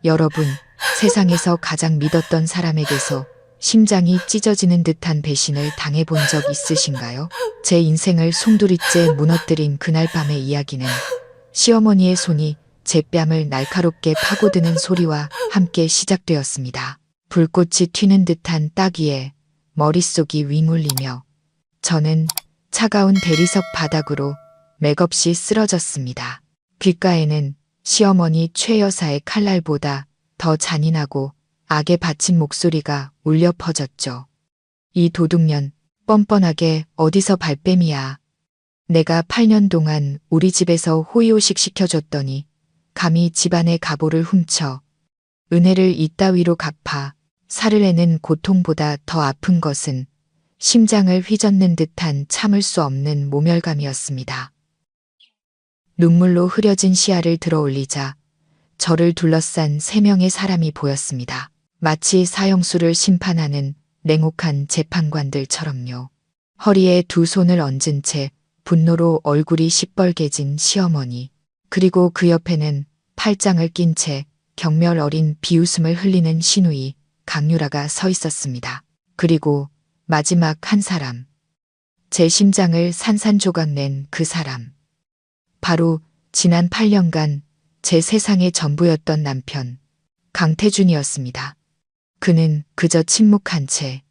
여러분, 세상에서 가장 믿었던 사람에게서 심장이 찢어지는 듯한 배신을 당해본 적 있으신가요? 제 인생을 송두리째 무너뜨린 그날 밤의 이야기는 시어머니의 손이 제 뺨을 날카롭게 파고드는 소리와 함께 시작되었습니다. 불꽃이 튀는 듯한 따귀에 머릿속이 윙울리며 저는 차가운 대리석 바닥으로 맥없이 쓰러졌습니다. 귓가에는 시어머니 최 여사의 칼날보다 더 잔인하고 악에 바친 목소리가 울려 퍼졌죠. 이 도둑년, 뻔뻔하게 어디서 발뺌이야. 내가 8년 동안 우리 집에서 호의호식 시켜줬더니 감히 집안의 가보를 훔쳐 은혜를 이따위로 갚아 살을 내는 고통보다 더 아픈 것은 심장을 휘젓는 듯한 참을 수 없는 모멸감이었습니다. 눈물로 흐려진 시야를 들어 올리자 저를 둘러싼 3명의 사람이 보였습니다. 마치 사형수를 심판하는 냉혹한 재판관들처럼요. 허리에 두 손을 얹은 채 분노로 얼굴이 시뻘개진 시어머니, 그리고 그 옆에는 팔짱을 낀 채 경멸 어린 비웃음을 흘리는 시누이 강유라가 서 있었습니다. 그리고 마지막 한 사람, 제 심장을 산산조각 낸 그 사람. 바로 지난 8년간 제 세상의 전부였던 남편, 강태준이었습니다. 그는 그저 침묵한 채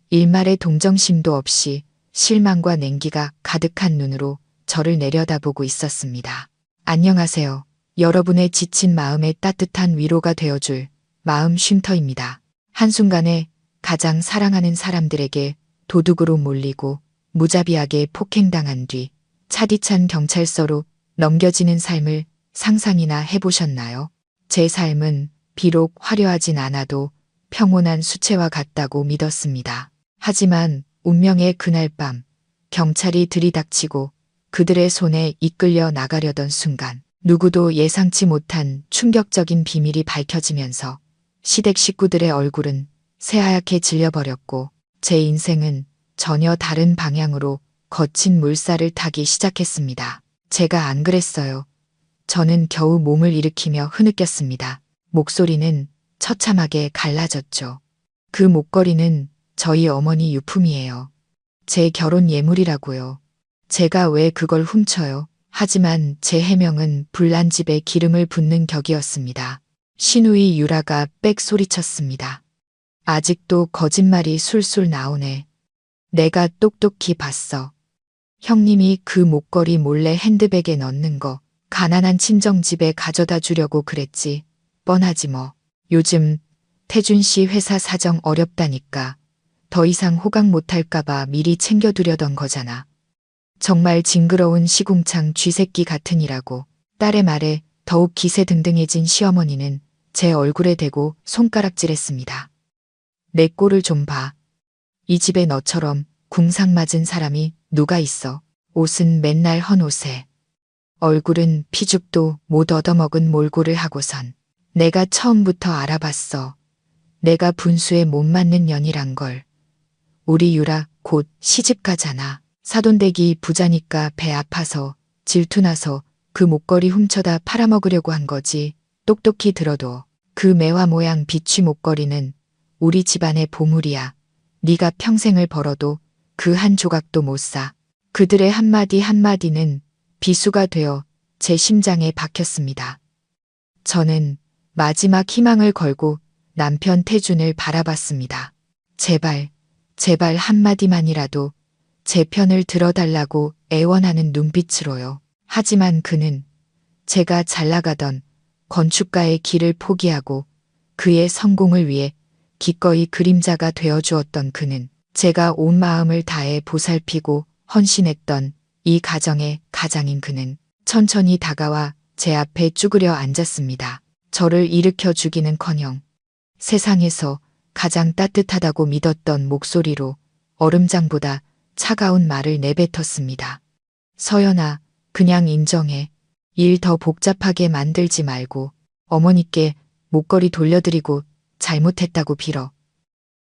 일말의 동정심도 없이 실망과 냉기가 가득한 눈으로 저를 내려다보고 있었습니다. 안녕하세요. 여러분의 지친 마음에 따뜻한 위로가 되어줄 마음 쉼터입니다. 한순간에 가장 사랑하는 사람들에게 도둑으로 몰리고 무자비하게 폭행당한 뒤 차디찬 경찰서로 넘겨지는 삶을 상상이나 해보셨나요? 제 삶은 비록 화려하진 않아도 평온한 수채화 같다고 믿었습니다. 하지만 운명의 그날 밤 경찰이 들이닥치고 그들의 손에 이끌려 나가려던 순간 누구도 예상치 못한 충격적인 비밀이 밝혀지면서 시댁 식구들의 얼굴은 새하얗게 질려버렸고 제 인생은 전혀 다른 방향으로 거친 물살을 타기 시작했습니다. 제가 안 그랬어요. 저는 겨우 몸을 일으키며 흐느꼈습니다. 목소리는 처참하게 갈라졌죠. 그 목걸이는 저희 어머니 유품이에요. 제 결혼 예물이라고요. 제가 왜 그걸 훔쳐요? 하지만 제 해명은 불난 집에 기름을 붓는 격이었습니다. 시누이 유라가 빽 소리쳤습니다. 아직도 거짓말이 술술 나오네. 내가 똑똑히 봤어. 형님이 그 목걸이 몰래 핸드백에 넣는 거 가난한 친정집에 가져다 주려고 그랬지. 뻔하지 뭐. 요즘 태준 씨 회사 사정 어렵다니까 더 이상 호강 못할까봐 미리 챙겨두려던 거잖아. 정말 징그러운 시궁창 쥐새끼 같으니라고. 딸의 말에 더욱 기세등등해진 시어머니는 제 얼굴에 대고 손가락질했습니다. 내 꼴을 좀 봐. 이 집에 너처럼 궁상맞은 사람이 누가 있어. 옷은 맨날 헌옷에. 얼굴은 피죽도 못 얻어먹은 몰골을 하고선. 내가 처음부터 알아봤어. 내가 분수에 못 맞는 년이란 걸. 우리 유라 곧 시집 가잖아. 사돈댁이 부자니까 배 아파서 질투나서 그 목걸이 훔쳐다 팔아먹으려고 한 거지. 똑똑히 들어도 그 매화 모양 비취 목걸이는 우리 집안의 보물이야. 네가 평생을 벌어도 그 한 조각도 못 사. 그들의 한마디 한마디는 비수가 되어 제 심장에 박혔습니다. 저는 마지막 희망을 걸고 남편 태준을 바라봤습니다. 제발, 제발 한마디만이라도 제 편을 들어달라고 애원하는 눈빛으로요. 하지만 그는 제가 잘 나가던 건축가의 길을 포기하고 그의 성공을 위해 기꺼이 그림자가 되어주었던 그는 제가 온 마음을 다해 보살피고 헌신했던 이 가정의 가장인 그는 천천히 다가와 제 앞에 쭈그려 앉았습니다. 저를 일으켜 주기는커녕 세상에서 가장 따뜻하다고 믿었던 목소리로 얼음장보다 차가운 말을 내뱉었습니다. 서연아, 그냥 인정해. 일 더 복잡하게 만들지 말고 어머니께 목걸이 돌려드리고 잘못했다고 빌어.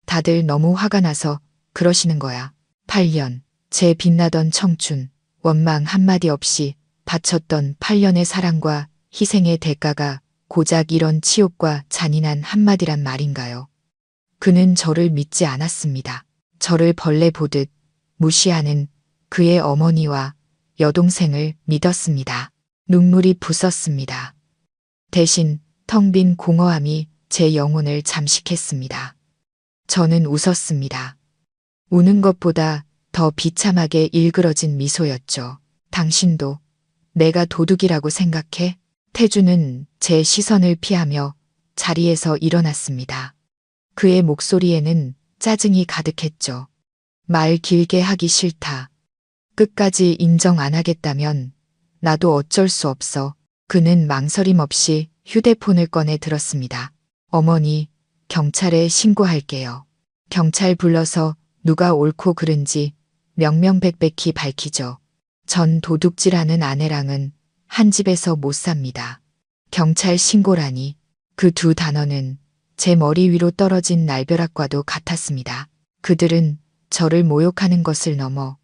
다들 너무 화가 나서 그러시는 거야. 8년, 제 빛나던 청춘, 원망 한마디 없이 바쳤던 8년의 사랑과 희생의 대가가 고작 이런 치욕과 잔인한 한마디란 말인가요? 그는 저를 믿지 않았습니다. 저를 벌레 보듯 무시하는 그의 어머니와 여동생을 믿었습니다. 눈물이 부쉈습니다. 대신 텅 빈 공허함이 제 영혼을 잠식했습니다. 저는 웃었습니다. 우는 것보다 더 비참하게 일그러진 미소였죠. 당신도 내가 도둑이라고 생각해? 태주는 제 시선을 피하며 자리에서 일어났습니다. 그의 목소리에는 짜증이 가득했죠. 말 길게 하기 싫다. 끝까지 인정 안 하겠다면 나도 어쩔 수 없어. 그는 망설임 없이 휴대폰을 꺼내 들었습니다. 어머니, 경찰에 신고할게요. 경찰 불러서 누가 옳고 그른지 명명백백히 밝히죠. 전 도둑질하는 아내랑은 한 집에서 못 삽니다. 경찰 신고라니. 그 두 단어는 제 머리 위로 떨어진 날벼락과도 같았습니다. 그들은 저를 모욕하는 것을 넘어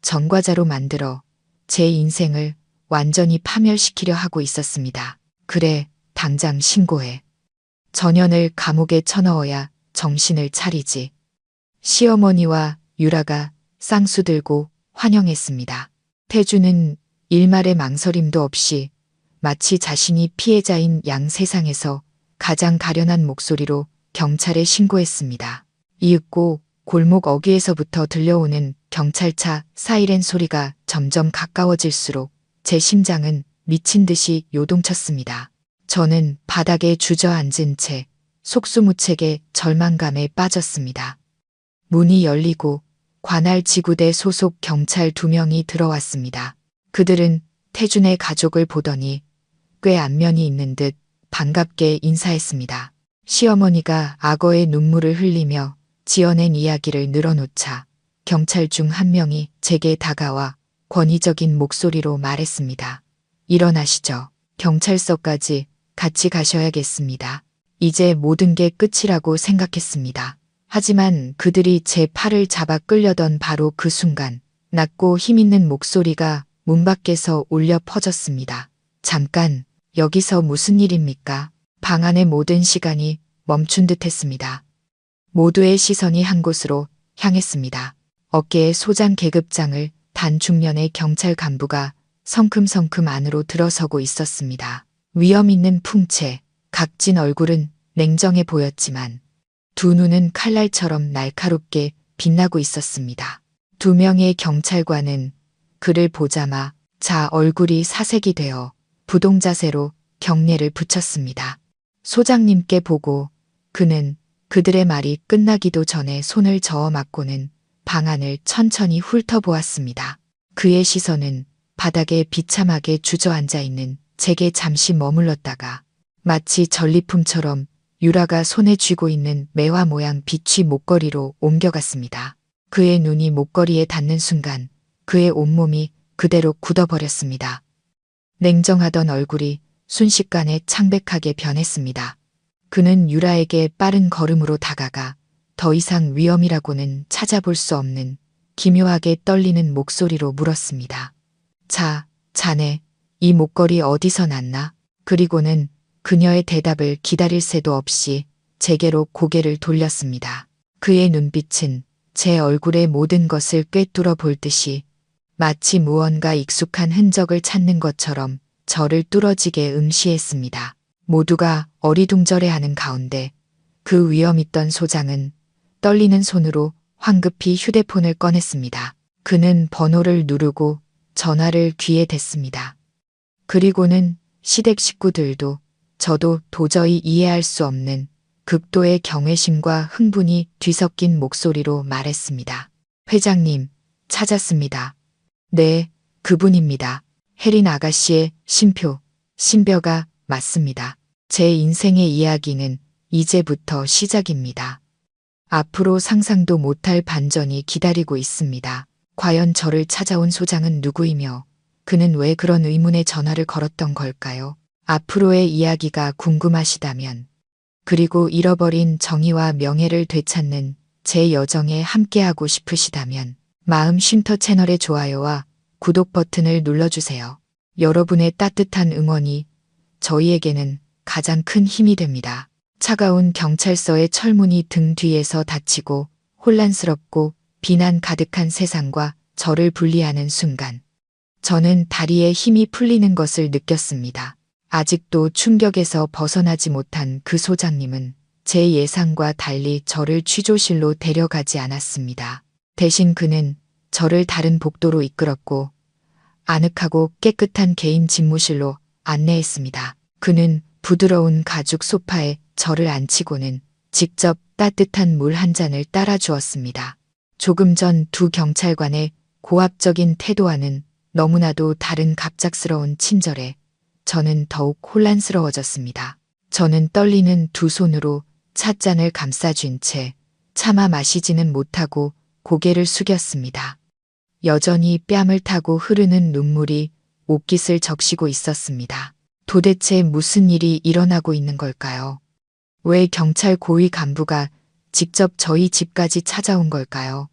전과자로 만들어 제 인생을 완전히 파멸시키려 하고 있었습니다. 그래, 당장 신고해. 전현을 감옥에 쳐넣어야 정신을 차리지. 시어머니와 유라가 쌍수 들고 환영했습니다. 태주는 일말의 망설임도 없이 마치 자신이 피해자인 양 세상에서 가장 가련한 목소리로 경찰에 신고했습니다. 이윽고 골목 어귀에서부터 들려오는 경찰차 사이렌 소리가 점점 가까워질수록 제 심장은 미친 듯이 요동쳤습니다. 저는 바닥에 주저앉은 채 속수무책의 절망감에 빠졌습니다. 문이 열리고 관할 지구대 소속 경찰 2명이 들어왔습니다. 그들은 태준의 가족을 보더니 꽤 안면이 있는 듯 반갑게 인사했습니다. 시어머니가 악어의 눈물을 흘리며 지어낸 이야기를 늘어놓자 경찰 중 한 명이 제게 다가와 권위적인 목소리로 말했습니다. 일어나시죠. 경찰서까지 같이 가셔야겠습니다. 이제 모든 게 끝이라고 생각했습니다. 하지만 그들이 제 팔을 잡아 끌려던 바로 그 순간 낮고 힘있는 목소리가 문 밖에서 울려 퍼졌습니다. 잠깐, 여기서 무슨 일입니까? 방 안의 모든 시간이 멈춘 듯 했습니다. 모두의 시선이 한 곳으로 향했습니다. 어깨에 소장 계급장을 단 중년의 경찰 간부가 성큼성큼 안으로 들어서고 있었습니다. 위험 있는 풍채, 각진 얼굴은 냉정해 보였지만 두 눈은 칼날처럼 날카롭게 빛나고 있었습니다. 2명의 경찰관은 그를 보자마자 얼굴이 사색이 되어 부동자세로 경례를 붙였습니다. 소장님께 보고 그는 그들의 말이 끝나기도 전에 손을 저어 맞고는 방 안을 천천히 훑어보았습니다. 그의 시선은 바닥에 비참하게 주저앉아 있는 제게 잠시 머물렀다가 마치 전리품처럼 유라가 손에 쥐고 있는 매화 모양 비취 목걸이로 옮겨갔습니다. 그의 눈이 목걸이에 닿는 순간 그의 온몸이 그대로 굳어버렸습니다. 냉정하던 얼굴이 순식간에 창백하게 변했습니다. 그는 유라에게 빠른 걸음으로 다가가 더 이상 위험이라고는 찾아볼 수 없는 기묘하게 떨리는 목소리로 물었습니다. 자네, 이 목걸이 어디서 났나? 그리고는 그녀의 대답을 기다릴 새도 없이 제게로 고개를 돌렸습니다. 그의 눈빛은 제 얼굴의 모든 것을 꿰뚫어 볼 듯이 마치 무언가 익숙한 흔적을 찾는 것처럼 저를 뚫어지게 응시했습니다. 모두가 어리둥절해하는 가운데 그 위험 있던 소장은 떨리는 손으로 황급히 휴대폰을 꺼냈습니다. 그는 번호를 누르고 전화를 귀에 댔습니다. 그리고는 시댁 식구들도 저도 도저히 이해할 수 없는 극도의 경외심과 흥분이 뒤섞인 목소리로 말했습니다. 회장님, 찾았습니다. 네, 그분입니다. 혜린 아가씨의 신벼가 맞습니다. 제 인생의 이야기는 이제부터 시작입니다. 앞으로 상상도 못할 반전이 기다리고 있습니다. 과연 저를 찾아온 소장은 누구이며 그는 왜 그런 의문의 전화를 걸었던 걸까요? 앞으로의 이야기가 궁금하시다면 그리고 잃어버린 정의와 명예를 되찾는 제 여정에 함께하고 싶으시다면 마음 쉼터 채널의 좋아요와 구독 버튼을 눌러주세요. 여러분의 따뜻한 응원이 저희에게는 가장 큰 힘이 됩니다. 차가운 경찰서의 철문이 등 뒤에서 닫히고 혼란스럽고 비난 가득한 세상과 저를 분리하는 순간, 저는 다리에 힘이 풀리는 것을 느꼈습니다. 아직도 충격에서 벗어나지 못한 그 소장님은 제 예상과 달리 저를 취조실로 데려가지 않았습니다. 대신 그는 저를 다른 복도로 이끌었고 아늑하고 깨끗한 개인 집무실로 안내했습니다. 그는 부드러운 가죽 소파에 저를 앉히고는 직접 따뜻한 물 한 잔을 따라 주었습니다. 조금 전 두 경찰관의 고압적인 태도와는 너무나도 다른 갑작스러운 친절에 저는 더욱 혼란스러워졌습니다. 저는 떨리는 두 손으로 찻잔을 감싸쥔 채 차마 마시지는 못하고 고개를 숙였습니다. 여전히 뺨을 타고 흐르는 눈물이 옷깃을 적시고 있었습니다. 도대체 무슨 일이 일어나고 있는 걸까요? 왜 경찰 고위 간부가 직접 저희 집까지 찾아온 걸까요?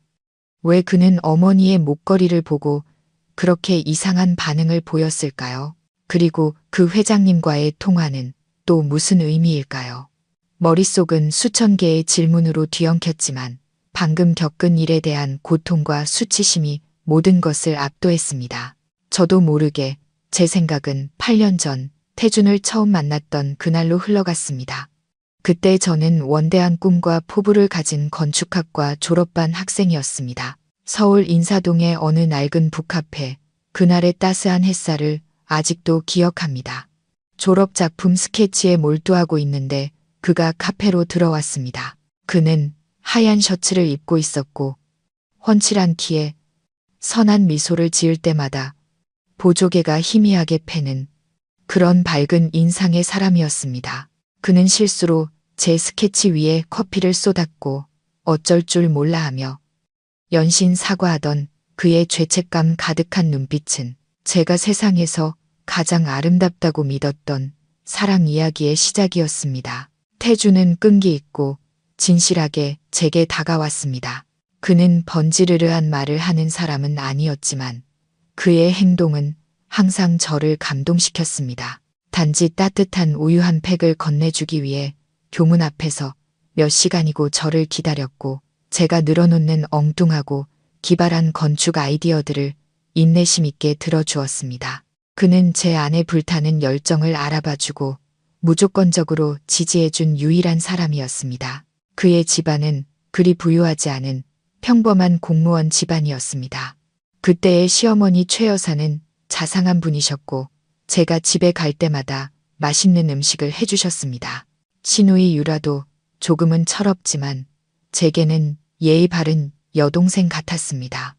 왜 그는 어머니의 목걸이를 보고 그렇게 이상한 반응을 보였을까요? 그리고 그 회장님과의 통화는 또 무슨 의미일까요? 머릿속은 수천 개의 질문으로 뒤엉켰지만 방금 겪은 일에 대한 고통과 수치심이 모든 것을 압도했습니다. 저도 모르게 제 생각은 8년 전 태준을 처음 만났던 그날로 흘러갔습니다. 그때 저는 원대한 꿈과 포부를 가진 건축학과 졸업반 학생이었습니다. 서울 인사동의 어느 낡은 북카페, 그날의 따스한 햇살을 아직도 기억합니다. 졸업 작품 스케치에 몰두하고 있는데 그가 카페로 들어왔습니다. 그는 하얀 셔츠를 입고 있었고 훤칠한 키에 선한 미소를 지을 때마다 보조개가 희미하게 패는 그런 밝은 인상의 사람이었습니다. 그는 실수로 제 스케치 위에 커피를 쏟았고 어쩔 줄 몰라 하며 연신 사과하던 그의 죄책감 가득한 눈빛은 제가 세상에서 가장 아름답다고 믿었던 사랑 이야기의 시작이었습니다. 태주는 끈기 있고 진실하게 제게 다가왔습니다. 그는 번지르르한 말을 하는 사람은 아니었지만 그의 행동은 항상 저를 감동시켰습니다. 단지 따뜻한 우유 한 팩을 건네주기 위해 교문 앞에서 몇 시간이고 저를 기다렸고 제가 늘어놓는 엉뚱하고 기발한 건축 아이디어들을 인내심 있게 들어주었습니다. 그는 제 안에 불타는 열정을 알아봐주고 무조건적으로 지지해준 유일한 사람이었습니다. 그의 집안은 그리 부유하지 않은 평범한 공무원 집안이었습니다. 그때의 시어머니 최 여사는 자상한 분이셨고 제가 집에 갈 때마다 맛있는 음식을 해주셨습니다. 시누이 유라도 조금은 철없지만 제게는 예의 바른 여동생 같았습니다.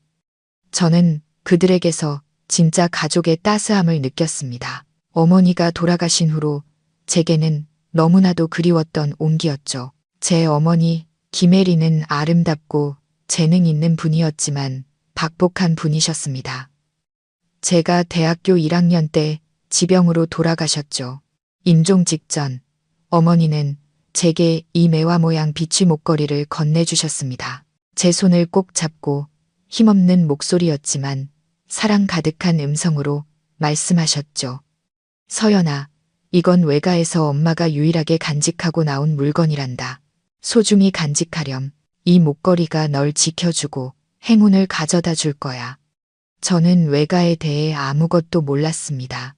저는 그들에게서 진짜 가족의 따스함을 느꼈습니다. 어머니가 돌아가신 후로 제게는 너무나도 그리웠던 온기였죠. 제 어머니 김혜리는 아름답고 재능 있는 분이었지만 박복한 분이셨습니다. 제가 대학교 1학년 때 지병으로 돌아가셨죠. 임종 직전 어머니는 제게 이 매화 모양 비취 목걸이를 건네주셨습니다. 제 손을 꼭 잡고 힘없는 목소리였지만 사랑 가득한 음성으로 말씀하셨죠. 서연아, 이건 외가에서 엄마가 유일하게 간직하고 나온 물건이란다. 소중히 간직하렴. 이 목걸이가 널 지켜주고 행운을 가져다 줄 거야. 저는 외가에 대해 아무것도 몰랐습니다.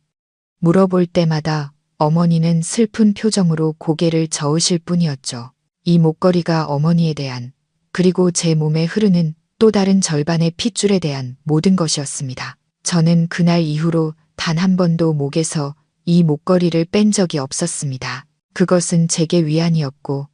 물어볼 때마다 어머니는 슬픈 표정으로 고개를 저으실 뿐이었죠. 이 목걸이가 어머니에 대한 그리고 제 몸에 흐르는 또 다른 절반의 핏줄에 대한 모든 것이었습니다. 저는 그날 이후로 단 한 번도 목에서 이 목걸이를 뺀 적이 없었습니다. 그것은 제게 위안이었고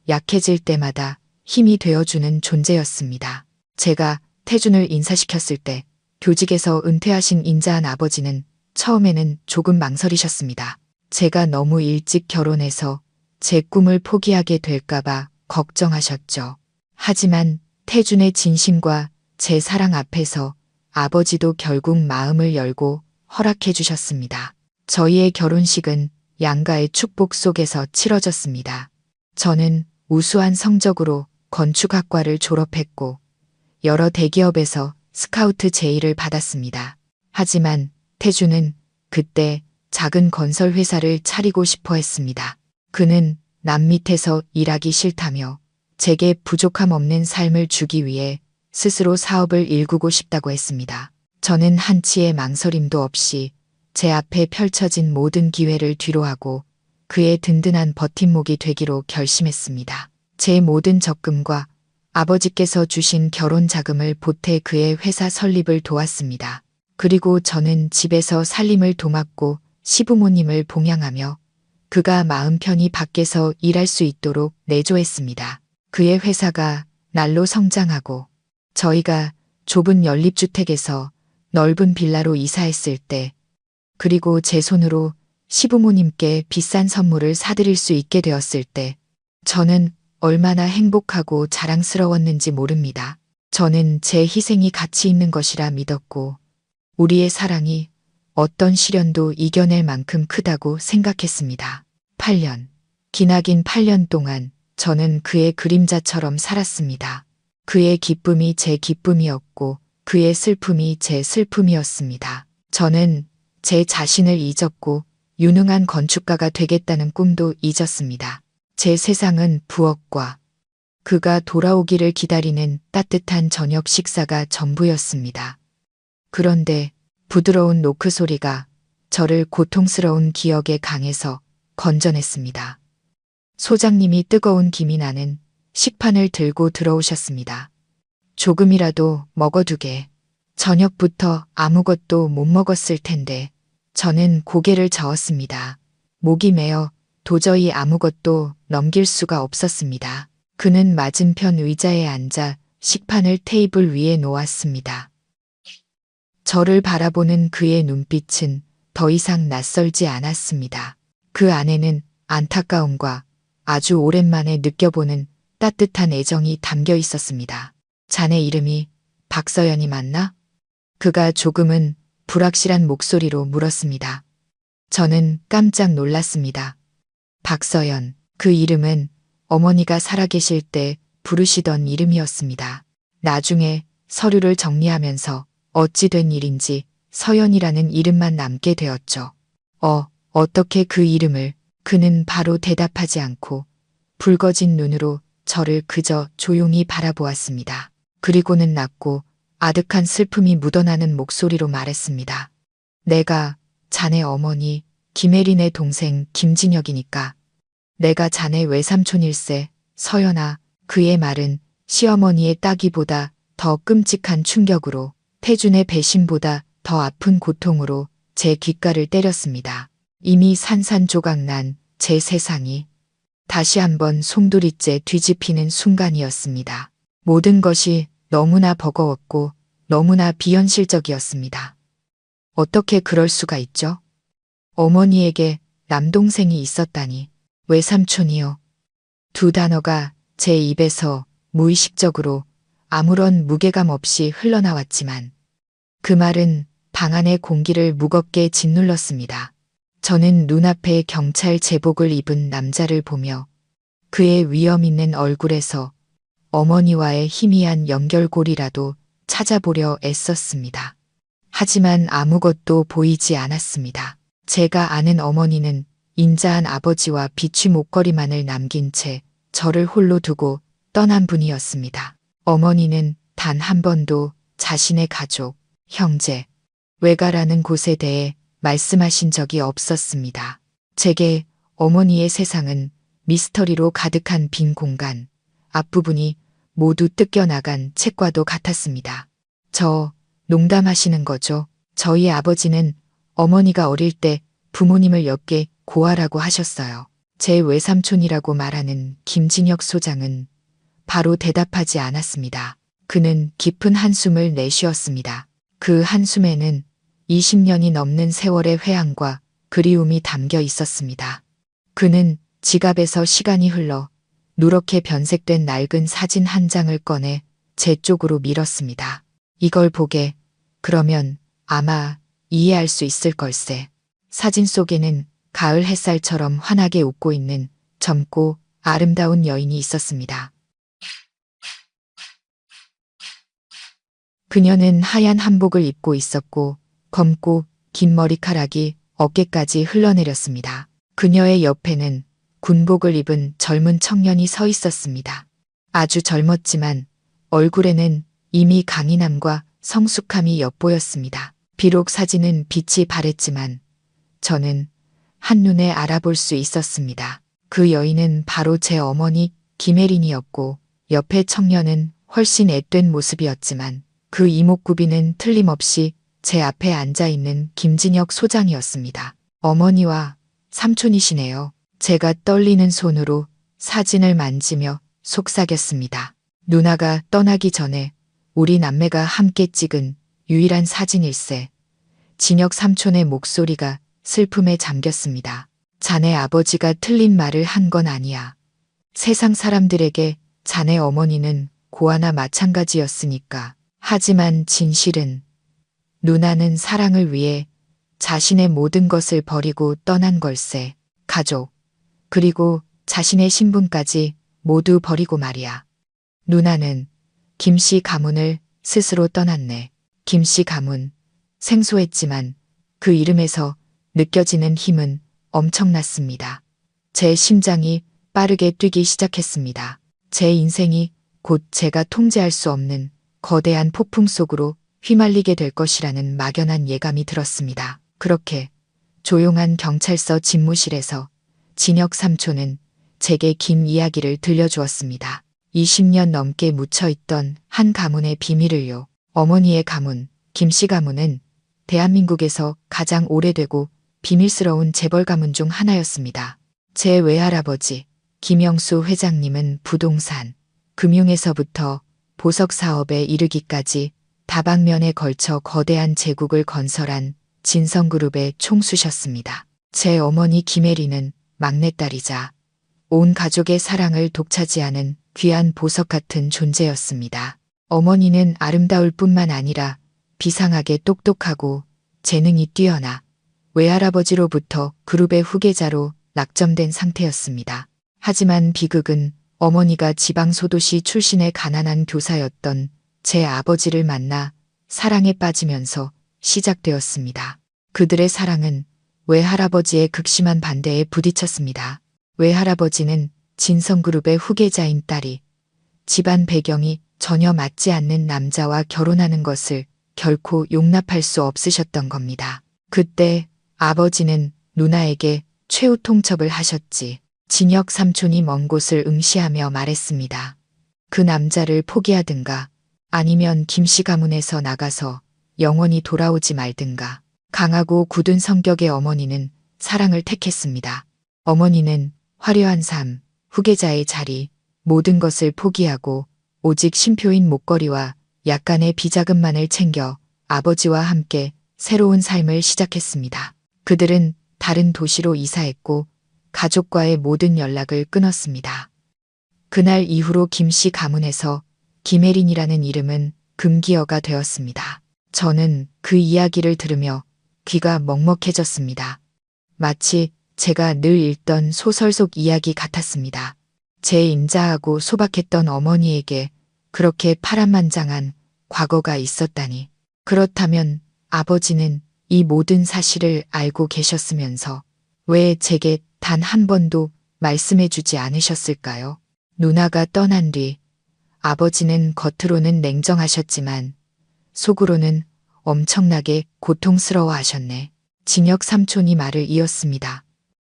약해질 때마다 힘이 되어주는 존재였습니다. 제가 태준을 인사시켰을 때 교직에서 은퇴하신 인자한 아버지는 처음에는 조금 망설이셨습니다. 제가 너무 일찍 결혼해서 제 꿈을 포기하게 될까봐 걱정하셨죠. 하지만 태준의 진심과 제 사랑 앞에서 아버지도 결국 마음을 열고 허락해 주셨습니다. 저희의 결혼식은 양가의 축복 속에서 치러졌습니다. 저는 우수한 성적으로 건축학과를 졸업했고 여러 대기업에서 스카우트 제의를 받았습니다. 하지만 태준은 그때 작은 건설 회사를 차리고 싶어 했습니다. 그는 남 밑에서 일하기 싫다며 제게 부족함 없는 삶을 주기 위해 스스로 사업을 일구고 싶다고 했습니다. 저는 한치의 망설임도 없이 제 앞에 펼쳐진 모든 기회를 뒤로하고 그의 든든한 버팀목이 되기로 결심했습니다. 제 모든 적금과 아버지께서 주신 결혼 자금을 보태 그의 회사 설립을 도왔습니다. 그리고 저는 집에서 살림을 도맡고 시부모님을 봉양하며 그가 마음 편히 밖에서 일할 수 있도록 내조했습니다. 그의 회사가 날로 성장하고 저희가 좁은 연립주택에서 넓은 빌라로 이사했을 때, 그리고 제 손으로 시부모님께 비싼 선물을 사드릴 수 있게 되었을 때, 저는 얼마나 행복하고 자랑스러웠는지 모릅니다. 저는 제 희생이 가치 있는 것이라 믿었고, 우리의 사랑이 어떤 시련도 이겨낼 만큼 크다고 생각했습니다. 8년, 기나긴 8년 동안 저는 그의 그림자처럼 살았습니다. 그의 기쁨이 제 기쁨이었고 그의 슬픔이 제 슬픔이었습니다. 저는 제 자신을 잊었고 유능한 건축가가 되겠다는 꿈도 잊었습니다. 제 세상은 부엌과 그가 돌아오기를 기다리는 따뜻한 저녁 식사가 전부였습니다. 그런데 부드러운 노크 소리가 저를 고통스러운 기억의 강에서 건져냈습니다. 소장님이 뜨거운 김이 나는 식판을 들고 들어오셨습니다. 조금이라도 먹어두게. 저녁부터 아무것도 못 먹었을 텐데 저는 고개를 저었습니다. 목이 메어 도저히 아무것도 넘길 수가 없었습니다. 그는 맞은편 의자에 앉아 식판을 테이블 위에 놓았습니다. 저를 바라보는 그의 눈빛은 더 이상 낯설지 않았습니다. 그 안에는 안타까움과 아주 오랜만에 느껴보는 따뜻한 애정이 담겨 있었습니다. 자네 이름이 박서연이 맞나? 그가 조금은 불확실한 목소리로 물었습니다. 저는 깜짝 놀랐습니다. 박서연, 그 이름은 어머니가 살아계실 때 부르시던 이름이었습니다. 나중에 서류를 정리하면서 어찌 된 일인지 서연이라는 이름만 남게 되었죠. 어떻게 그 이름을? 그는 바로 대답하지 않고 붉어진 눈으로 저를 그저 조용히 바라보았습니다. 그리고는 낮고 아득한 슬픔이 묻어나는 목소리로 말했습니다. 내가 자네 어머니 김혜린의 동생 김진혁이니까. 내가 자네 외삼촌일세. 서연아. 그의 말은 시어머니의 따기보다 더 끔찍한 충격으로, 태준의 배신보다 더 아픈 고통으로 제 귓가를 때렸습니다. 이미 산산조각난 제 세상이 다시 한번 송두리째 뒤집히는 순간이었습니다. 모든 것이 너무나 버거웠고 너무나 비현실적이었습니다. 어떻게 그럴 수가 있죠? 어머니에게 남동생이 있었다니. 외삼촌이요. 두 단어가 제 입에서 무의식적으로 아무런 무게감 없이 흘러나왔지만 그 말은 방 안의 공기를 무겁게 짓눌렀습니다. 저는 눈앞에 경찰 제복을 입은 남자를 보며 그의 위험 있는 얼굴에서 어머니와의 희미한 연결고리라도 찾아보려 애썼습니다. 하지만 아무것도 보이지 않았습니다. 제가 아는 어머니는 인자한 아버지와 비취 목걸이만을 남긴 채 저를 홀로 두고 떠난 분이었습니다. 어머니는 단 한 번도 자신의 가족, 형제, 외가라는 곳에 대해 말씀하신 적이 없었습니다. 제게 어머니의 세상은 미스터리로 가득한 빈 공간, 앞부분이 모두 뜯겨나간 책과도 같았습니다. 농담하시는 거죠? 저희 아버지는 어머니가 어릴 때 부모님을 엮게 고아라고 하셨어요. 제 외삼촌이라고 말하는 김진혁 소장은 바로 대답하지 않았습니다. 그는 깊은 한숨을 내쉬었습니다. 그 한숨에는 20년이 넘는 세월의 회한과 그리움이 담겨 있었습니다. 그는 지갑에서 시간이 흘러 누렇게 변색된 낡은 사진 한 장을 꺼내 제 쪽으로 밀었습니다. 이걸 보게. 그러면 아마 이해할 수 있을 걸세. 사진 속에는 가을 햇살처럼 환하게 웃고 있는 젊고 아름다운 여인이 있었습니다. 그녀는 하얀 한복을 입고 있었고 검고 긴 머리카락이 어깨까지 흘러내렸습니다. 그녀의 옆에는 군복을 입은 젊은 청년이 서 있었습니다. 아주 젊었지만 얼굴에는 이미 강인함과 성숙함이 엿보였습니다. 비록 사진은 빛이 바랬지만 저는 한눈에 알아볼 수 있었습니다. 그 여인은 바로 제 어머니 김혜린이었고 옆에 청년은 훨씬 앳된 모습이었지만 그 이목구비는 틀림없이 제 앞에 앉아있는 김진혁 소장이었습니다. 어머니와 삼촌이시네요. 제가 떨리는 손으로 사진을 만지며 속삭였습니다. 누나가 떠나기 전에 우리 남매가 함께 찍은 유일한 사진일세. 진혁 삼촌의 목소리가 슬픔에 잠겼습니다. 자네 아버지가 틀린 말을 한 건 아니야. 세상 사람들에게 자네 어머니는 고아나 마찬가지였으니까. 하지만 진실은 누나는 사랑을 위해 자신의 모든 것을 버리고 떠난 걸세. 가족, 그리고 자신의 신분까지 모두 버리고 말이야. 누나는 김씨 가문을 스스로 떠났네. 김씨 가문, 생소했지만 그 이름에서 느껴지는 힘은 엄청났습니다. 제 심장이 빠르게 뛰기 시작했습니다. 제 인생이 곧 제가 통제할 수 없는 거대한 폭풍 속으로 휘말리게 될 것이라는 막연한 예감이 들었습니다. 그렇게 조용한 경찰서 집무실에서 진혁 삼촌은 제게 긴 이야기를 들려주었습니다. 20년 넘게 묻혀있던 한 가문의 비밀을요. 어머니의 가문, 김씨 가문은 대한민국에서 가장 오래되고 비밀스러운 재벌 가문 중 하나였습니다. 제 외할아버지 김영수 회장님은 부동산, 금융에서부터 보석 사업에 이르기까지 다방면에 걸쳐 거대한 제국을 건설한 진성그룹의 총수셨습니다. 제 어머니 김혜리는 막내딸이자 온 가족의 사랑을 독차지하는 귀한 보석 같은 존재였습니다. 어머니는 아름다울 뿐만 아니라 비상하게 똑똑하고 재능이 뛰어나 외할아버지로부터 그룹의 후계자로 낙점된 상태였습니다. 하지만 비극은 어머니가 지방소도시 출신의 가난한 교사였던 제 아버지를 만나 사랑에 빠지면서 시작되었습니다. 그들의 사랑은 외할아버지의 극심한 반대에 부딪혔습니다. 외할아버지는 진성그룹의 후계자인 딸이 집안 배경이 전혀 맞지 않는 남자와 결혼하는 것을 결코 용납할 수 없으셨던 겁니다. 그때 아버지는 누나에게 최후 통첩을 하셨지. 진혁 삼촌이 먼 곳을 응시하며 말했습니다. 그 남자를 포기하든가 아니면 김씨 가문에서 나가서 영원히 돌아오지 말든가. 강하고 굳은 성격의 어머니는 사랑을 택했습니다. 어머니는 화려한 삶, 후계자의 자리, 모든 것을 포기하고 오직 쉼표인 목걸이와 약간의 비자금만을 챙겨 아버지와 함께 새로운 삶을 시작했습니다. 그들은 다른 도시로 이사했고 가족과의 모든 연락을 끊었습니다. 그날 이후로 김씨 가문에서 김혜린이라는 이름은 금기어가 되었습니다. 저는 그 이야기를 들으며 귀가 먹먹해졌습니다. 마치 제가 늘 읽던 소설 속 이야기 같았습니다. 제 인자하고 소박했던 어머니에게 그렇게 파란만장한 과거가 있었다니. 그렇다면 아버지는 이 모든 사실을 알고 계셨으면서 왜 제게 단 한 번도 말씀해 주지 않으셨을까요? 누나가 떠난 뒤 아버지는 겉으로는 냉정하셨지만 속으로는 엄청나게 고통스러워 하셨네. 진혁 삼촌이 말을 이었습니다.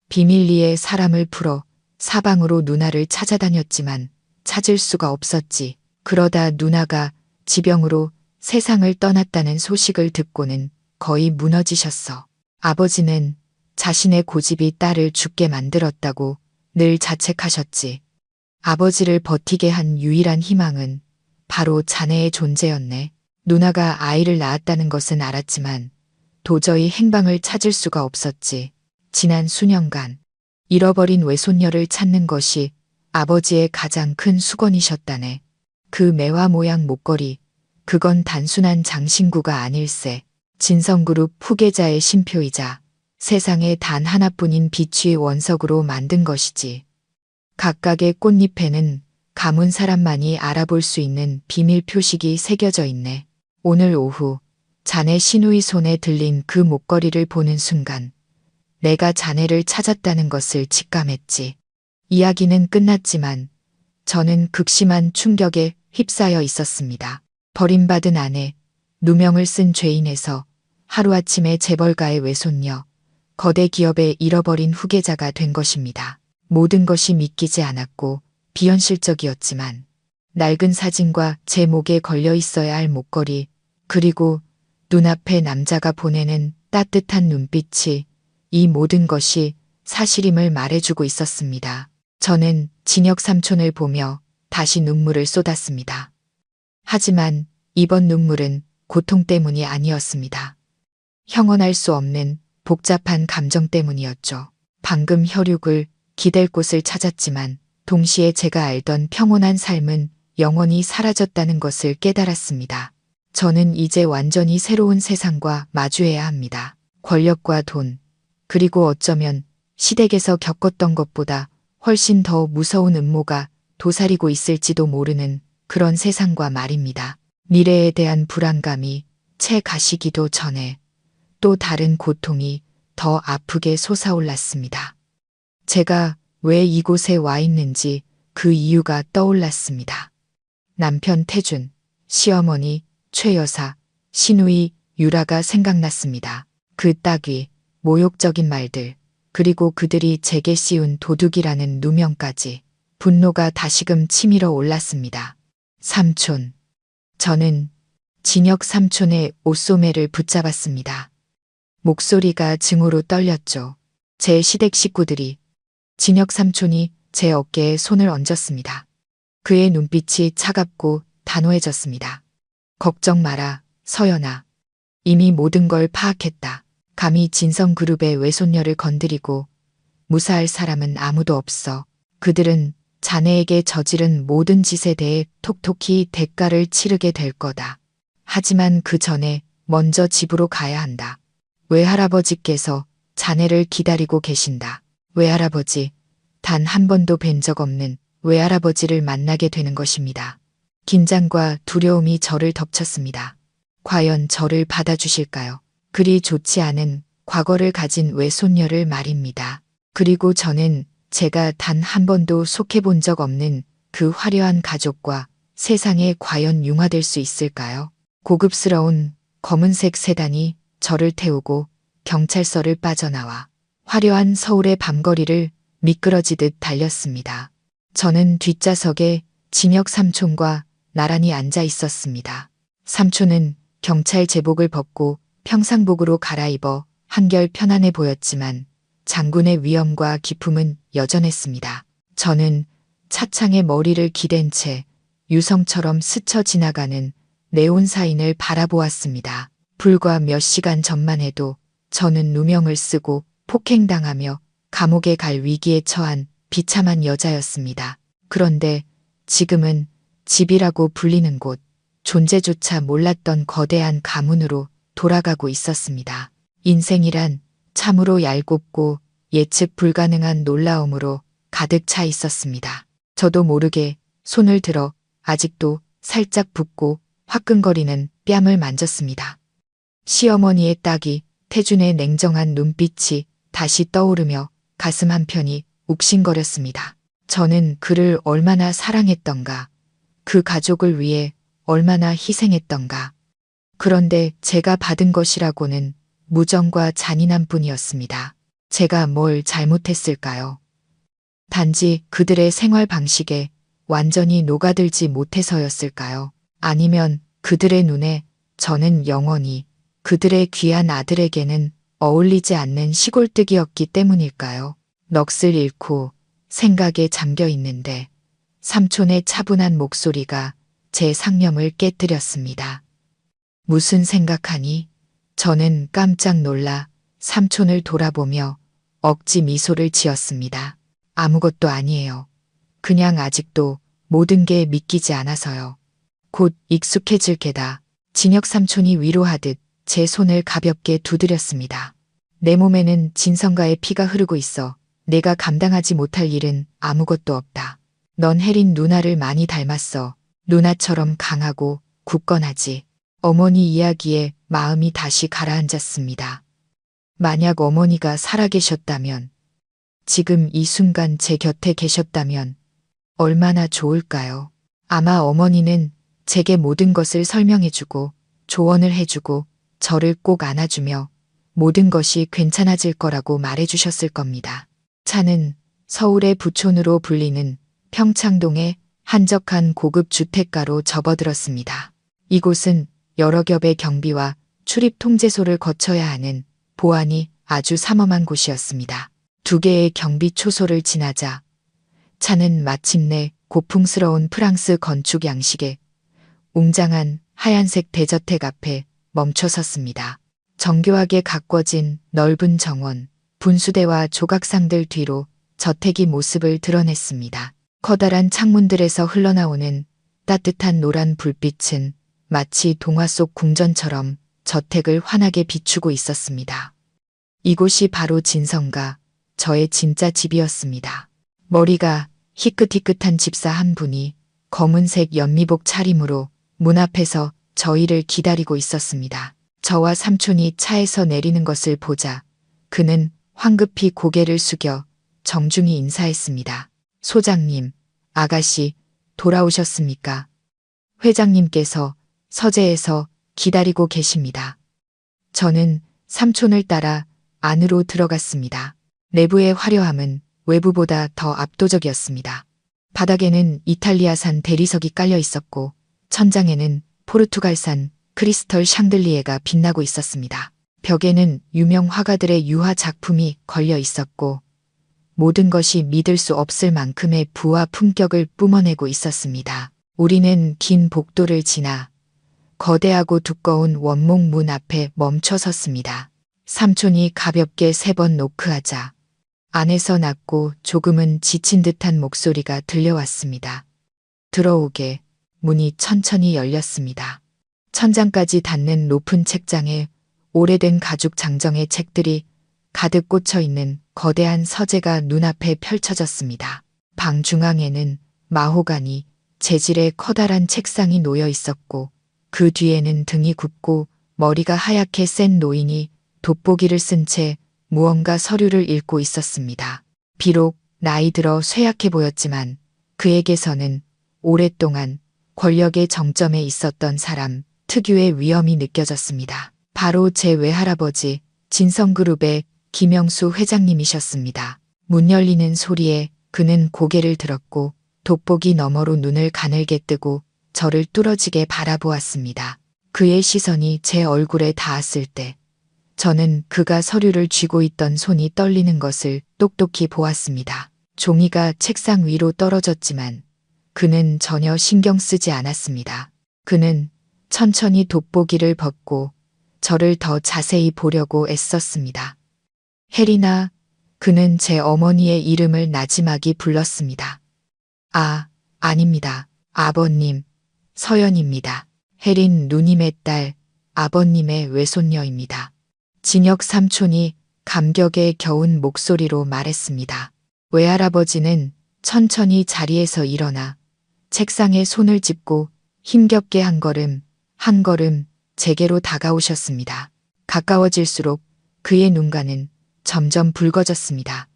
비밀리에 사람을 풀어 사방으로 누나를 찾아다녔지만 찾을 수가 없었지. 그러다 누나가 지병으로 세상을 떠났다는 소식을 듣고는 거의 무너지셨어. 아버지는 자신의 고집이 딸을 죽게 만들었다고 늘 자책하셨지. 아버지를 버티게 한 유일한 희망은 바로 자네의 존재였네. 누나가 아이를 낳았다는 것은 알았지만 도저히 행방을 찾을 수가 없었지. 지난 수년간 잃어버린 외손녀를 찾는 것이 아버지의 가장 큰 수건이셨다네. 그 매화 모양 목걸이, 그건 단순한 장신구가 아닐세. 진성그룹 후계자의 신표이자 세상에 단 하나뿐인 비취의 원석으로 만든 것이지. 각각의 꽃잎에는 가문 사람만이 알아볼 수 있는 비밀 표식이 새겨져 있네. 오늘 오후 자네 시누이 손에 들린 그 목걸이를 보는 순간 내가 자네를 찾았다는 것을 직감했지. 이야기는 끝났지만 저는 극심한 충격에 휩싸여 있었습니다. 버림받은 아내, 누명을 쓴 죄인에서 하루아침에 재벌가의 외손녀, 거대 기업의 잃어버린 후계자가 된 것입니다. 모든 것이 믿기지 않았고 비현실적이었지만 낡은 사진과 제 목에 걸려 있어야 할 목걸이, 그리고 눈앞에 남자가 보내는 따뜻한 눈빛이 이 모든 것이 사실임을 말해주고 있었습니다. 저는 진혁 삼촌을 보며 다시 눈물을 쏟았습니다. 하지만 이번 눈물은 고통 때문이 아니었습니다. 형언할 수 없는 복잡한 감정 때문이었죠. 방금 혈육을 기댈 곳을 찾았지만 동시에 제가 알던 평온한 삶은 영원히 사라졌다는 것을 깨달았습니다. 저는 이제 완전히 새로운 세상과 마주해야 합니다. 권력과 돈, 그리고 어쩌면 시댁에서 겪었던 것보다 훨씬 더 무서운 음모가 도사리고 있을지도 모르는 그런 세상과 말입니다. 미래에 대한 불안감이 채 가시기도 전에 또 다른 고통이 더 아프게 솟아올랐습니다. 제가 왜 이곳에 와 있는지 그 이유가 떠올랐습니다. 남편 태준, 시어머니 최여사, 시누이 유라가 생각났습니다. 그 따귀, 모욕적인 말들, 그리고 그들이 제게 씌운 도둑이라는 누명까지 분노가 다시금 치밀어 올랐습니다. 삼촌. 저는 진혁 삼촌의 옷소매를 붙잡았습니다. 목소리가 증오로 떨렸죠. 제 시댁 식구들이. 진혁 삼촌이 제 어깨에 손을 얹었습니다. 그의 눈빛이 차갑고 단호해졌습니다. 걱정 마라, 서연아. 이미 모든 걸 파악했다. 감히 진성그룹의 외손녀를 건드리고 무사할 사람은 아무도 없어. 그들은 자네에게 저지른 모든 짓에 대해 톡톡히 대가를 치르게 될 거다. 하지만 그 전에 먼저 집으로 가야 한다. 외할아버지께서 자네를 기다리고 계신다. 외할아버지, 단 한 번도 뵌 적 없는 외할아버지를 만나게 되는 것입니다. 긴장과 두려움이 저를 덮쳤습니다. 과연 저를 받아주실까요? 그리 좋지 않은 과거를 가진 외손녀를 말입니다. 그리고 저는 제가 단 한 번도 속해본 적 없는 그 화려한 가족과 세상에 과연 융화될 수 있을까요? 고급스러운 검은색 세단이 저를 태우고 경찰서를 빠져나와 화려한 서울의 밤거리를 미끄러지듯 달렸습니다. 저는 뒷좌석에 진혁 삼촌과 나란히 앉아 있었습니다. 삼촌은 경찰 제복을 벗고 평상복으로 갈아입어 한결 편안해 보였지만 장군의 위엄과 기품은 여전했습니다. 저는 차창에 머리를 기댄 채 유성처럼 스쳐 지나가는 네온사인을 바라보았습니다. 불과 몇 시간 전만 해도 저는 누명을 쓰고 폭행당하며 감옥에 갈 위기에 처한 비참한 여자였습니다. 그런데 지금은 집이라고 불리는 곳, 존재조차 몰랐던 거대한 가문으로 돌아가고 있었습니다. 인생이란 참으로 얄곱고 예측 불가능한 놀라움으로 가득 차 있었습니다. 저도 모르게 손을 들어 아직도 살짝 붓고 화끈거리는 뺨을 만졌습니다. 시어머니의 따귀 태준의 냉정한 눈빛이 다시 떠오르며 가슴 한편이 욱신거렸습니다. 저는 그를 얼마나 사랑했던가, 그 가족을 위해 얼마나 희생했던가. 그런데 제가 받은 것이라고는 무정과 잔인함 뿐이었습니다. 제가 뭘 잘못했을까요? 단지 그들의 생활 방식에 완전히 녹아들지 못해서였을까요? 아니면 그들의 눈에 저는 영원히 그들의 귀한 아들에게는 어울리지 않는 시골뜨기였기 때문일까요? 넋을 잃고 생각에 잠겨 있는데 삼촌의 차분한 목소리가 제 상념을 깨뜨렸습니다. 무슨 생각하니? 저는 깜짝 놀라 삼촌을 돌아보며 억지 미소를 지었습니다. 아무것도 아니에요. 그냥 아직도 모든 게 믿기지 않아서요. 곧 익숙해질 게다. 진혁 삼촌이 위로하듯 제 손을 가볍게 두드렸습니다. 내 몸에는 진성가의 피가 흐르고 있어 내가 감당하지 못할 일은 아무것도 없다. 넌 혜린 누나를 많이 닮았어. 누나처럼 강하고 굳건하지. 어머니 이야기에 마음이 다시 가라앉았습니다. 만약 어머니가 살아계셨다면, 지금 이 순간 제 곁에 계셨다면 얼마나 좋을까요? 아마 어머니는 제게 모든 것을 설명해주고 조언을 해주고 저를 꼭 안아주며 모든 것이 괜찮아질 거라고 말해주셨을 겁니다. 차는 서울의 부촌으로 불리는 평창동의 한적한 고급 주택가로 접어들었습니다. 이곳은 여러 겹의 경비와 출입 통제소를 거쳐야 하는 보안이 아주 삼엄한 곳이었습니다. 2개의 경비 초소를 지나자 차는 마침내 고풍스러운 프랑스 건축 양식의 웅장한 하얀색 대저택 앞에 멈춰 섰습니다. 정교하게 가꿔진 넓은 정원, 분수대와 조각상들 뒤로 저택이 모습을 드러냈습니다. 커다란 창문들에서 흘러나오는 따뜻한 노란 불빛은 마치 동화 속 궁전처럼 저택을 환하게 비추고 있었습니다. 이곳이 바로 진성과 저의 진짜 집이었습니다. 머리가 희끗희끗한 집사 한 분이 검은색 연미복 차림으로 문 앞에서 저희를 기다리고 있었습니다. 저와 삼촌이 차에서 내리는 것을 보자 그는 황급히 고개를 숙여 정중히 인사했습니다. 소장님, 아가씨, 돌아오셨습니까? 회장님께서 서재에서 기다리고 계십니다. 저는 삼촌을 따라 안으로 들어갔습니다. 내부의 화려함은 외부보다 더 압도적이었습니다. 바닥에는 이탈리아산 대리석이 깔려 있었고 천장에는 포르투갈산 크리스털 샹들리에가 빛나고 있었습니다. 벽에는 유명 화가들의 유화 작품이 걸려 있었고 모든 것이 믿을 수 없을 만큼의 부와 품격을 뿜어내고 있었습니다. 우리는 긴 복도를 지나 거대하고 두꺼운 원목 문 앞에 멈춰 섰습니다. 삼촌이 가볍게 3번 노크하자 안에서 낮고 조금은 지친 듯한 목소리가 들려왔습니다. 들어오게. 문이 천천히 열렸습니다. 천장까지 닿는 높은 책장에 오래된 가죽 장정의 책들이 가득 꽂혀 있는 거대한 서재가 눈앞에 펼쳐졌습니다. 방 중앙에는 마호가니 재질의 커다란 책상이 놓여 있었고 그 뒤에는 등이 굽고 머리가 하얗게 센 노인이 돋보기를 쓴 채 무언가 서류를 읽고 있었습니다. 비록 나이 들어 쇠약해 보였지만 그에게서는 오랫동안 권력의 정점에 있었던 사람 특유의 위엄이 느껴졌습니다. 바로 제 외할아버지 진성그룹의 김영수 회장님이셨습니다. 문 열리는 소리에 그는 고개를 들었고 돋보기 너머로 눈을 가늘게 뜨고 저를 뚫어지게 바라보았습니다. 그의 시선이 제 얼굴에 닿았을 때 저는 그가 서류를 쥐고 있던 손이 떨리는 것을 똑똑히 보았습니다. 종이가 책상 위로 떨어졌지만 그는 전혀 신경 쓰지 않았습니다. 그는 천천히 돋보기를 벗고 저를 더 자세히 보려고 애썼습니다. 혜리나, 그는 제 어머니의 이름을 나지막이 불렀습니다. 아, 아닙니다. 아버님, 서연입니다. 혜린 누님의 딸, 아버님의 외손녀입니다. 진혁 삼촌이 감격에 겨운 목소리로 말했습니다. 외할아버지는 천천히 자리에서 일어나 책상에 손을 짚고 힘겹게 한 걸음 제게로 다가오셨습니다. 가까워질수록 그의 눈가는 점점 붉어졌습니다.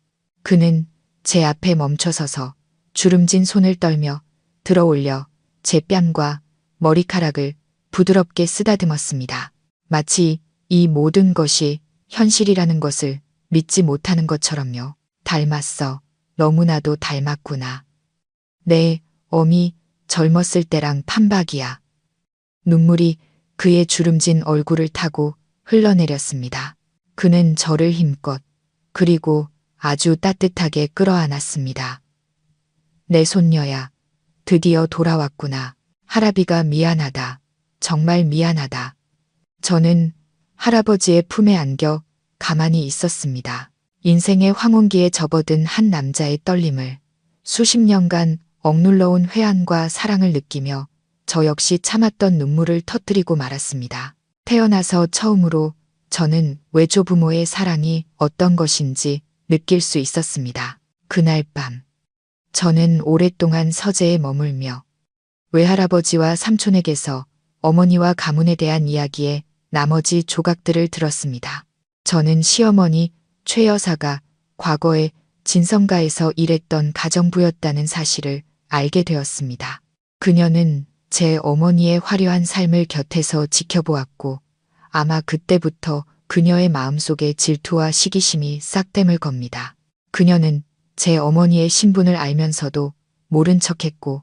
그는 제 앞에 멈춰서서 주름진 손을 떨며 들어올려 제 뺨과 머리카락을 부드럽게 쓰다듬었습니다. 마치 이 모든 것이 현실이라는 것을 믿지 못하는 것처럼요. 닮았어. 너무나도 닮았구나. 내 어미 젊었을 때랑 판박이야. 눈물이 그의 주름진 얼굴을 타고 흘러내렸습니다. 그는 저를 힘껏 그리고 아주 따뜻하게 끌어안았습니다. 내 손녀야. 드디어 돌아왔구나. 할아비가 미안하다. 정말 미안하다. 저는 할아버지의 품에 안겨 가만히 있었습니다. 인생의 황혼기에 접어든 한 남자의 떨림을 수십 년간 억눌러온 회한과 사랑을 느끼며 저 역시 참았던 눈물을 터뜨리고 말았습니다. 태어나서 처음으로 저는 외조부모의 사랑이 어떤 것인지 느낄 수 있었습니다. 그날 밤 저는 오랫동안 서재에 머물며 외할아버지와 삼촌에게서 어머니와 가문에 대한 이야기에 나머지 조각들을 들었습니다. 저는 시어머니 최 여사가 과거에 진성가에서 일했던 가정부였다는 사실을 알게 되었습니다. 그녀는 제 어머니의 화려한 삶을 곁에서 지켜보았고 아마 그때부터 그녀의 마음속에 질투와 시기심이 싹댐을 겁니다. 그녀는 제 어머니의 신분을 알면서도 모른 척했고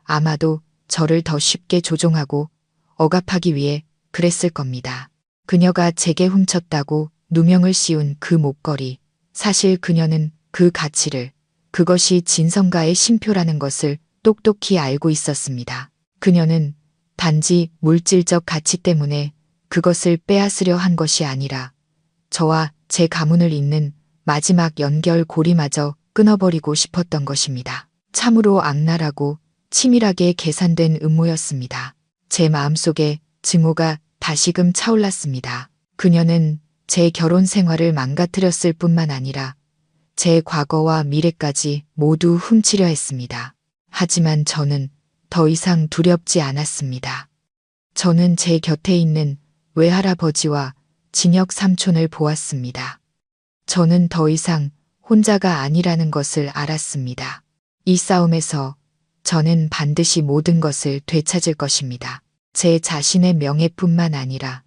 아마도 저를 더 쉽게 조종하고 억압하기 위해 그랬을 겁니다. 그녀가 제게 훔쳤다고 누명을 씌운 그 목걸이, 사실 그녀는 그 가치를, 그것이 진성가의 신표라는 것을 똑똑히 알고 있었습니다. 그녀는 단지 물질적 가치 때문에 그것을 빼앗으려 한 것이 아니라 저와 제 가문을 잇는 마지막 연결고리마저 끊어버리고 싶었던 것입니다. 참으로 악랄하고 치밀하게 계산된 음모였습니다. 제 마음속에 증오가 다시금 차올랐습니다. 그녀는 제 결혼 생활을 망가뜨렸을 뿐만 아니라 제 과거와 미래까지 모두 훔치려 했습니다. 하지만 저는 더 이상 두렵지 않았습니다. 저는 제 곁에 있는 외할아버지와 진혁 삼촌을 보았습니다. 저는 더 이상 혼자가 아니라는 것을 알았습니다. 이 싸움에서 저는 반드시 모든 것을 되찾을 것입니다. 제 자신의 명예뿐만 아니라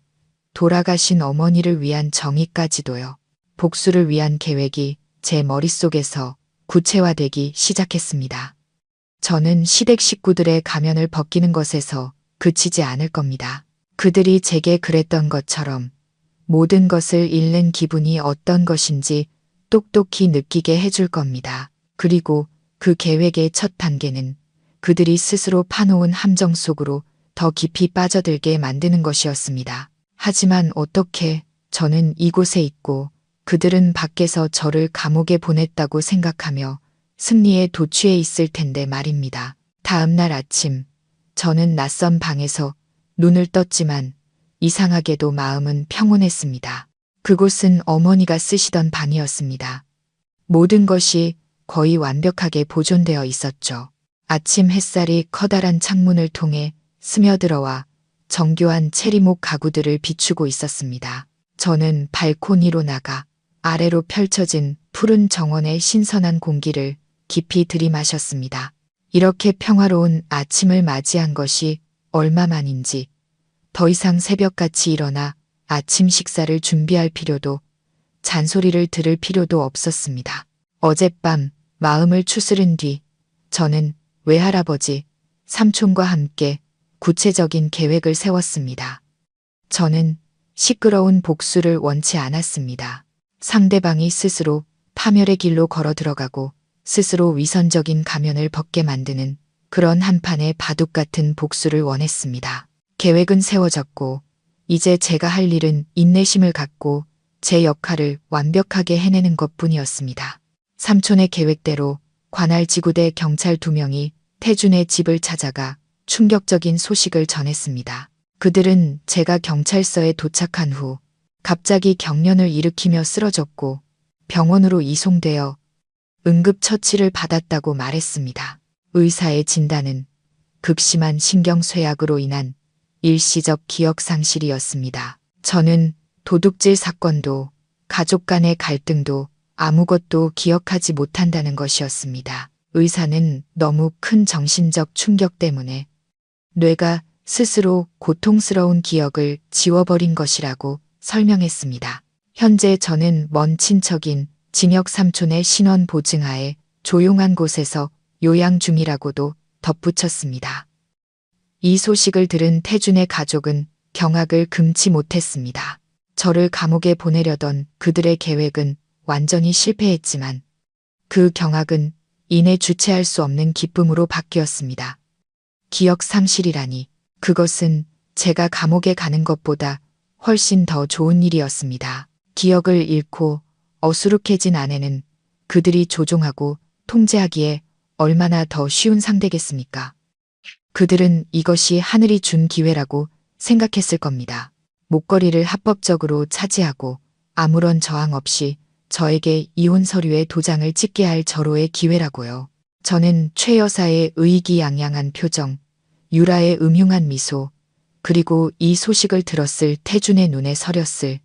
돌아가신 어머니를 위한 정의까지도요. 복수를 위한 계획이 제 머릿속에서 구체화되기 시작했습니다. 저는 시댁 식구들의 가면을 벗기는 것에서 그치지 않을 겁니다. 그들이 제게 그랬던 것처럼 모든 것을 잃는 기분이 어떤 것인지 똑똑히 느끼게 해줄 겁니다. 그리고 그 계획의 첫 단계는 그들이 스스로 파놓은 함정 속으로 더 깊이 빠져들게 만드는 것이었습니다. 하지만 어떻게 저는 이곳에 있고 그들은 밖에서 저를 감옥에 보냈다고 생각하며 승리에 도취해 있을 텐데 말입니다. 다음 날 아침 저는 낯선 방에서 눈을 떴지만 이상하게도 마음은 평온했습니다. 그곳은 어머니가 쓰시던 방이었습니다. 모든 것이 거의 완벽하게 보존되어 있었죠. 아침 햇살이 커다란 창문을 통해 스며들어와 정교한 체리목 가구들을 비추고 있었습니다. 저는 발코니로 나가 아래로 펼쳐진 푸른 정원의 신선한 공기를 깊이 들이마셨습니다. 이렇게 평화로운 아침을 맞이한 것이 얼마만인지 더 이상 새벽같이 일어나 아침 식사를 준비할 필요도 잔소리를 들을 필요도 없었습니다. 어젯밤 마음을 추스른 뒤 저는 외할아버지, 삼촌과 함께 구체적인 계획을 세웠습니다. 저는 시끄러운 복수를 원치 않았습니다. 상대방이 스스로 파멸의 길로 걸어 들어가고 스스로 위선적인 가면을 벗게 만드는 그런 한판의 바둑 같은 복수를 원했습니다. 계획은 세워졌고 이제 제가 할 일은 인내심을 갖고 제 역할을 완벽하게 해내는 것뿐이었습니다. 삼촌의 계획대로 관할지구대 경찰 2명이 태준의 집을 찾아가 충격적인 소식을 전했습니다. 그들은 제가 경찰서에 도착한 후 갑자기 경련을 일으키며 쓰러졌고 병원으로 이송되어 응급처치를 받았다고 말했습니다. 의사의 진단은 극심한 신경쇠약으로 인한 일시적 기억상실이었습니다. 저는 도둑질 사건도 가족 간의 갈등도 아무것도 기억하지 못한다는 것이었습니다. 의사는 너무 큰 정신적 충격 때문에 뇌가 스스로 고통스러운 기억을 지워버린 것이라고 설명했습니다. 현재 저는 먼 친척인 진혁 삼촌의 신원 보증하에 조용한 곳에서 요양 중이라고도 덧붙였습니다. 이 소식을 들은 태준의 가족은 경악을 금치 못했습니다. 저를 감옥에 보내려던 그들의 계획은 완전히 실패했지만 그 경악은 이내 주체할 수 없는 기쁨으로 바뀌었습니다. 기억 상실이라니 그것은 제가 감옥에 가는 것보다 훨씬 더 좋은 일이었습니다. 기억을 잃고 어수룩해진 아내는 그들이 조종하고 통제하기에 얼마나 더 쉬운 상대겠습니까? 그들은 이것이 하늘이 준 기회라고 생각했을 겁니다. 목걸이를 합법적으로 차지하고 아무런 저항 없이 저에게 이혼 서류에 도장을 찍게 할 절호의 기회라고요. 저는 최 여사의 의기양양한 표정, 유라의 음흉한 미소, 그리고 이 소식을 들었을 태준의 눈에 서렸을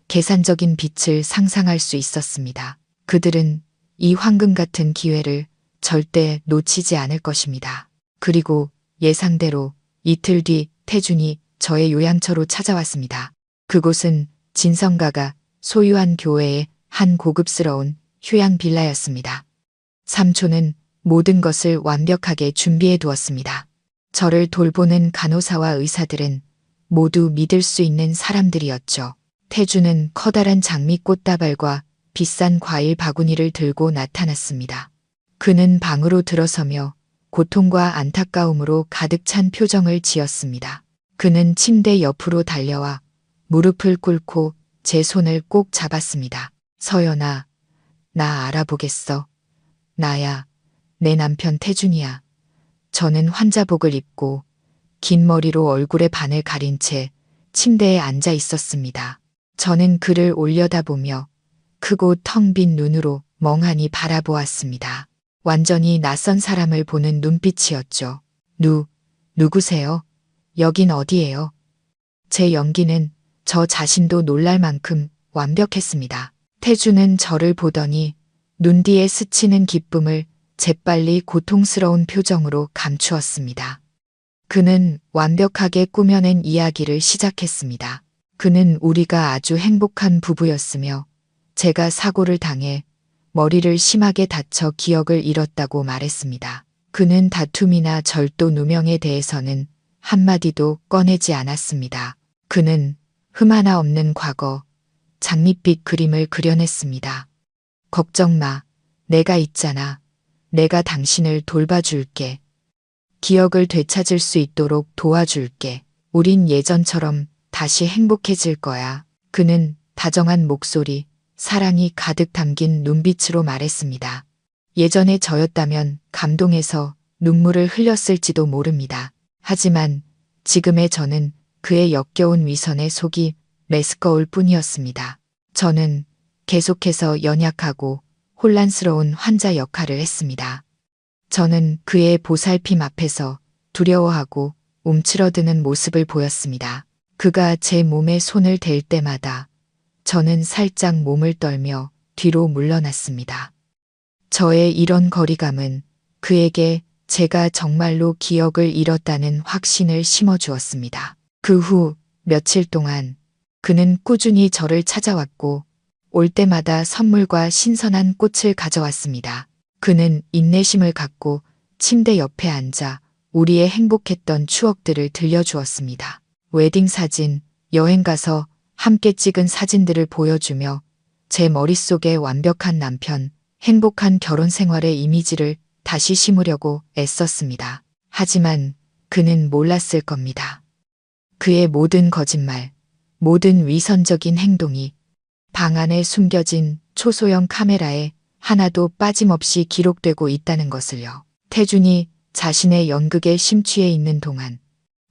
계산적인 빛을 상상할 수 있었습니다. 그들은 이 황금 같은 기회를 절대 놓치지 않을 것입니다. 그리고 예상대로 이틀 뒤 태준이 저의 요양처로 찾아왔습니다. 그곳은 진성가가 소유한 교회의 한 고급스러운 휴양 빌라였습니다. 삼촌은 모든 것을 완벽하게 준비해 두었습니다. 저를 돌보는 간호사와 의사들은 모두 믿을 수 있는 사람들이었죠. 태주는 커다란 장미 꽃다발과 비싼 과일 바구니를 들고 나타났습니다. 그는 방으로 들어서며 고통과 안타까움으로 가득 찬 표정을 지었습니다. 그는 침대 옆으로 달려와 무릎을 꿇고 제 손을 꼭 잡았습니다. 서연아, 나 알아보겠어. 나야, 내 남편 태준이야. 저는 환자복을 입고 긴 머리로 얼굴의 반을 가린 채 침대에 앉아 있었습니다. 저는 그를 올려다보며 크고 텅 빈 눈으로 멍하니 바라보았습니다. 완전히 낯선 사람을 보는 눈빛이었죠. 누구세요? 여긴 어디예요? 제 연기는 저 자신도 놀랄 만큼 완벽했습니다. 태주는 저를 보더니 눈 뒤에 스치는 기쁨을 재빨리 고통스러운 표정으로 감추었습니다. 그는 완벽하게 꾸며낸 이야기를 시작했습니다. 그는 우리가 아주 행복한 부부였으며 제가 사고를 당해 머리를 심하게 다쳐 기억을 잃었다고 말했습니다. 그는 다툼이나 절도 누명에 대해서는 한마디도 꺼내지 않았습니다. 그는 흠 하나 없는 과거, 장밋빛 그림을 그려냈습니다. 걱정 마, 내가 있잖아. 내가 당신을 돌봐줄게. 기억을 되찾을 수 있도록 도와줄게. 우린 예전처럼 다시 행복해질 거야. 그는 다정한 목소리, 사랑이 가득 담긴 눈빛으로 말했습니다. 예전에 저였다면 감동해서 눈물을 흘렸을지도 모릅니다. 하지만 지금의 저는 그의 역겨운 위선에 속이 메스꺼울 뿐이었습니다. 저는 계속해서 연약하고 혼란스러운 환자 역할을 했습니다. 저는 그의 보살핌 앞에서 두려워하고 움츠러드는 모습을 보였습니다. 그가 제 몸에 손을 댈 때마다 저는 살짝 몸을 떨며 뒤로 물러났습니다. 저의 이런 거리감은 그에게 제가 정말로 기억을 잃었다는 확신을 심어주었습니다. 그 후 며칠 동안 그는 꾸준히 저를 찾아왔고 올 때마다 선물과 신선한 꽃을 가져왔습니다. 그는 인내심을 갖고 침대 옆에 앉아 우리의 행복했던 추억들을 들려주었습니다. 웨딩 사진, 여행 가서 함께 찍은 사진들을 보여주며 제 머릿속에 완벽한 남편, 행복한 결혼 생활의 이미지를 다시 심으려고 애썼습니다. 하지만 그는 몰랐을 겁니다. 그의 모든 거짓말, 모든 위선적인 행동이 방 안에 숨겨진 초소형 카메라에 하나도 빠짐없이 기록되고 있다는 것을요. 태준이 자신의 연극에 심취해 있는 동안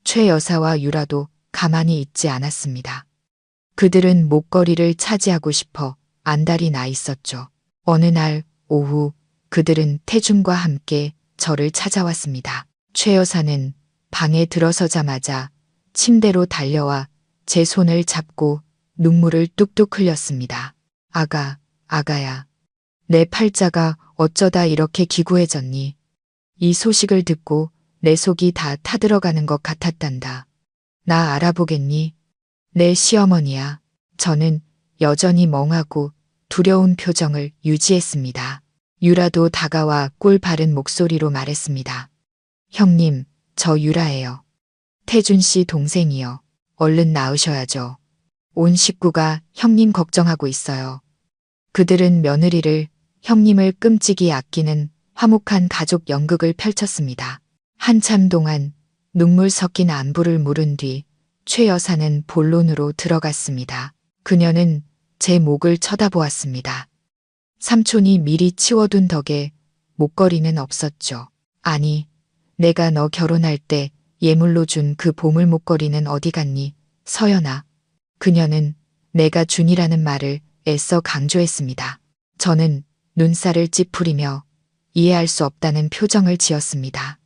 최 여사와 유라도 가만히 있지 않았습니다. 그들은 목걸이를 차지하고 싶어 안달이 나 있었죠. 어느 날 오후 그들은 태준과 함께 저를 찾아왔습니다. 최 여사는 방에 들어서자마자 침대로 달려와 제 손을 잡고 눈물을 뚝뚝 흘렸습니다. 아가야. 내 팔자가 어쩌다 이렇게 기구해졌니? 이 소식을 듣고 내 속이 다 타들어가는 것 같았단다. 나 알아보겠니? 내 시어머니야. 저는 여전히 멍하고 두려운 표정을 유지했습니다. 유라도 다가와 꿀 바른 목소리로 말했습니다. 형님, 저 유라예요. 태준 씨 동생이요. 얼른 나으셔야죠. 온 식구가 형님 걱정하고 있어요. 그들은 며느리를, 형님을 끔찍이 아끼는 화목한 가족 연극을 펼쳤습니다. 한참 동안 눈물 섞인 안부를 물은 뒤 최 여사는 본론으로 들어갔습니다. 그녀는 제 목을 쳐다보았습니다. 삼촌이 미리 치워둔 덕에 목걸이는 없었죠. 아니, 내가 너 결혼할 때 예물로 준 그 보물 목걸이는 어디 갔니? 서연아. 그녀는 내가 준이라는 말을 애써 강조했습니다. 저는 눈살을 찌푸리며 이해할 수 없다는 표정을 지었습니다.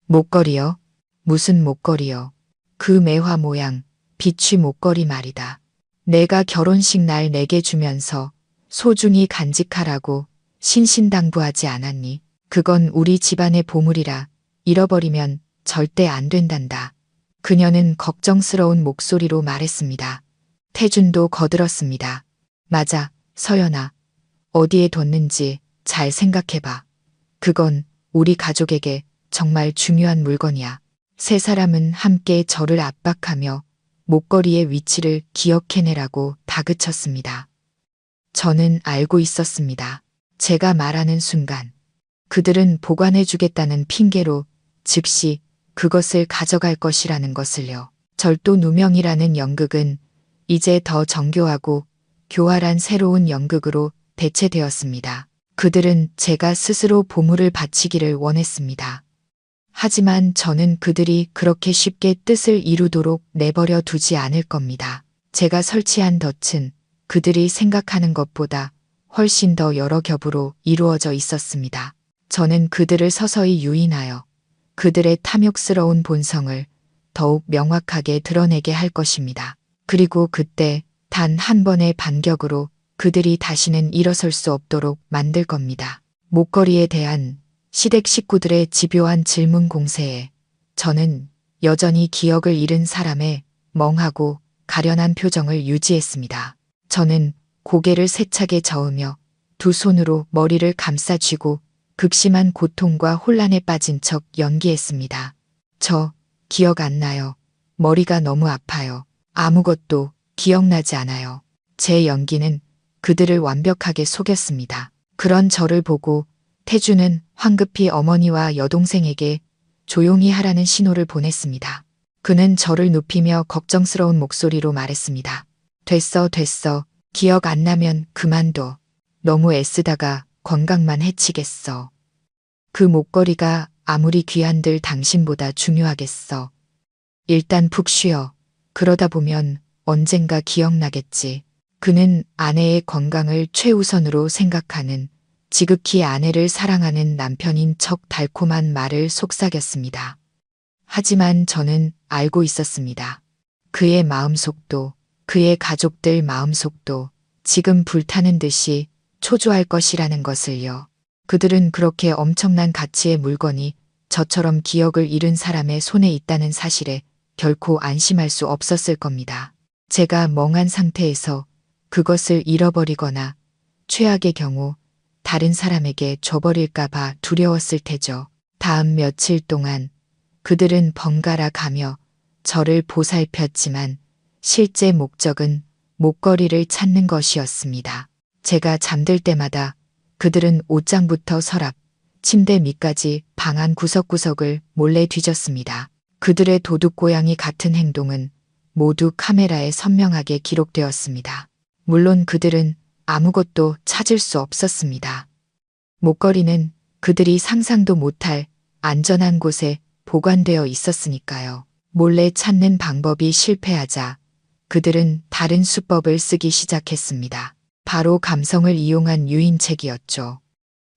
목걸이요? 무슨 목걸이요? 그 매화 모양, 비취 목걸이 말이다. 내가 결혼식 날 내게 주면서 소중히 간직하라고 신신당부하지 않았니? 그건 우리 집안의 보물이라 잃어버리면 절대 안 된단다. 그녀는 걱정스러운 목소리로 말했습니다. 태준도 거들었습니다. 맞아, 서연아. 어디에 뒀는지 잘 생각해봐. 그건 우리 가족에게 정말 중요한 물건이야. 세 사람은 함께 저를 압박하며 목걸이의 위치를 기억해내라고 다그쳤습니다. 저는 알고 있었습니다. 제가 말하는 순간 그들은 보관해주겠다는 핑계로 즉시 그것을 가져갈 것이라는 것을요. 절도 누명이라는 연극은 이제 더 정교하고 교활한 새로운 연극으로 대체되었습니다. 그들은 제가 스스로 보물을 바치기를 원했습니다. 하지만 저는 그들이 그렇게 쉽게 뜻을 이루도록 내버려 두지 않을 겁니다. 제가 설치한 덫은 그들이 생각하는 것보다 훨씬 더 여러 겹으로 이루어져 있었습니다. 저는 그들을 서서히 유인하여 그들의 탐욕스러운 본성을 더욱 명확하게 드러내게 할 것입니다. 그리고 그때 단 한 번의 반격으로 그들이 다시는 일어설 수 없도록 만들 겁니다. 목걸이에 대한 시댁 식구들의 집요한 질문 공세에 저는 여전히 기억을 잃은 사람의 멍하고 가련한 표정을 유지했습니다. 저는 고개를 세차게 저으며 두 손으로 머리를 감싸 쥐고 극심한 고통과 혼란에 빠진 척 연기했습니다. 저 기억 안 나요. 머리가 너무 아파요. 아무것도 기억나지 않아요. 제 연기는 그들을 완벽하게 속였습니다. 그런 저를 보고 태주는 황급히 어머니와 여동생에게 조용히 하라는 신호를 보냈습니다. 그는 저를 눕히며 걱정스러운 목소리로 말했습니다. 됐어, 됐어. 기억 안 나면 그만둬. 너무 애쓰다가 건강만 해치겠어. 그 목걸이가 아무리 귀한들 당신보다 중요하겠어. 일단 푹 쉬어. 그러다 보면 언젠가 기억나겠지. 그는 아내의 건강을 최우선으로 생각하는 지극히 아내를 사랑하는 남편인 척 달콤한 말을 속삭였습니다. 하지만 저는 알고 있었습니다. 그의 마음속도, 그의 가족들 마음속도 지금 불타는 듯이 초조할 것이라는 것을요. 그들은 그렇게 엄청난 가치의 물건이 저처럼 기억을 잃은 사람의 손에 있다는 사실에 결코 안심할 수 없었을 겁니다. 제가 멍한 상태에서 그것을 잃어버리거나 최악의 경우 다른 사람에게 줘버릴까 봐 두려웠을 테죠. 다음 며칠 동안 그들은 번갈아 가며 저를 보살폈지만 실제 목적은 목걸이를 찾는 것이었습니다. 제가 잠들 때마다 그들은 옷장부터 서랍, 침대 밑까지 방 안 구석구석을 몰래 뒤졌습니다. 그들의 도둑고양이 같은 행동은 모두 카메라에 선명하게 기록되었습니다. 물론 그들은 아무것도 찾을 수 없었습니다. 목걸이는 그들이 상상도 못할 안전한 곳에 보관되어 있었으니까요. 몰래 찾는 방법이 실패하자 그들은 다른 수법을 쓰기 시작했습니다. 바로 감성을 이용한 유인책이었죠.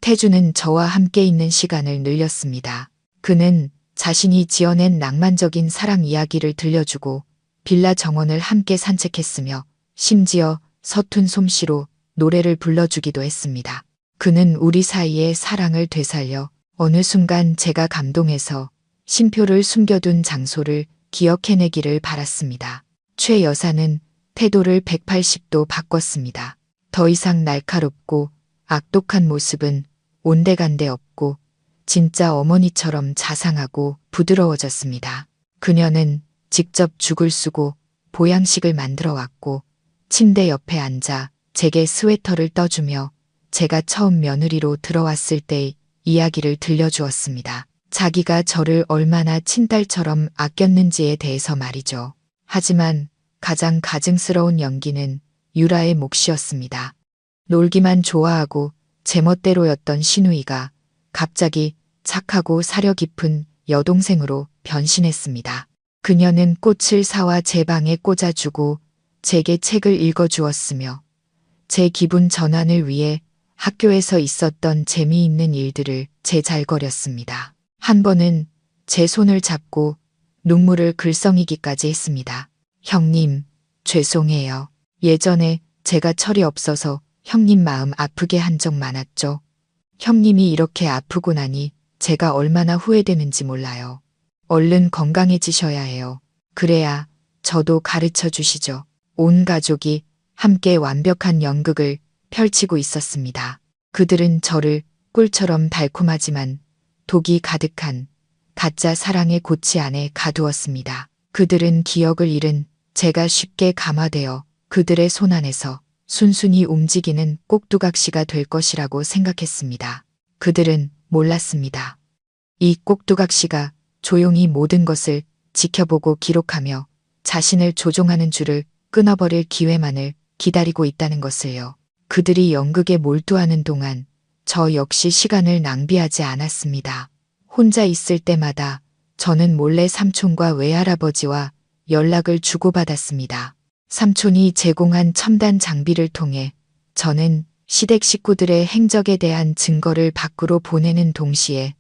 태주는 저와 함께 있는 시간을 늘렸습니다. 그는 자신이 지어낸 낭만적인 사랑 이야기를 들려주고 빌라 정원을 함께 산책했으며 심지어 서툰 솜씨로 노래를 불러주기도 했습니다. 그는 우리 사이의 사랑을 되살려 어느 순간 제가 감동해서 신표를 숨겨둔 장소를 기억해내기를 바랐습니다. 최 여사는 태도를 180도 바꿨습니다. 더 이상 날카롭고 악독한 모습은 온데간데 없고 진짜 어머니처럼 자상하고 부드러워졌습니다. 그녀는 직접 죽을 쓰고 보양식을 만들어 왔고 침대 옆에 앉아 제게 스웨터를 떠주며 제가 처음 며느리로 들어왔을 때의 이야기를 들려주었습니다. 자기가 저를 얼마나 친딸처럼 아꼈는지에 대해서 말이죠. 하지만 가장 가증스러운 연기는 유라의 몫이었습니다. 놀기만 좋아하고 제멋대로였던 신우이가 갑자기 착하고 사려 깊은 여동생으로 변신했습니다. 그녀는 꽃을 사와 제 방에 꽂아주고 제게 책을 읽어주었으며 제 기분 전환을 위해 학교에서 있었던 재미있는 일들을 제잘거렸습니다. 한 번은 제 손을 잡고 눈물을 글썽이기까지 했습니다. 형님, 죄송해요. 예전에 제가 철이 없어서 형님 마음 아프게 한 적 많았죠. 형님이 이렇게 아프고 나니 제가 얼마나 후회되는지 몰라요. 얼른 건강해지셔야 해요. 그래야 저도 가르쳐 주시죠. 온 가족이 함께 완벽한 연극을 펼치고 있었습니다. 그들은 저를 꿀처럼 달콤하지만 독이 가득한 가짜 사랑의 고치 안에 가두었습니다. 그들은 기억을 잃은 제가 쉽게 감화되어 그들의 손 안에서 순순히 움직이는 꼭두각시가 될 것이라고 생각했습니다. 그들은 몰랐습니다. 이 꼭두각시가 조용히 모든 것을 지켜보고 기록하며 자신을 조종하는 줄을 끊어버릴 기회만을 기다리고 있다는 것을요. 그들이 연극에 몰두하는 동안 저 역시 시간을 낭비하지 않았습니다. 혼자 있을 때마다 저는 몰래 삼촌과 외할아버지와 연락을 주고받았습니다. 삼촌이 제공한 첨단 장비를 통해 저는 시댁 식구들의 행적에 대한 증거를 밖으로 보내는 동시에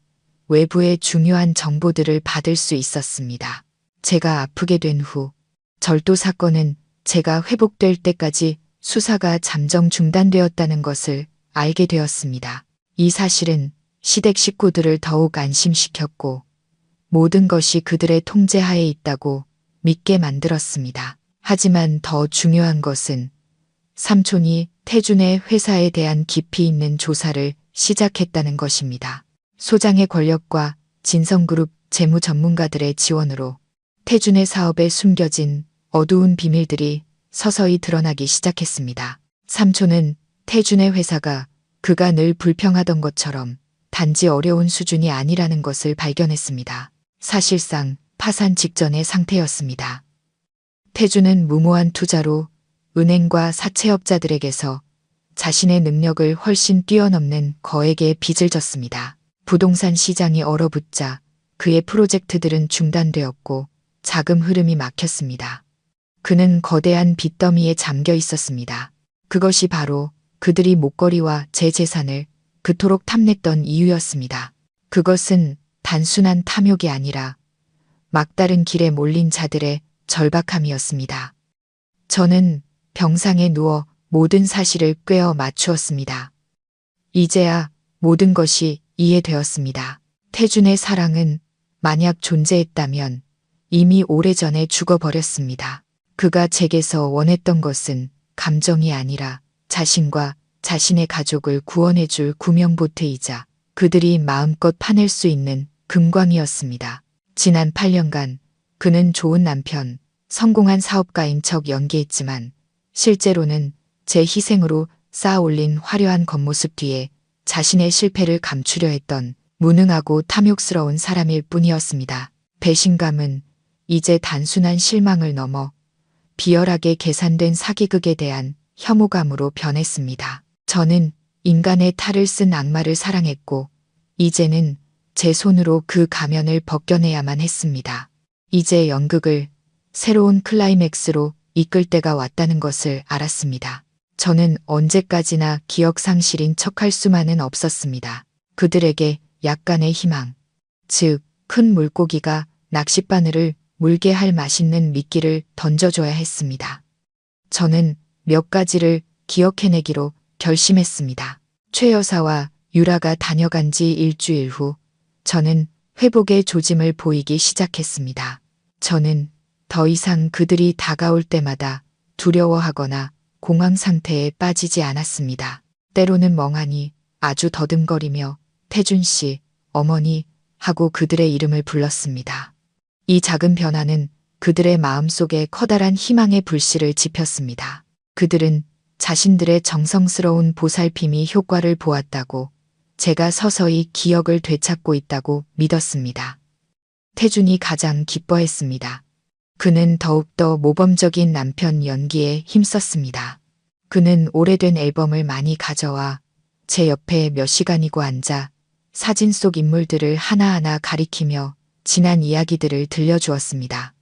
외부의 중요한 정보들을 받을 수 있었습니다. 제가 아프게 된 후 절도 사건은 제가 회복될 때까지 수사가 잠정 중단되었다는 것을 알게 되었습니다. 이 사실은 시댁 식구들을 더욱 안심시켰고 모든 것이 그들의 통제하에 있다고 믿게 만들었습니다. 하지만 더 중요한 것은 삼촌이 태준의 회사에 대한 깊이 있는 조사를 시작했다는 것입니다. 소장의 권력과 진성그룹 재무 전문가들의 지원으로 태준의 사업에 숨겨진 어두운 비밀들이 서서히 드러나기 시작했습니다. 삼촌은 태준의 회사가 그가 늘 불평하던 것처럼 단지 어려운 수준이 아니라는 것을 발견했습니다. 사실상 파산 직전의 상태였습니다. 태준은 무모한 투자로 은행과 사채업자들에게서 자신의 능력을 훨씬 뛰어넘는 거액의 빚을 졌습니다. 부동산 시장이 얼어붙자 그의 프로젝트들은 중단되었고 자금 흐름이 막혔습니다. 그는 거대한 빚더미에 잠겨 있었습니다. 그것이 바로 그들이 목걸이와 제 재산을 그토록 탐냈던 이유였습니다. 그것은 단순한 탐욕이 아니라 막다른 길에 몰린 자들의 절박함이었습니다. 저는 병상에 누워 모든 사실을 꿰어 맞추었습니다. 이제야 모든 것이 이해되었습니다. 태준의 사랑은 만약 존재했다면 이미 오래전에 죽어버렸습니다. 그가 제게서 원했던 것은 감정이 아니라 자신과 자신의 가족을 구원해줄 구명보트이자 그들이 마음껏 파낼 수 있는 금광이었습니다. 지난 8년간 그는 좋은 남편, 성공한 사업가인 척 연기했지만 실제로는 제 희생으로 쌓아올린 화려한 겉모습 뒤에 자신의 실패를 감추려 했던 무능하고 탐욕스러운 사람일 뿐이었습니다. 배신감은 이제 단순한 실망을 넘어 비열하게 계산된 사기극에 대한 혐오감으로 변했습니다. 저는 인간의 탈을 쓴 악마를 사랑했고 이제는 제 손으로 그 가면을 벗겨내야만 했습니다. 이제 연극을 새로운 클라이맥스로 이끌 때가 왔다는 것을 알았습니다. 저는 언제까지나 기억 상실인 척할 수만은 없었습니다. 그들에게 약간의 희망, 즉 큰 물고기가 낚싯바늘을 물게 할 맛있는 미끼를 던져줘야 했습니다. 저는 몇 가지를 기억해내기로 결심했습니다. 최 여사와 유라가 다녀간 지 일주일 후 저는 회복의 조짐을 보이기 시작했습니다. 저는 더 이상 그들이 다가올 때마다 두려워하거나 공황 상태에 빠지지 않았습니다. 때로는 멍하니 아주 더듬거리며 태준 씨, 어머니 하고 그들의 이름을 불렀습니다. 이 작은 변화는 그들의 마음속에 커다란 희망의 불씨를 지폈습니다. 그들은 자신들의 정성스러운 보살핌이 효과를 보았다고, 제가 서서히 기억을 되찾고 있다고 믿었습니다. 태준이 가장 기뻐했습니다. 그는 더욱더 모범적인 남편 연기에 힘썼습니다. 그는 오래된 앨범을 많이 가져와 제 옆에 몇 시간이고 앉아 사진 속 인물들을 하나하나 가리키며 지난 이야기들을 들려주었습니다.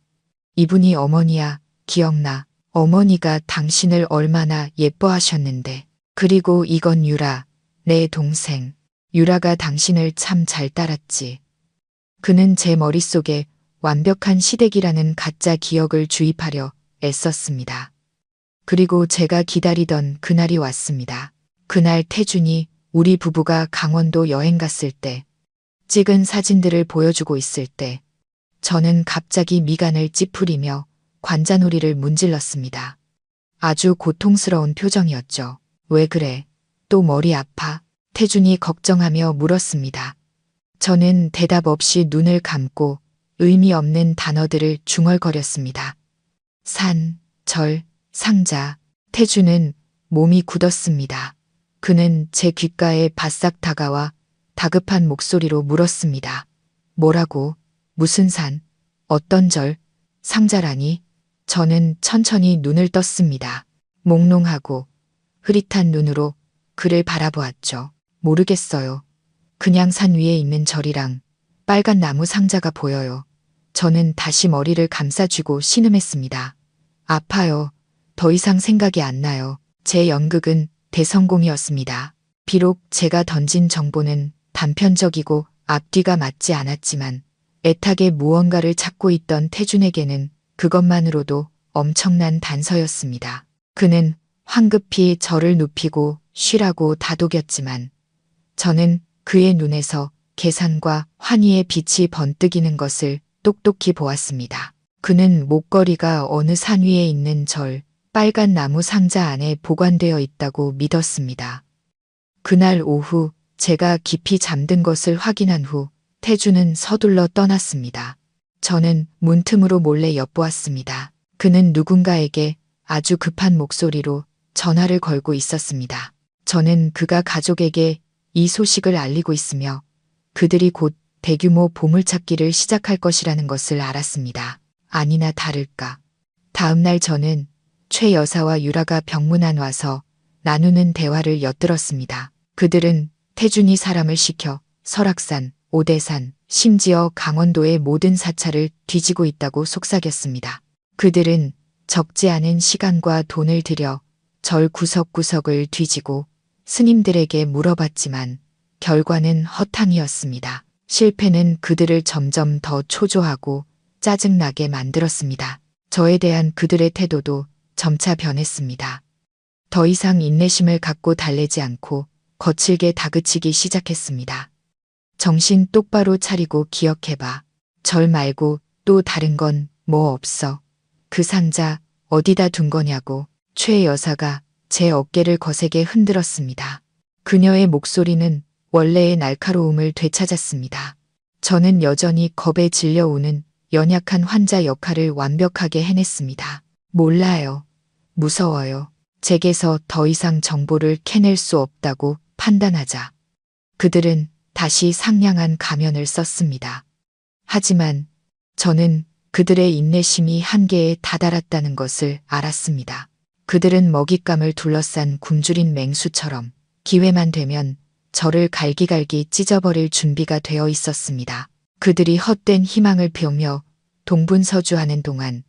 이분이 어머니야, 기억나. 어머니가 당신을 얼마나 예뻐하셨는데. 그리고 이건 유라, 내 동생. 유라가 당신을 참 잘 따랐지. 그는 제 머릿속에 완벽한 시댁이라는 가짜 기억을 주입하려 애썼습니다. 그리고 제가 기다리던 그날이 왔습니다. 그날 태준이 우리 부부가 강원도 여행 갔을 때 찍은 사진들을 보여주고 있을 때 저는 갑자기 미간을 찌푸리며 관자놀이를 문질렀습니다. 아주 고통스러운 표정이었죠. 왜 그래? 또 머리 아파? 태준이 걱정하며 물었습니다. 저는 대답 없이 눈을 감고 의미 없는 단어들을 중얼거렸습니다. 산, 절, 상자. 태준은 몸이 굳었습니다. 그는 제 귓가에 바싹 다가와 다급한 목소리로 물었습니다. 뭐라고? 무슨 산? 어떤 절? 상자라니? 저는 천천히 눈을 떴습니다. 몽롱하고 흐릿한 눈으로 그를 바라보았죠. 모르겠어요. 그냥 산 위에 있는 절이랑 빨간 나무 상자가 보여요. 저는 다시 머리를 감싸쥐고 신음했습니다. 아파요. 더 이상 생각이 안 나요. 제 연극은 대성공이었습니다. 비록 제가 던진 정보는 단편적이고 앞뒤가 맞지 않았지만 애타게 무언가를 찾고 있던 태준에게는 그것만으로도 엄청난 단서였습니다. 그는 황급히 저를 눕히고 쉬라고 다독였지만 저는 그의 눈에서 계산과 환희의 빛이 번뜩이는 것을 똑똑히 보았습니다. 그는 목걸이가 어느 산 위에 있는 절, 빨간 나무 상자 안에 보관되어 있다고 믿었습니다. 그날 오후 제가 깊이 잠든 것을 확인한 후 태준은 서둘러 떠났습니다. 저는 문틈으로 몰래 엿보았습니다. 그는 누군가에게 아주 급한 목소리로 전화를 걸고 있었습니다. 저는 그가 가족에게 이 소식을 알리고 있으며 그들이 곧 대규모 보물찾기를 시작할 것이라는 것을 알았습니다. 아니나 다를까. 다음 날 저는 최 여사와 유라가 병문안 와서 나누는 대화를 엿들었습니다. 그들은 태준이 사람을 시켜 설악산, 오대산, 심지어 강원도의 모든 사찰을 뒤지고 있다고 속삭였습니다. 그들은 적지 않은 시간과 돈을 들여 절 구석구석을 뒤지고 스님들에게 물어봤지만 결과는 허탕이었습니다. 실패는 그들을 점점 더 초조하고 짜증나게 만들었습니다. 저에 대한 그들의 태도도 점차 변했습니다. 더 이상 인내심을 갖고 달래지 않고 거칠게 다그치기 시작했습니다. 정신 똑바로 차리고 기억해봐. 절 말고 또 다른 건 뭐 없어. 그 상자 어디다 둔 거냐고. 최 여사가 제 어깨를 거세게 흔들었습니다. 그녀의 목소리는 원래의 날카로움을 되찾았습니다. 저는 여전히 겁에 질려오는 연약한 환자 역할을 완벽하게 해냈습니다. 몰라요. 무서워요. 제게서 더 이상 정보를 캐낼 수 없다고 판단하자. 그들은 다시 상냥한 가면을 썼습니다. 하지만 저는 그들의 인내심이 한계에 다다랐다는 것을 알았습니다. 그들은 먹잇감을 둘러싼 굶주린 맹수처럼 기회만 되면 저를 갈기갈기 찢어버릴 준비가 되어 있었습니다. 그들이 헛된 희망을 피우며 동분서주하는 동안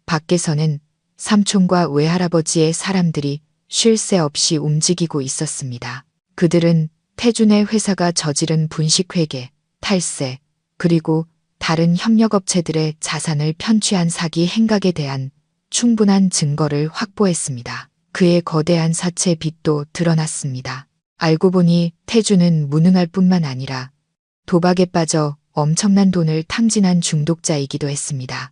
밖에서는 삼촌과 외할아버지의 사람들이 쉴 새 없이 움직이고 있었습니다. 그들은 태준의 회사가 저지른 분식회계, 탈세, 그리고 다른 협력업체들의 자산을 편취한 사기 행각에 대한 충분한 증거를 확보했습니다. 그의 거대한 사채 빚도 드러났습니다. 알고 보니 태준은 무능할 뿐만 아니라 도박에 빠져 엄청난 돈을 탕진한 중독자이기도 했습니다.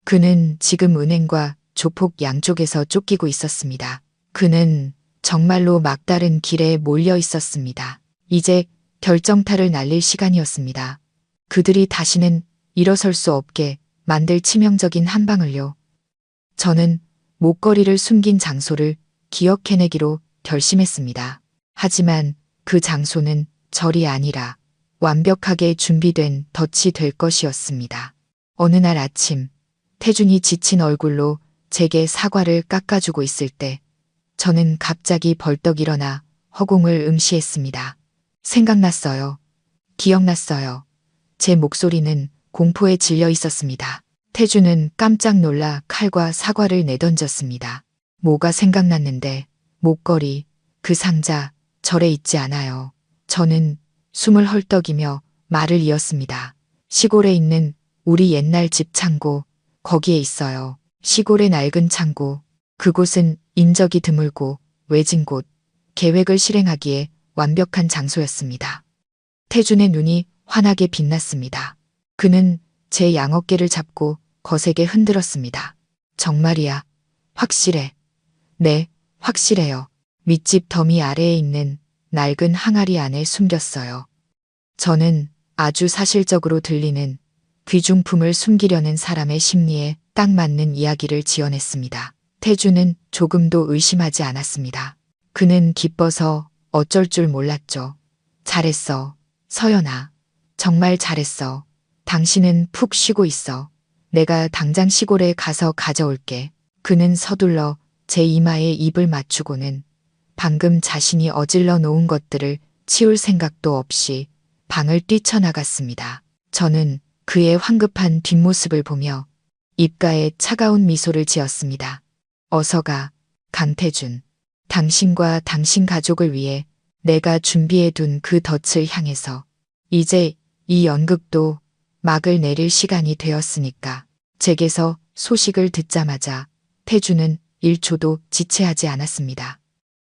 그는 지금 은행과 조폭 양쪽에서 쫓기고 있었습니다. 그는 정말로 막다른 길에 몰려 있었습니다. 이제 결정타를 날릴 시간이었습니다. 그들이 다시는 일어설 수 없게 만들 치명적인 한 방을요. 저는 목걸이를 숨긴 장소를 기억해내기로 결심했습니다. 하지만 그 장소는 절이 아니라 완벽하게 준비된 덫이 될 것이었습니다. 어느 날 아침, 태준이 지친 얼굴로 제게 사과를 깎아주고 있을 때 저는 갑자기 벌떡 일어나 허공을 응시했습니다. 생각났어요. 기억났어요. 제 목소리는 공포에 질려 있었습니다. 태준은 깜짝 놀라 칼과 사과를 내던졌습니다. 뭐가 생각났는데 목걸이, 그 상자, 절에 있지 않아요. 저는 숨을 헐떡이며 말을 이었습니다. 시골에 있는 우리 옛날 집 창고, 거기에 있어요. 시골의 낡은 창고, 그곳은 인적이 드물고 외진 곳, 계획을 실행하기에 완벽한 장소였습니다. 태준의 눈이 환하게 빛났습니다. 그는 제 양어깨를 잡고 거세게 흔들었습니다. 정말이야. 확실해. 네, 확실해요. 밑집 더미 아래에 있는 낡은 항아리 안에 숨겼어요. 저는 아주 사실적으로 들리는 귀중품을 숨기려는 사람의 심리에 딱 맞는 이야기를 지어냈습니다. 태주는 조금도 의심하지 않았습니다. 그는 기뻐서 어쩔 줄 몰랐죠. 잘했어. 서연아. 정말 잘했어. 당신은 푹 쉬고 있어. 내가 당장 시골에 가서 가져올게. 그는 서둘러 제 이마에 입을 맞추고는 방금 자신이 어질러 놓은 것들을 치울 생각도 없이 방을 뛰쳐나갔습니다. 저는 그의 황급한 뒷모습을 보며 입가에 차가운 미소를 지었습니다. 어서 가, 강태준. 당신과 당신 가족을 위해 내가 준비해둔 그 덫을 향해서 이제 이 연극도 막을 내릴 시간이 되었으니까. 제게서 소식을 듣자마자 태준은 1초도 지체하지 않았습니다.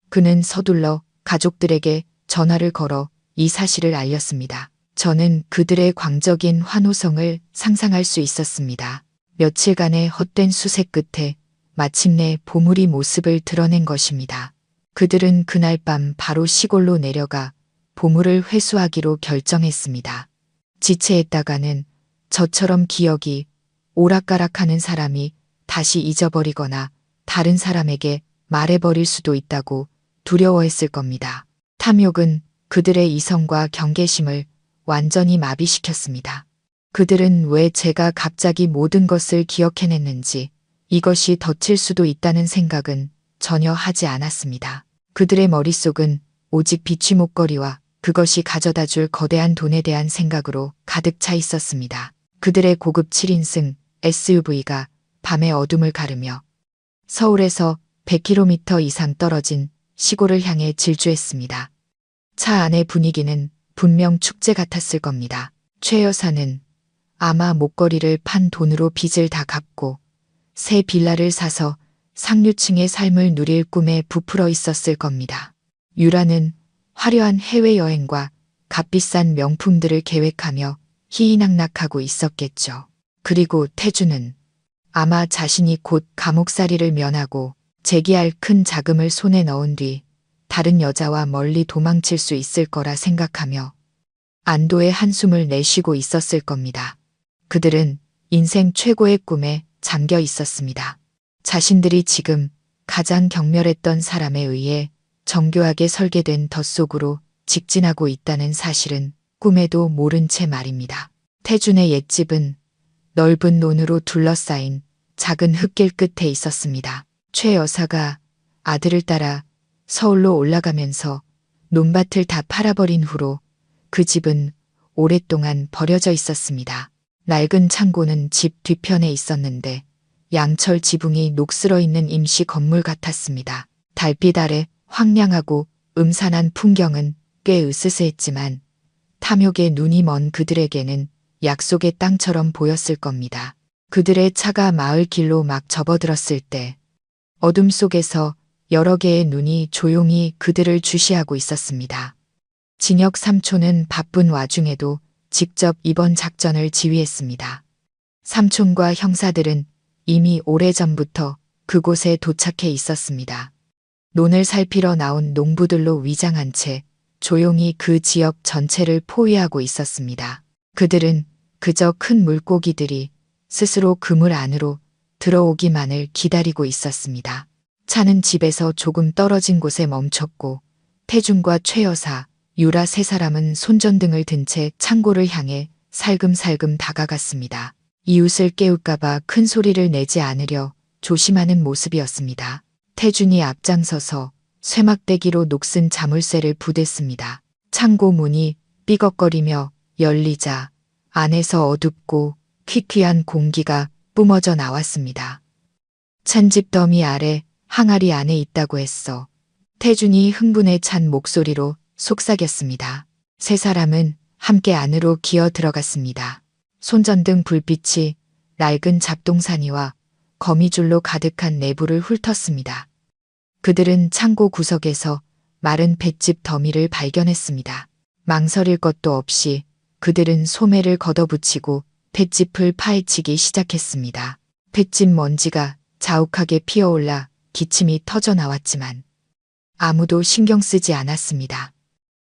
그는 서둘러 가족들에게 전화를 걸어 이 사실을 알렸습니다. 저는 그들의 광적인 환호성을 상상할 수 있었습니다. 며칠간의 헛된 수색 끝에 마침내 보물이 모습을 드러낸 것입니다. 그들은 그날 밤 바로 시골로 내려가 보물을 회수하기로 결정했습니다. 지체했다가는 저처럼 기억이 오락가락하는 사람이 다시 잊어버리거나 다른 사람에게 말해버릴 수도 있다고 두려워했을 겁니다. 탐욕은 그들의 이성과 경계심을 완전히 마비시켰습니다. 그들은 왜 제가 갑자기 모든 것을 기억해냈는지 이것이 덫일 수도 있다는 생각은 전혀 하지 않았습니다. 그들의 머릿속은 오직 비취 목걸이와 그것이 가져다줄 거대한 돈에 대한 생각으로 가득 차 있었습니다. 그들의 고급 7인승 SUV가 밤의 어둠을 가르며 서울에서 100km 이상 떨어진 시골을 향해 질주했습니다. 차 안의 분위기는 분명 축제 같았을 겁니다. 최 여사는 아마 목걸이를 판 돈으로 빚을 다 갚고 새 빌라를 사서 상류층의 삶을 누릴 꿈에 부풀어 있었을 겁니다. 유라는 화려한 해외여행과 값비싼 명품들을 계획하며 희희낙낙하고 있었겠죠. 그리고 태주는 아마 자신이 곧 감옥살이를 면하고 재기할 큰 자금을 손에 넣은 뒤 다른 여자와 멀리 도망칠 수 있을 거라 생각하며 안도의 한숨을 내쉬고 있었을 겁니다. 그들은 인생 최고의 꿈에 잠겨 있었습니다. 자신들이 지금 가장 경멸했던 사람에 의해 정교하게 설계된 덫 속으로 직진하고 있다는 사실은 꿈에도 모른 채 말입니다. 태준의 옛집은 넓은 논으로 둘러싸인 작은 흙길 끝에 있었습니다. 최 여사가 아들을 따라 서울로 올라가면서 논밭을 다 팔아버린 후로 그 집은 오랫동안 버려져 있었습니다. 낡은 창고는 집 뒤편에 있었는데 양철 지붕이 녹슬어 있는 임시 건물 같았습니다. 달빛 아래 황량하고 음산한 풍경은 꽤 으스스했지만 탐욕에 눈이 먼 그들에게는 약속의 땅처럼 보였을 겁니다. 그들의 차가 마을 길로 막 접어들었을 때 어둠 속에서 여러 개의 눈이 조용히 그들을 주시하고 있었습니다. 진혁 삼촌은 바쁜 와중에도 직접 이번 작전을 지휘했습니다. 삼촌과 형사들은 이미 오래전부터 그곳에 도착해 있었습니다. 논을 살피러 나온 농부들로 위장한 채 조용히 그 지역 전체를 포위하고 있었습니다. 그들은 그저 큰 물고기들이 스스로 그물 안으로 들어오기만을 기다리고 있었습니다. 차는 집에서 조금 떨어진 곳에 멈췄고 태준과 최 여사, 유라 세 사람은 손전등을 든 채 창고를 향해 살금살금 다가갔습니다. 이웃을 깨울까봐 큰 소리를 내지 않으려 조심하는 모습이었습니다. 태준이 앞장서서 쇠막대기로 녹슨 자물쇠를 부댔습니다. 창고 문이 삐걱거리며 열리자 안에서 어둡고 퀴퀴한 공기가 뿜어져 나왔습니다. 찬집 더미 아래 항아리 안에 있다고 했어. 태준이 흥분에 찬 목소리로 속삭였습니다. 세 사람은 함께 안으로 기어 들어갔습니다. 손전등 불빛이 낡은 잡동사니와 거미줄로 가득한 내부를 훑었습니다. 그들은 창고 구석에서 마른 볏짚 더미를 발견했습니다. 망설일 것도 없이 그들은 소매를 걷어붙이고 볏짚을 파헤치기 시작했습니다. 볏짚 먼지가 자욱하게 피어올라 기침이 터져 나왔지만 아무도 신경 쓰지 않았습니다.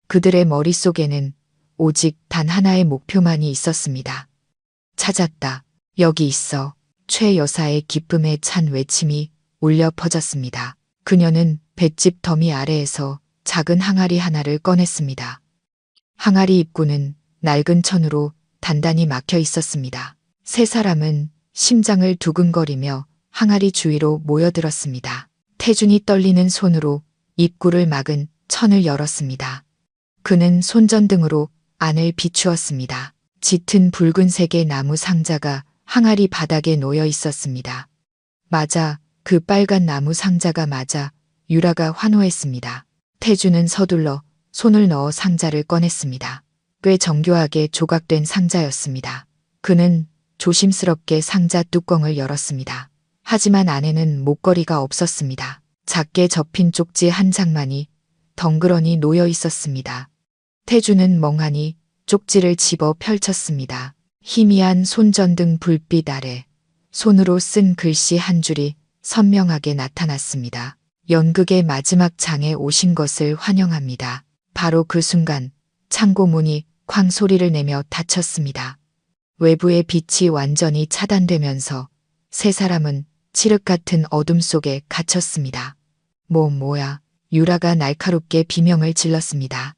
그들의 머릿속에는 오직 단 하나의 목표만이 있었습니다. 찾았다. 여기 있어. 최 여사의 기쁨에 찬 외침이 울려 퍼졌습니다. 그녀는 볏짚 더미 아래에서 작은 항아리 하나를 꺼냈습니다. 항아리 입구는 낡은 천으로 단단히 막혀 있었습니다. 세 사람은 심장을 두근거리며 항아리 주위로 모여들었습니다. 태준이 떨리는 손으로 입구를 막은 천을 열었습니다. 그는 손전등으로 안을 비추었습니다. 짙은 붉은색의 나무 상자가 항아리 바닥에 놓여 있었습니다. 맞아, 그 빨간 나무 상자가 맞아. 유라가 환호했습니다. 태준은 서둘러 손을 넣어 상자를 꺼냈습니다. 꽤 정교하게 조각된 상자였습니다. 그는 조심스럽게 상자 뚜껑을 열었습니다. 하지만 안에는 목걸이가 없었습니다. 작게 접힌 쪽지 한 장만이 덩그러니 놓여 있었습니다. 태준은 멍하니 쪽지를 집어 펼쳤습니다. 희미한 손전등 불빛 아래 손으로 쓴 글씨 한 줄이 선명하게 나타났습니다. 연극의 마지막 장에 오신 것을 환영합니다. 바로 그 순간 창고 문이 쾅 소리를 내며 닫혔습니다. 외부의 빛이 완전히 차단되면서 세 사람은 칠흑 같은 어둠 속에 갇혔습니다. 뭐야? 유라가 날카롭게 비명을 질렀습니다.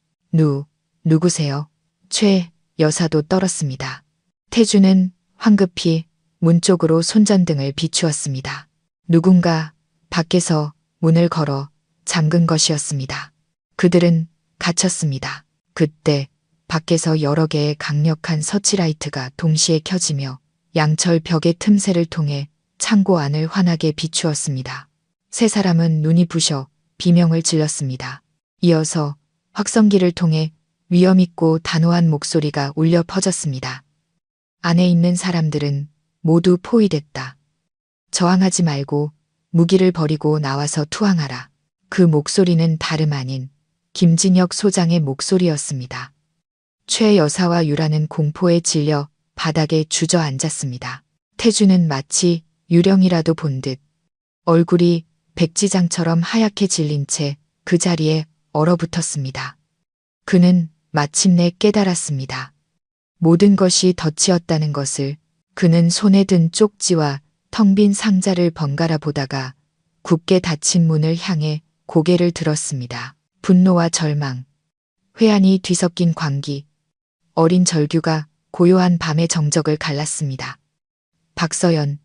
누구세요? 최 여사도 떨었습니다. 태준은 황급히 문 쪽으로 손전등을 비추었습니다. 누군가 밖에서 문을 걸어 잠근 것이었습니다. 그들은 갇혔습니다. 그때 밖에서 여러 개의 강력한 서치라이트가 동시에 켜지며 양철 벽의 틈새를 통해 창고 안을 환하게 비추었습니다. 세 사람은 눈이 부셔 비명을 질렀습니다. 이어서 확성기를 통해 위험있고 단호한 목소리가 울려 퍼졌습니다. 안에 있는 사람들은 모두 포위됐다. 저항하지 말고 무기를 버리고 나와서 투항하라. 그 목소리는 다름 아닌 김진혁 소장의 목소리였습니다. 최 여사와 유라는 공포에 질려 바닥에 주저앉았습니다. 태준은 마치 유령이라도 본 듯 얼굴이 백지장처럼 하얗게 질린 채 그 자리에 얼어붙었습니다. 그는 마침내 깨달았습니다. 모든 것이 덫이었다는 것을. 그는 손에 든 쪽지와 텅 빈 상자를 번갈아 보다가 굳게 닫힌 문을 향해 고개를 들었습니다. 분노와 절망, 회한이 뒤섞인 광기, 어린 절규가 고요한 밤의 정적을 갈랐습니다. 박서연,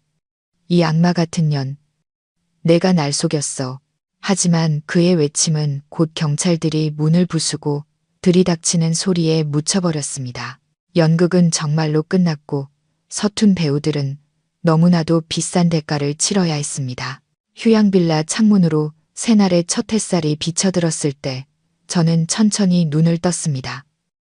이 악마 같은 년, 내가 날 속였어. 하지만 그의 외침은 곧 경찰들이 문을 부수고 들이닥치는 소리에 묻혀버렸습니다. 연극은 정말로 끝났고 서툰 배우들은 너무나도 비싼 대가를 치러야 했습니다. 휴양빌라 창문으로 새날의 첫 햇살이 비쳐들었을 때 저는 천천히 눈을 떴습니다.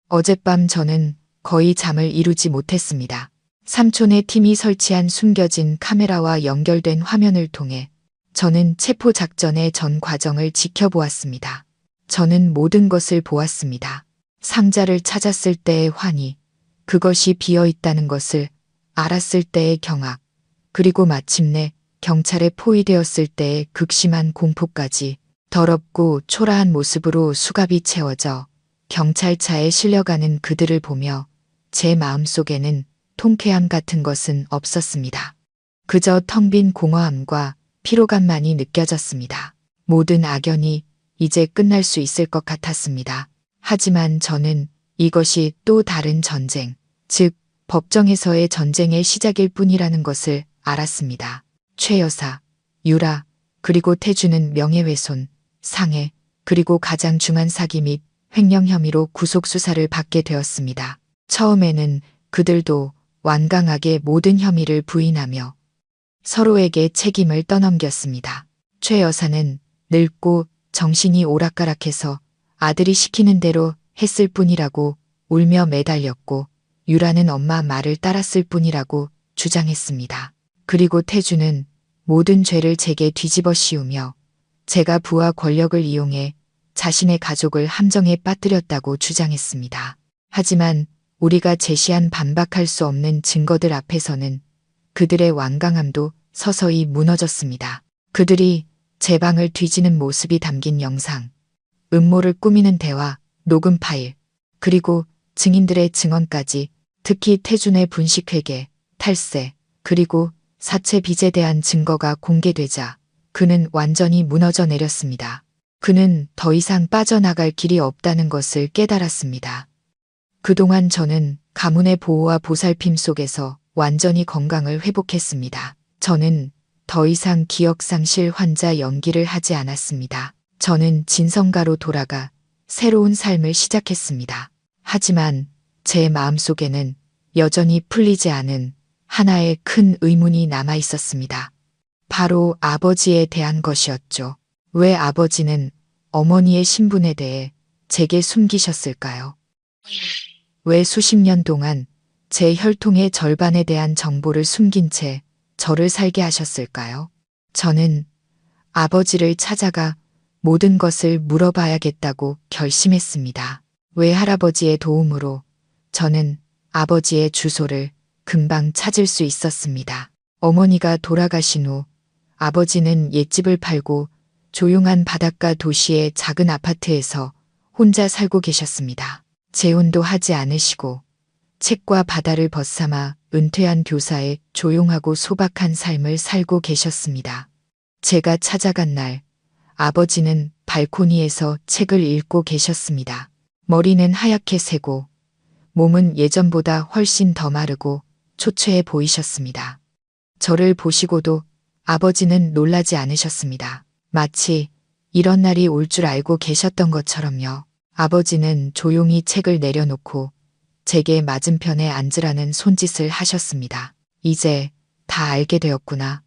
어젯밤 저는 거의 잠을 이루지 못했습니다. 삼촌의 팀이 설치한 숨겨진 카메라와 연결된 화면을 통해 저는 체포 작전의 전 과정을 지켜보았습니다. 저는 모든 것을 보았습니다. 상자를 찾았을 때의 환희, 그것이 비어 있다는 것을 알았을 때의 경악, 그리고 마침내 경찰에 포위되었을 때의 극심한 공포까지. 더럽고 초라한 모습으로 수갑이 채워져 경찰차에 실려가는 그들을 보며 제 마음속에는 통쾌함 같은 것은 없었습니다. 그저 텅 빈 공허함과 피로감만이 느껴졌습니다. 모든 악연이 이제 끝날 수 있을 것 같았습니다. 하지만 저는 이것이 또 다른 전쟁, 즉 법정에서의 전쟁의 시작일 뿐이라는 것을 알았습니다. 최 여사, 유라, 그리고 태준은 명예훼손, 상해, 그리고 가장 중한 사기 및 횡령 혐의로 구속수사를 받게 되었습니다. 처음에는 그들도 완강하게 모든 혐의를 부인하며 서로에게 책임을 떠넘겼습니다. 최 여사는 늙고 정신이 오락가락해서 아들이 시키는 대로 했을 뿐이라고 울며 매달렸고, 유라는 엄마 말을 따랐을 뿐이라고 주장했습니다. 그리고 태준은 모든 죄를 제게 뒤집어 씌우며 제가 부와 권력을 이용해 자신의 가족을 함정에 빠뜨렸다고 주장했습니다. 하지만 우리가 제시한 반박할 수 없는 증거들 앞에서는 그들의 완강함도 서서히 무너졌습니다. 그들이 제 방을 뒤지는 모습이 담긴 영상, 음모를 꾸미는 대화, 녹음 파일, 그리고 증인들의 증언까지, 특히 태준의 분식회계, 탈세, 그리고 사채 빚에 대한 증거가 공개되자 그는 완전히 무너져 내렸습니다. 그는 더 이상 빠져나갈 길이 없다는 것을 깨달았습니다. 그동안 저는 가문의 보호와 보살핌 속에서 완전히 건강을 회복했습니다. 저는 더 이상 기억상실 환자 연기를 하지 않았습니다. 저는 진성가로 돌아가 새로운 삶을 시작했습니다. 하지만 제 마음속에는 여전히 풀리지 않은 하나의 큰 의문이 남아 있었습니다. 바로 아버지에 대한 것이었죠. 왜 아버지는 어머니의 신분에 대해 제게 숨기셨을까요? 왜 수십 년 동안 제 혈통의 절반에 대한 정보를 숨긴 채 저를 살게 하셨을까요? 저는 아버지를 찾아가 모든 것을 물어봐야겠다고 결심했습니다. 외할아버지의 도움으로 저는 아버지의 주소를 금방 찾을 수 있었습니다. 어머니가 돌아가신 후 아버지는 옛집을 팔고 조용한 바닷가 도시의 작은 아파트에서 혼자 살고 계셨습니다. 재혼도 하지 않으시고 책과 바다를 벗삼아 은퇴한 교사의 조용하고 소박한 삶을 살고 계셨습니다. 제가 찾아간 날 아버지는 발코니에서 책을 읽고 계셨습니다. 머리는 하얗게 새고 몸은 예전보다 훨씬 더 마르고 초췌해 보이셨습니다. 저를 보시고도 아버지는 놀라지 않으셨습니다. 마치 이런 날이 올 줄 알고 계셨던 것처럼요. 아버지는 조용히 책을 내려놓고 제게 맞은편에 앉으라는 손짓을 하셨습니다. 이제 다 알게 되었구나.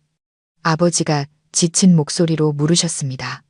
아버지가 지친 목소리로 물으셨습니다.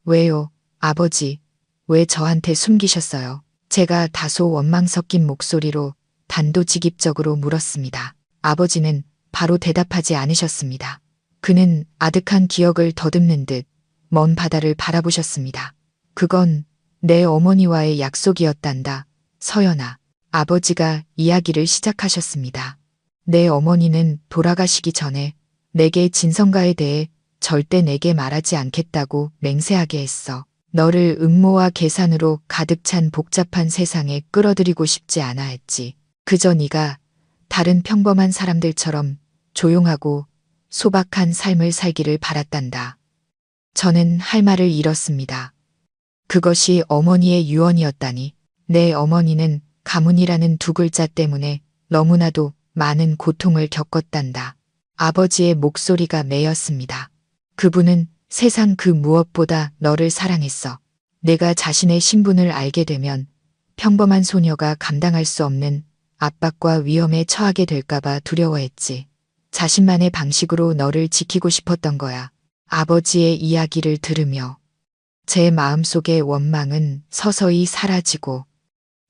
왜요, 아버지? 왜 저한테 숨기셨어요? 제가 다소 원망 섞인 목소리로 단도직입적으로 물었습니다. 아버지는 바로 대답하지 않으셨습니다. 그는 아득한 기억을 더듬는 듯 먼 바다를 바라보셨습니다. 그건 내 어머니와의 약속이었단다, 서연아. 아버지가 이야기를 시작하셨습니다. 내 어머니는 돌아가시기 전에 내게 진성가에 대해 절대 내게 말하지 않겠다고 맹세하게 했어. 너를 음모와 계산으로 가득 찬 복잡한 세상에 끌어들이고 싶지 않아 했지. 그저 네가 다른 평범한 사람들처럼 조용하고 소박한 삶을 살기를 바랐단다. 저는 할 말을 잃었습니다. 그것이 어머니의 유언이었다니. 내 어머니는 가문이라는 두 글자 때문에 너무나도 많은 고통을 겪었단다. 아버지의 목소리가 메였습니다. 그분은 세상 그 무엇보다 너를 사랑했어. 내가 자신의 신분을 알게 되면 평범한 소녀가 감당할 수 없는 압박과 위험에 처하게 될까봐 두려워했지. 자신만의 방식으로 너를 지키고 싶었던 거야. 아버지의 이야기를 들으며 제 마음속의 원망은 서서히 사라지고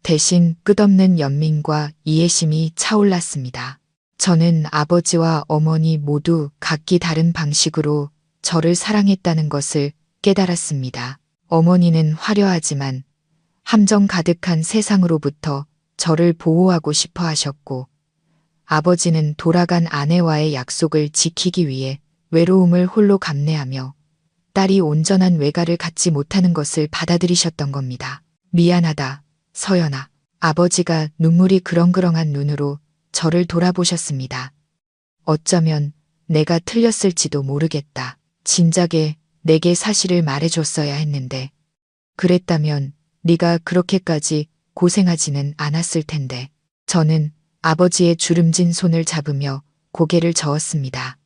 대신 끝없는 연민과 이해심이 차올랐습니다. 저는 아버지와 어머니 모두 각기 다른 방식으로 저를 사랑했다는 것을 깨달았습니다. 어머니는 화려하지만 함정 가득한 세상으로부터 저를 보호하고 싶어 하셨고, 아버지는 돌아간 아내와의 약속을 지키기 위해 외로움을 홀로 감내하며 딸이 온전한 외가를 갖지 못하는 것을 받아들이셨던 겁니다. 미안하다, 서연아. 아버지가 눈물이 그렁그렁한 눈으로 저를 돌아보셨습니다. 어쩌면 내가 틀렸을지도 모르겠다. 진작에 내게 사실을 말해줬어야 했는데, 그랬다면 네가 그렇게까지 고생하지는 않았을 텐데. 저는 아버지의 주름진 손을 잡으며 고개를 저었습니다.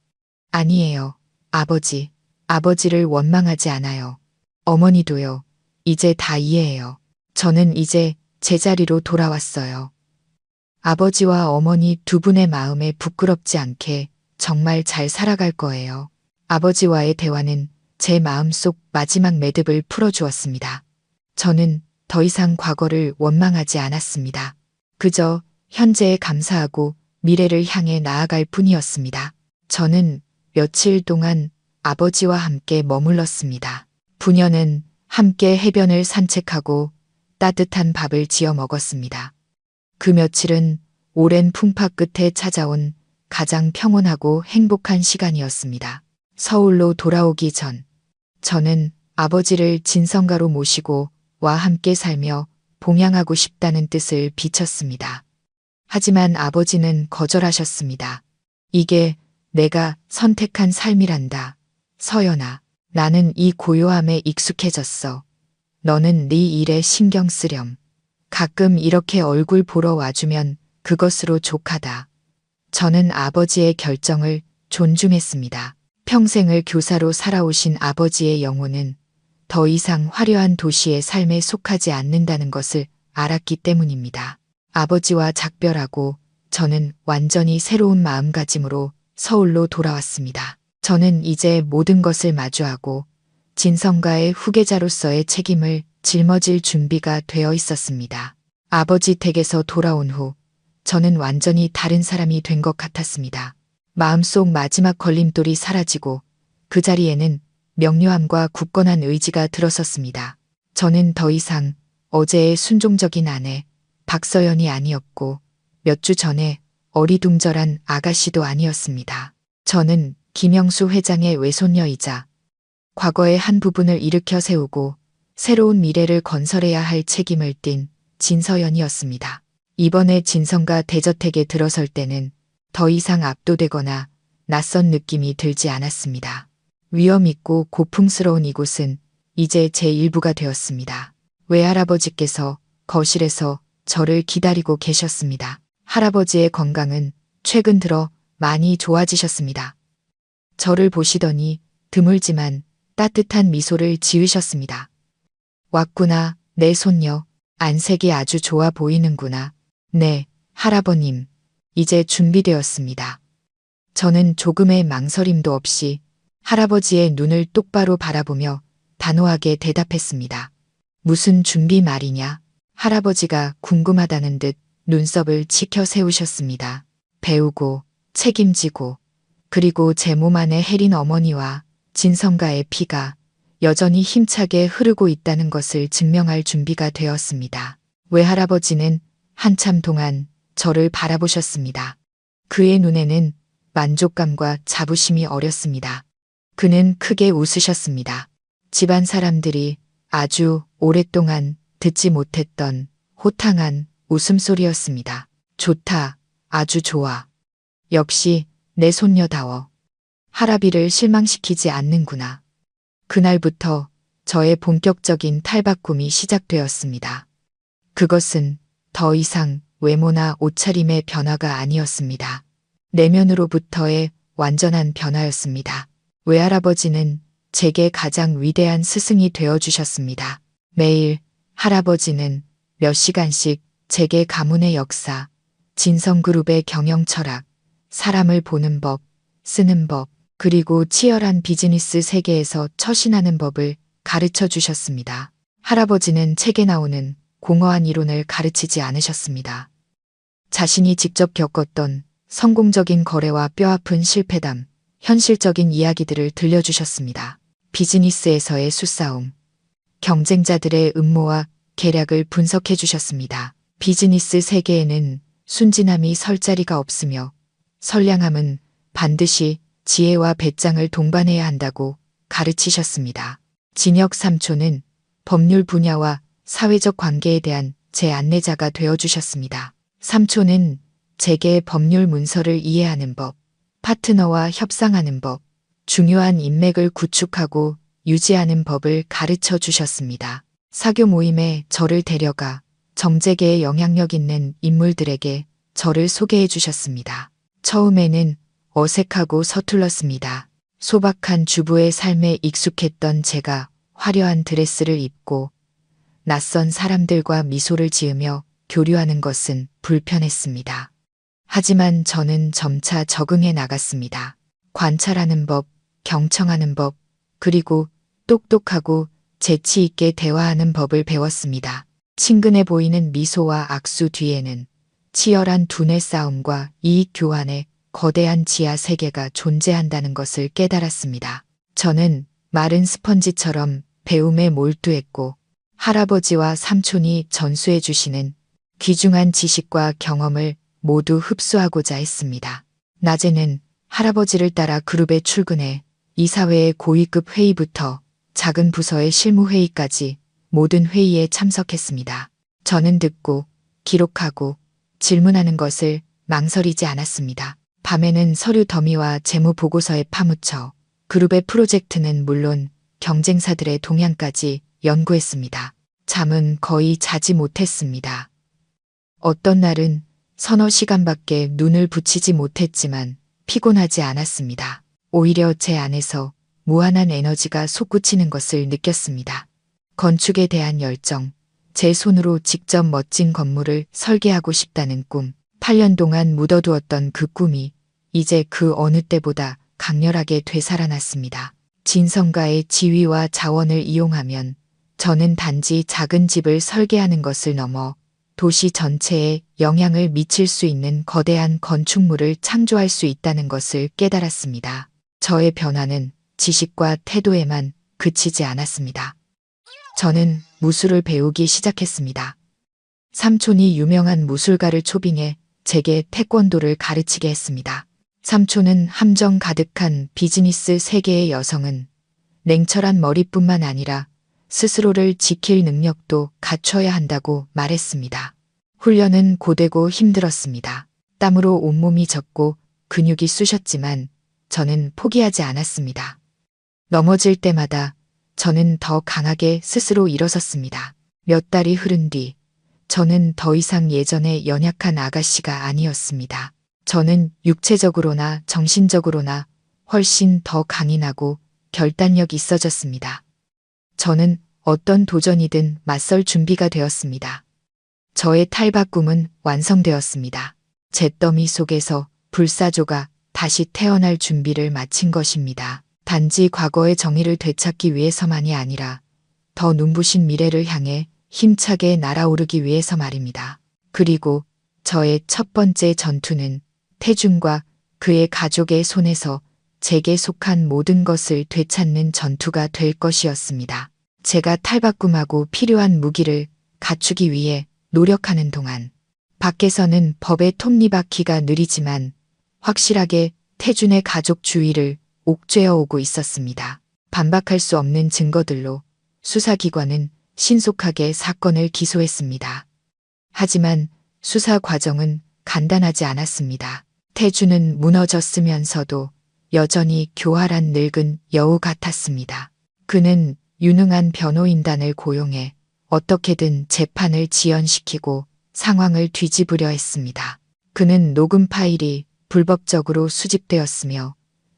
아니에요, 아버지. 아버지를 원망하지 않아요. 어머니도요. 이제 다 이해해요. 저는 이제 제자리로 돌아왔어요. 아버지와 어머니 두 분의 마음에 부끄럽지 않게 정말 잘 살아갈 거예요. 아버지와의 대화는 제 마음속 마지막 매듭을 풀어주었습니다. 저는 더 이상 과거를 원망하지 않았습니다. 그저 현재에 감사하고 미래를 향해 나아갈 뿐이었습니다. 저는 며칠 동안 아버지와 함께 머물렀습니다. 부녀는 함께 해변을 산책하고 따뜻한 밥을 지어 먹었습니다. 그 며칠은 오랜 풍파 끝에 찾아온 가장 평온하고 행복한 시간이었습니다. 서울로 돌아오기 전, 저는 아버지를 진성가로 모시고 와 함께 살며 봉양하고 싶다는 뜻을 비쳤습니다. 하지만 아버지는 거절하셨습니다. 이게 내가 선택한 삶이란다. 서연아, 나는 이 고요함에 익숙해졌어. 너는 네 일에 신경 쓰렴. 가끔 이렇게 얼굴 보러 와주면 그것으로 족하다. 저는 아버지의 결정을 존중했습니다. 평생을 교사로 살아오신 아버지의 영혼은 더 이상 화려한 도시의 삶에 속하지 않는다는 것을 알았기 때문입니다. 아버지와 작별하고 저는 완전히 새로운 마음가짐으로 서울로 돌아왔습니다. 저는 이제 모든 것을 마주하고 진성가의 후계자로서의 책임을 짊어질 준비가 되어 있었습니다. 아버지 댁에서 돌아온 후 저는 완전히 다른 사람이 된 것 같았습니다. 마음속 마지막 걸림돌이 사라지고 그 자리에는 명료함과 굳건한 의지가 들어섰습니다. 저는 더 이상 어제의 순종적인 아내 박서연이 아니었고 몇 주 전에 어리둥절한 아가씨도 아니었습니다. 저는 김영수 회장의 외손녀이자 과거의 한 부분을 일으켜 세우고 새로운 미래를 건설해야 할 책임을 띤 진서연이었습니다. 이번에 진성가 대저택에 들어설 때는 더 이상 압도되거나 낯선 느낌이 들지 않았습니다. 위험 있고 고풍스러운 이곳은 이제 제 일부가 되었습니다. 외할아버지께서 거실에서 저를 기다리고 계셨습니다. 할아버지의 건강은 최근 들어 많이 좋아지셨습니다. 저를 보시더니 드물지만 따뜻한 미소를 지으셨습니다. 왔구나, 내 손녀. 안색이 아주 좋아 보이는구나. 네, 할아버님. 이제 준비되었습니다. 저는 조금의 망설임도 없이 할아버지의 눈을 똑바로 바라보며 단호하게 대답했습니다. 무슨 준비 말이냐? 할아버지가 궁금하다는 듯 눈썹을 치켜 세우셨습니다. 배우고 책임지고 그리고 제 몸 안에 혜린 어머니와 진성가의 피가 여전히 힘차게 흐르고 있다는 것을 증명할 준비가 되었습니다. 외할아버지는 한참 동안 저를 바라보셨습니다. 그의 눈에는 만족감과 자부심이 어렸습니다. 그는 크게 웃으셨습니다. 집안 사람들이 아주 오랫동안 듣지 못했던 호탕한 웃음소리였습니다. 좋다, 아주 좋아. 역시 내 손녀다워. 할아비를 실망시키지 않는구나. 그날부터 저의 본격적인 탈박 꿈이 시작되었습니다. 그것은 더 이상 외모나 옷차림의 변화가 아니었습니다. 내면으로부터의 완전한 변화였습니다. 외할아버지는 제게 가장 위대한 스승이 되어주셨습니다. 매일 할아버지는 몇 시간씩 제게 가문의 역사, 진성그룹의 경영 철학, 사람을 보는 법, 쓰는 법, 그리고 치열한 비즈니스 세계에서 처신하는 법을 가르쳐 주셨습니다. 할아버지는 책에 나오는 공허한 이론을 가르치지 않으셨습니다. 자신이 직접 겪었던 성공적인 거래와 뼈아픈 실패담, 현실적인 이야기들을 들려주셨습니다. 비즈니스에서의 수싸움, 경쟁자들의 음모와 계략을 분석해 주셨습니다. 비즈니스 세계에는 순진함이 설 자리가 없으며 선량함은 반드시 지혜와 배짱을 동반해야 한다고 가르치셨습니다. 진혁 삼촌은 법률 분야와 사회적 관계에 대한 제 안내자가 되어주셨습니다. 삼촌은 제게 법률 문서를 이해하는 법, 파트너와 협상하는 법, 중요한 인맥을 구축하고 유지하는 법을 가르쳐 주셨습니다. 사교 모임에 저를 데려가 정재계에 영향력 있는 인물들에게 저를 소개해 주셨습니다. 처음에는 어색하고 서툴렀습니다. 소박한 주부의 삶에 익숙했던 제가 화려한 드레스를 입고 낯선 사람들과 미소를 지으며 교류하는 것은 불편했습니다. 하지만 저는 점차 적응해 나갔습니다. 관찰하는 법, 경청하는 법, 그리고 똑똑하고 재치 있게 대화하는 법을 배웠습니다. 친근해 보이는 미소와 악수 뒤에는 치열한 두뇌 싸움과 이익 교환의 거대한 지하 세계가 존재한다는 것을 깨달았습니다. 저는 마른 스펀지처럼 배움에 몰두했고 할아버지와 삼촌이 전수해 주시는 귀중한 지식과 경험을 모두 흡수하고자 했습니다. 낮에는 할아버지를 따라 그룹에 출근해 이사회의 고위급 회의부터 작은 부서의 실무회의까지 모든 회의에 참석했습니다. 저는 듣고 기록하고 질문하는 것을 망설이지 않았습니다. 밤에는 서류 더미와 재무 보고서에 파묻혀 그룹의 프로젝트는 물론 경쟁사들의 동향까지 연구했습니다. 잠은 거의 자지 못했습니다. 어떤 날은 서너 시간밖에 눈을 붙이지 못했지만 피곤하지 않았습니다. 오히려 제 안에서 무한한 에너지가 솟구치는 것을 느꼈습니다. 건축에 대한 열정, 제 손으로 직접 멋진 건물을 설계하고 싶다는 꿈, 8년 동안 묻어두었던 그 꿈이 이제 그 어느 때보다 강렬하게 되살아났습니다. 진성가의 지위와 자원을 이용하면 저는 단지 작은 집을 설계하는 것을 넘어 도시 전체에 영향을 미칠 수 있는 거대한 건축물을 창조할 수 있다는 것을 깨달았습니다. 저의 변화는 지식과 태도에만 그치지 않았습니다. 저는 무술을 배우기 시작했습니다. 삼촌이 유명한 무술가를 초빙해 제게 태권도를 가르치게 했습니다. 삼촌은 함정 가득한 비즈니스 세계의 여성은 냉철한 머리뿐만 아니라 스스로를 지킬 능력도 갖춰야 한다고 말했습니다. 훈련은 고되고 힘들었습니다. 땀으로 온몸이 젖고 근육이 쑤셨지만 저는 포기하지 않았습니다. 넘어질 때마다 저는 더 강하게 스스로 일어섰습니다. 몇 달이 흐른 뒤 저는 더 이상 예전의 연약한 아가씨가 아니었습니다. 저는 육체적으로나 정신적으로나 훨씬 더 강인하고 결단력 있어졌습니다. 저는 어떤 도전이든 맞설 준비가 되었습니다. 저의 탈박 꿈은 완성되었습니다. 잿더미 속에서 불사조가 다시 태어날 준비를 마친 것입니다. 단지 과거의 정의를 되찾기 위해서만이 아니라 더 눈부신 미래를 향해 힘차게 날아오르기 위해서 말입니다. 그리고 저의 첫 번째 전투는 태준과 그의 가족의 손에서 제게 속한 모든 것을 되찾는 전투가 될 것이었습니다. 제가 탈바꿈하고 필요한 무기를 갖추기 위해 노력하는 동안 밖에서는 법의 톱니바퀴가 느리지만 확실하게 태준의 가족 주위를 옥죄어 오고 있었습니다. 반박할 수 없는 증거들로 수사기관은 신속하게 사건을 기소했습니다. 하지만 수사 과정은 간단하지 않았습니다. 태준은 무너졌으면서도 여전히 교활한 늙은 여우 같았습니다. 그는 유능한 변호인단을 고용해 어떻게든 재판을 지연시키고 상황을 뒤집으려 했습니다. 그는 녹음 파일이 불법적으로 수집되었으며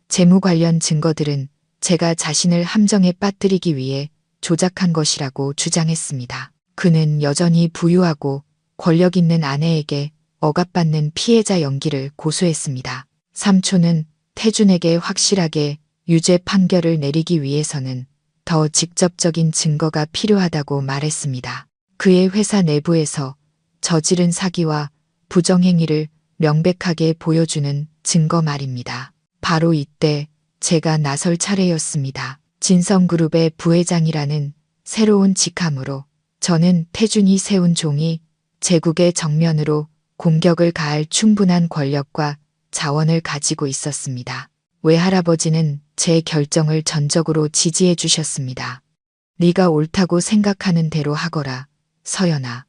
재무 관련 증거들은 제가 자신을 함정에 빠뜨리기 위해 조작한 것이라고 주장했습니다. 그는 여전히 부유하고 권력 있는 아내에게 억압받는 피해자 연기를 고수했습니다. 삼촌은 태준에게 확실하게 유죄 판결을 내리기 위해서는 더 직접적인 증거가 필요하다고 말했습니다. 그의 회사 내부에서 저지른 사기와 부정행위를 명백하게 보여주는 증거 말입니다. 바로 이때 제가 나설 차례였습니다. 진성그룹의 부회장이라는 새로운 직함으로 저는 태준이 세운 종이 제국의 정면으로 공격을 가할 충분한 권력과 자원을 가지고 있었습니다. 외할아버지는 제 결정을 전적으로 지지해 주셨습니다. 네가 옳다고 생각하는 대로 하거라, 서연아.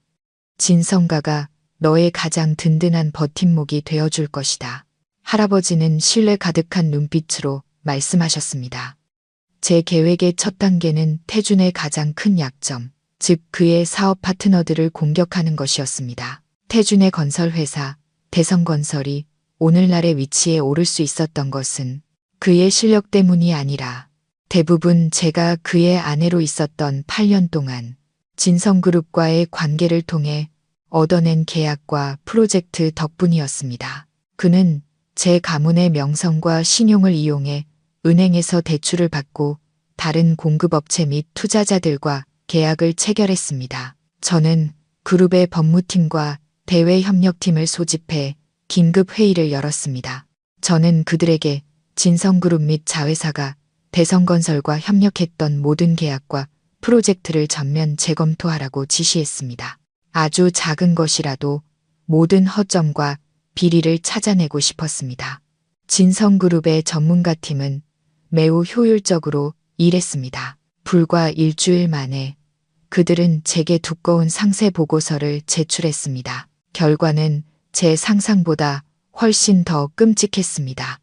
진성가가 너의 가장 든든한 버팀목이 되어줄 것이다. 할아버지는 신뢰 가득한 눈빛으로 말씀하셨습니다. 제 계획의 첫 단계는 태준의 가장 큰 약점, 즉 그의 사업 파트너들을 공격하는 것이었습니다. 태준의 건설회사, 대성건설이 오늘날의 위치에 오를 수 있었던 것은 그의 실력 때문이 아니라 대부분 제가 그의 아내로 있었던 8년 동안 진성그룹과의 관계를 통해 얻어낸 계약과 프로젝트 덕분이었습니다. 그는 제 가문의 명성과 신용을 이용해 은행에서 대출을 받고 다른 공급업체 및 투자자들과 계약을 체결했습니다. 저는 그룹의 법무팀과 대외협력팀을 소집해 긴급 회의를 열었습니다. 저는 그들에게 진성그룹 및 자회사가 대성건설과 협력했던 모든 계약과 프로젝트를 전면 재검토하라고 지시했습니다. 아주 작은 것이라도 모든 허점과 비리를 찾아내고 싶었습니다. 진성그룹의 전문가팀은 매우 효율적으로 일했습니다. 불과 일주일 만에 그들은 제게 두꺼운 상세 보고서를 제출했습니다. 결과는 제 상상보다 훨씬 더 끔찍했습니다.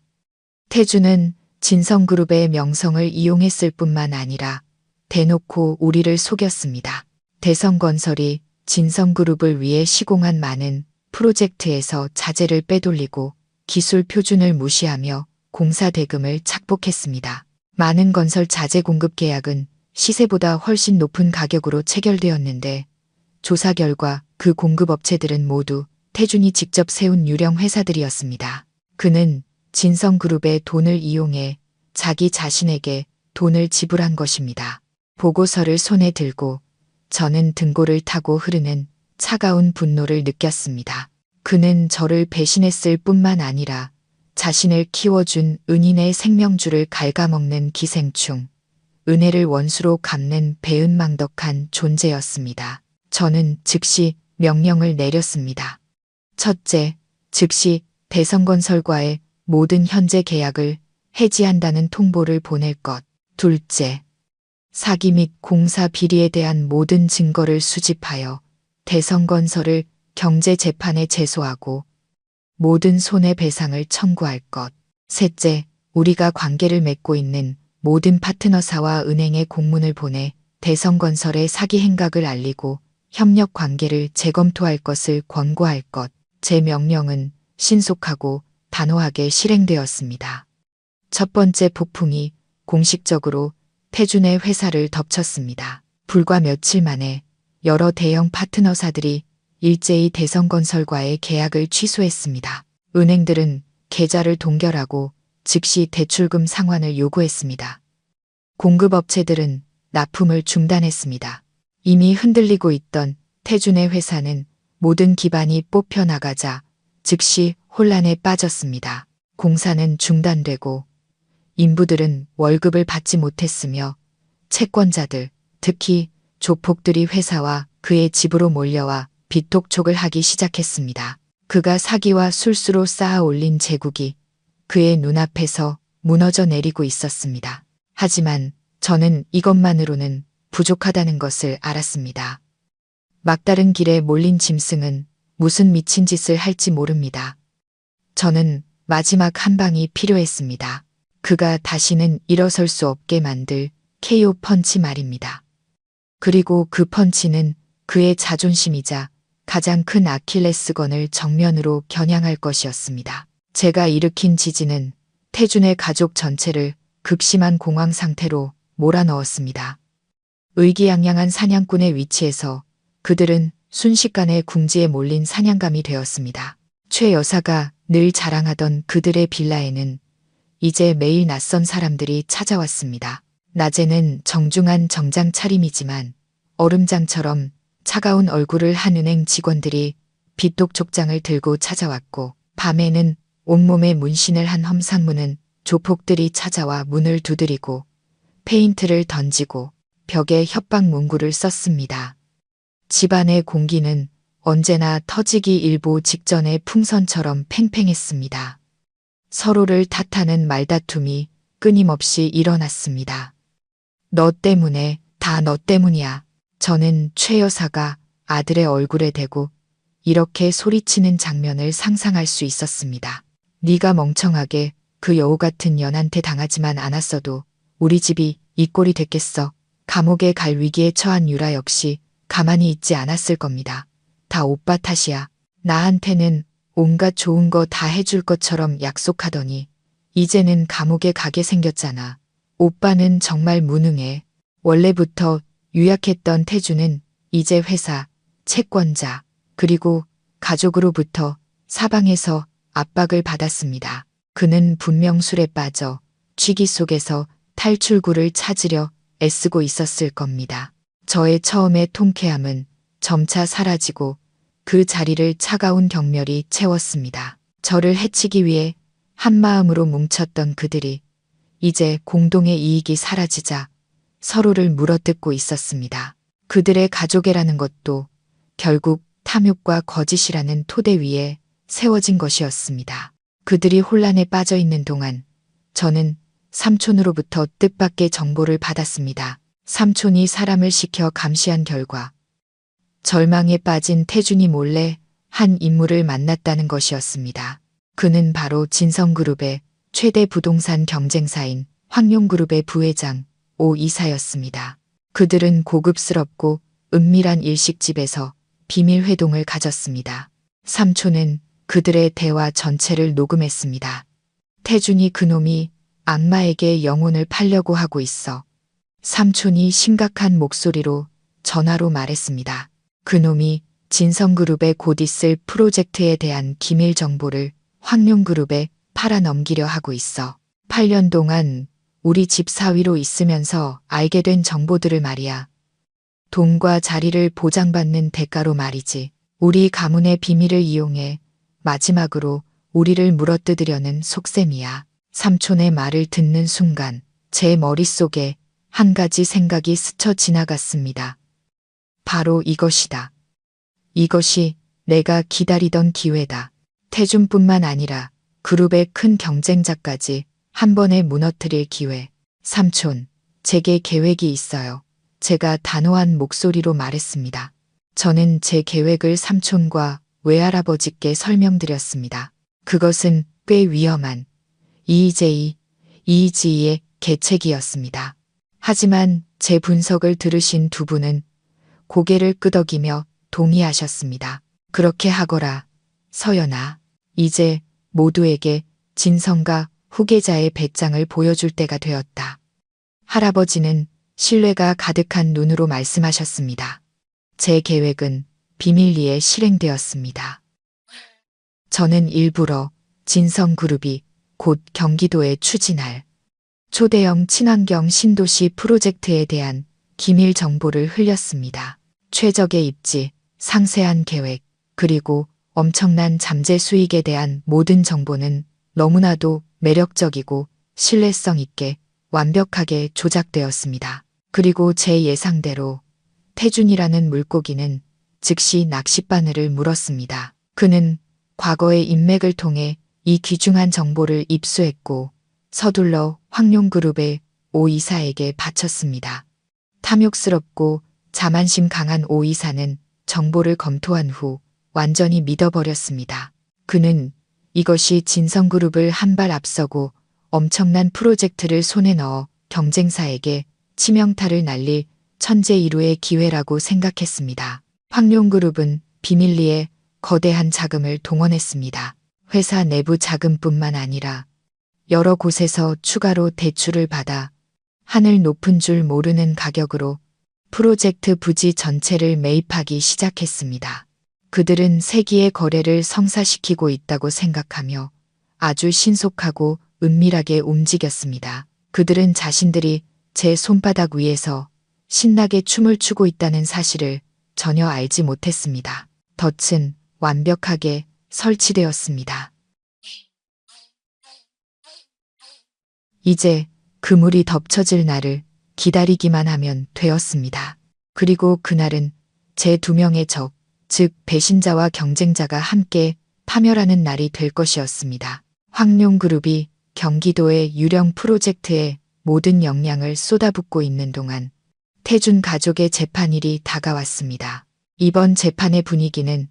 태주는 진성그룹의 명성을 이용했을 뿐만 아니라 대놓고 우리를 속였습니다. 대성건설이 진성그룹을 위해 시공한 많은 프로젝트에서 자재를 빼돌리고 기술 표준을 무시하며 공사 대금을 착복했습니다. 많은 건설 자재 공급 계약은 시세보다 훨씬 높은 가격으로 체결되었는데 조사 결과 그 공급업체들은 모두 태준이 직접 세운 유령 회사들이었습니다. 그는 진성그룹의 돈을 이용해 자기 자신에게 돈을 지불한 것입니다. 보고서를 손에 들고 저는 등골을 타고 흐르는 차가운 분노를 느꼈습니다. 그는 저를 배신했을 뿐만 아니라 자신을 키워준 은인의 생명줄을 갉아먹는 기생충, 은혜를 원수로 갚는 배은망덕한 존재였습니다. 저는 즉시 명령을 내렸습니다. 첫째, 즉시 대성건설과의 모든 현재 계약을 해지한다는 통보를 보낼 것. 둘째, 사기 및 공사 비리에 대한 모든 증거를 수집하여 대성건설을 경제재판에 제소하고 모든 손해배상을 청구할 것. 셋째, 우리가 관계를 맺고 있는 모든 파트너사와 은행에 공문을 보내 대성건설의 사기 행각을 알리고 협력 관계를 재검토할 것을 권고할 것. 제 명령은 신속하고 단호하게 실행되었습니다. 첫 번째 폭풍이 공식적으로 태준의 회사를 덮쳤습니다. 불과 며칠 만에 여러 대형 파트너사들이 일제히 대성건설과의 계약을 취소했습니다. 은행들은 계좌를 동결하고 즉시 대출금 상환을 요구했습니다. 공급업체들은 납품을 중단했습니다. 이미 흔들리고 있던 태준의 회사는 모든 기반이 뽑혀 나가자 즉시 혼란에 빠졌습니다. 공사는 중단되고 인부들은 월급을 받지 못했으며 채권자들, 특히 조폭들이 회사와 그의 집으로 몰려와 빚독촉을 하기 시작했습니다. 그가 사기와 술수로 쌓아 올린 제국이 그의 눈앞에서 무너져 내리고 있었습니다. 하지만 저는 이것만으로는 부족하다는 것을 알았습니다. 막다른 길에 몰린 짐승은 무슨 미친 짓을 할지 모릅니다. 저는 마지막 한 방이 필요했습니다. 그가 다시는 일어설 수 없게 만들 KO 펀치 말입니다. 그리고 그 펀치는 그의 자존심이자 가장 큰 아킬레스건을 정면으로 겨냥할 것이었습니다. 제가 일으킨 지진은 태준의 가족 전체를 극심한 공황 상태로 몰아넣었습니다. 의기양양한 사냥꾼의 위치에서 그들은 순식간에 궁지에 몰린 사냥감이 되었습니다. 최 여사가 늘 자랑하던 그들의 빌라에는 이제 매일 낯선 사람들이 찾아왔습니다. 낮에는 정중한 정장 차림이지만 얼음장처럼 차가운 얼굴을 한 은행 직원들이 빚독촉장을 들고 찾아왔고 밤에는 온몸에 문신을 한 험상무는 조폭들이 찾아와 문을 두드리고 페인트를 던지고 벽에 협박 문구를 썼습니다. 집안의 공기는 언제나 터지기 일보 직전의 풍선처럼 팽팽했습니다. 서로를 탓하는 말다툼이 끊임없이 일어났습니다. 너 때문에, 다 너 때문이야. 저는 최 여사가 아들의 얼굴에 대고 이렇게 소리치는 장면을 상상할 수 있었습니다. 네가 멍청하게 그 여우 같은 년한테 당하지만 않았어도 우리 집이 이 꼴이 됐겠어. 감옥에 갈 위기에 처한 유라 역시 가만히 있지 않았을 겁니다. 다 오빠 탓이야. 나한테는 온갖 좋은 거 다 해줄 것처럼 약속하더니 이제는 감옥에 가게 생겼잖아. 오빠는 정말 무능해. 원래부터 유약했던 태주는 이제 회사, 채권자, 그리고 가족으로부터 사방에서 압박을 받았습니다. 그는 분명 술에 빠져 취기 속에서 탈출구를 찾으려 애쓰고 있었을 겁니다. 저의 처음의 통쾌함은 점차 사라지고 그 자리를 차가운 경멸이 채웠습니다. 저를 해치기 위해 한마음으로 뭉쳤던 그들이 이제 공동의 이익이 사라지자 서로를 물어뜯고 있었습니다. 그들의 가족애라는 것도 결국 탐욕과 거짓이라는 토대 위에 세워진 것이었습니다. 그들이 혼란에 빠져 있는 동안 저는 삼촌으로부터 뜻밖의 정보를 받았습니다. 삼촌이 사람을 시켜 감시한 결과 절망에 빠진 태준이 몰래 한 인물을 만났다는 것이었습니다. 그는 바로 진성그룹의 최대 부동산 경쟁사인 황룡그룹의 부회장 오 이사였습니다. 그들은 고급스럽고 은밀한 일식집에서 비밀 회동을 가졌습니다. 삼촌은 그들의 대화 전체를 녹음했습니다. 태준이 그놈이 악마에게 영혼을 팔려고 하고 있어. 삼촌이 심각한 목소리로 전화로 말했습니다. 그놈이 진성그룹에 곧 있을 프로젝트에 대한 기밀 정보를 황룡그룹에 팔아넘기려 하고 있어. 8년 동안 우리 집 사위로 있으면서 알게 된 정보들을 말이야. 돈과 자리를 보장받는 대가로 말이지. 우리 가문의 비밀을 이용해 마지막으로 우리를 물어뜯으려는 속셈이야. 삼촌의 말을 듣는 순간 제 머릿속에 한 가지 생각이 스쳐 지나갔습니다. 바로 이것이다. 이것이 내가 기다리던 기회다. 태준뿐만 아니라 그룹의 큰 경쟁자까지 한 번에 무너뜨릴 기회. 삼촌, 제게 계획이 있어요. 제가 단호한 목소리로 말했습니다. 저는 제 계획을 삼촌과 외할아버지께 설명드렸습니다. 그것은 꽤 위험한 이의제의 계책이었습니다. 하지만 제 분석을 들으신 두 분은 고개를 끄덕이며 동의하셨습니다. 그렇게 하거라, 서연아. 이제 모두에게 진성과 후계자의 배짱을 보여줄 때가 되었다. 할아버지는 신뢰가 가득한 눈으로 말씀하셨습니다. 제 계획은 비밀리에 실행되었습니다. 저는 일부러 진성그룹이 곧 경기도에 추진할 초대형 친환경 신도시 프로젝트에 대한 기밀 정보를 흘렸습니다. 최적의 입지, 상세한 계획, 그리고 엄청난 잠재 수익에 대한 모든 정보는 너무나도 매력적이고 신뢰성 있게 완벽하게 조작되었습니다. 그리고 제 예상대로 태준이라는 물고기는 즉시 낚싯바늘을 물었습니다. 그는 과거의 인맥을 통해 이 귀중한 정보를 입수했고 서둘러 황룡그룹의 오 이사에게 바쳤습니다. 탐욕스럽고 자만심 강한 오 이사는 정보를 검토한 후 완전히 믿어버렸습니다. 그는 이것이 진성그룹을 한 발 앞서고 엄청난 프로젝트를 손에 넣어 경쟁사에게 치명타를 날릴 천재일우의 기회라고 생각했습니다. 황룡그룹은 비밀리에 거대한 자금을 동원했습니다. 회사 내부 자금뿐만 아니라 여러 곳에서 추가로 대출을 받아 하늘 높은 줄 모르는 가격으로 프로젝트 부지 전체를 매입하기 시작했습니다. 그들은 세기의 거래를 성사시키고 있다고 생각하며 아주 신속하고 은밀하게 움직였습니다. 그들은 자신들이 제 손바닥 위에서 신나게 춤을 추고 있다는 사실을 전혀 알지 못했습니다. 덫은 완벽하게 설치되었습니다. 이제 그물이 덮쳐질 날을 기다리기만 하면 되었습니다. 그리고 그날은 제 두 명의 적, 즉 배신자와 경쟁자가 함께 파멸하는 날이 될 것이었습니다. 황룡그룹이 경기도의 유령 프로젝트에 모든 역량을 쏟아붓고 있는 동안 태준 가족의 재판일이 다가왔습니다. 이번 재판의 분위기는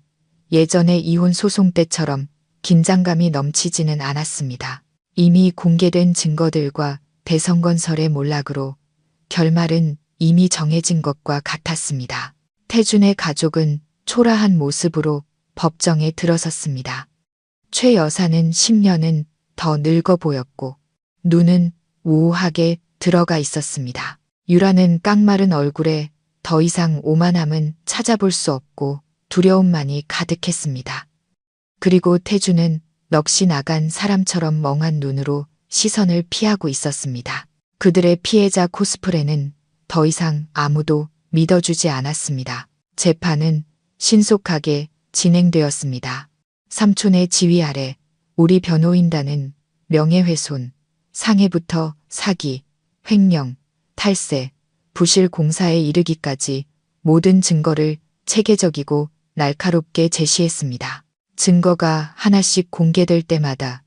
예전의 이혼 소송 때처럼 긴장감이 넘치지는 않았습니다. 이미 공개된 증거들과 대성건설의 몰락으로 결말은 이미 정해진 것과 같았습니다. 태준의 가족은 초라한 모습으로 법정에 들어섰습니다. 최 여사는 10년은 더 늙어 보였고 눈은 우우하게 들어가 있었습니다. 유라는 깡마른 얼굴에 더 이상 오만함은 찾아볼 수 없고 두려움만이 가득했습니다. 그리고 태준은 넋이 나간 사람처럼 멍한 눈으로 시선을 피하고 있었습니다. 그들의 피해자 코스프레는 더 이상 아무도 믿어주지 않았습니다. 재판은 신속하게 진행되었습니다. 삼촌의 지휘 아래 우리 변호인단은 명예훼손, 상해부터 사기, 횡령, 탈세, 부실 공사에 이르기까지 모든 증거를 체계적이고 날카롭게 제시했습니다. 증거가 하나씩 공개될 때마다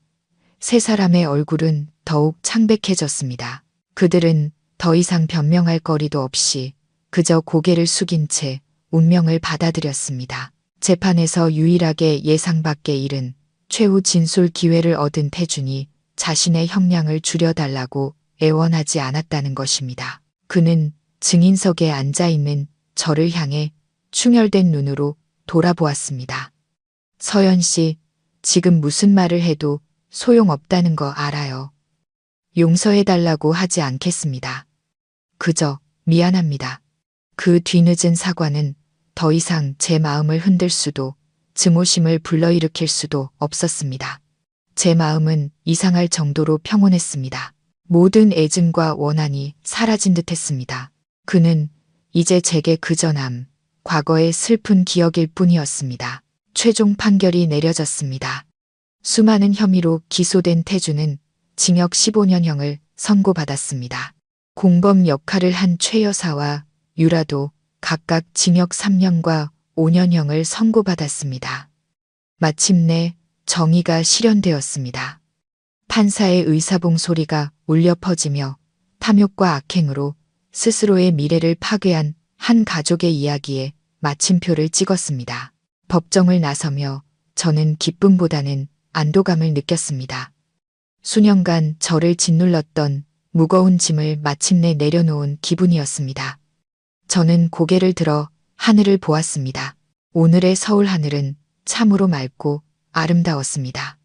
세 사람의 얼굴은 더욱 창백해졌습니다. 그들은 더 이상 변명할 거리도 없이 그저 고개를 숙인 채 운명을 받아들였습니다. 재판에서 유일하게 예상 밖의 일은 최후 진술 기회를 얻은 태준이 자신의 형량을 줄여달라고 애원하지 않았다는 것입니다. 그는 증인석에 앉아있는 저를 향해 충혈된 눈으로 돌아보았습니다. 서연 씨, 지금 무슨 말을 해도 소용없다는 거 알아요. 용서해달라고 하지 않겠습니다. 그저 미안합니다. 그 뒤늦은 사과는 더 이상 제 마음을 흔들 수도 증오심을 불러일으킬 수도 없었습니다. 제 마음은 이상할 정도로 평온했습니다. 모든 애증과 원한이 사라진 듯했습니다. 그는 이제 제게 그저 과거의 슬픈 기억일 뿐이었습니다. 최종 판결이 내려졌습니다. 수많은 혐의로 기소된 태준은 징역 15년형을 선고받았습니다. 공범 역할을 한 최 여사와 유라도 각각 징역 3년과 5년형을 선고받았습니다. 마침내 정의가 실현되었습니다. 판사의 의사봉 소리가 울려 퍼지며 탐욕과 악행으로 스스로의 미래를 파괴한 한 가족의 이야기에 마침표를 찍었습니다. 법정을 나서며 저는 기쁨보다는 안도감을 느꼈습니다. 수년간 저를 짓눌렀던 무거운 짐을 마침내 내려놓은 기분이었습니다. 저는 고개를 들어 하늘을 보았습니다. 오늘의 서울 하늘은 참으로 맑고 아름다웠습니다.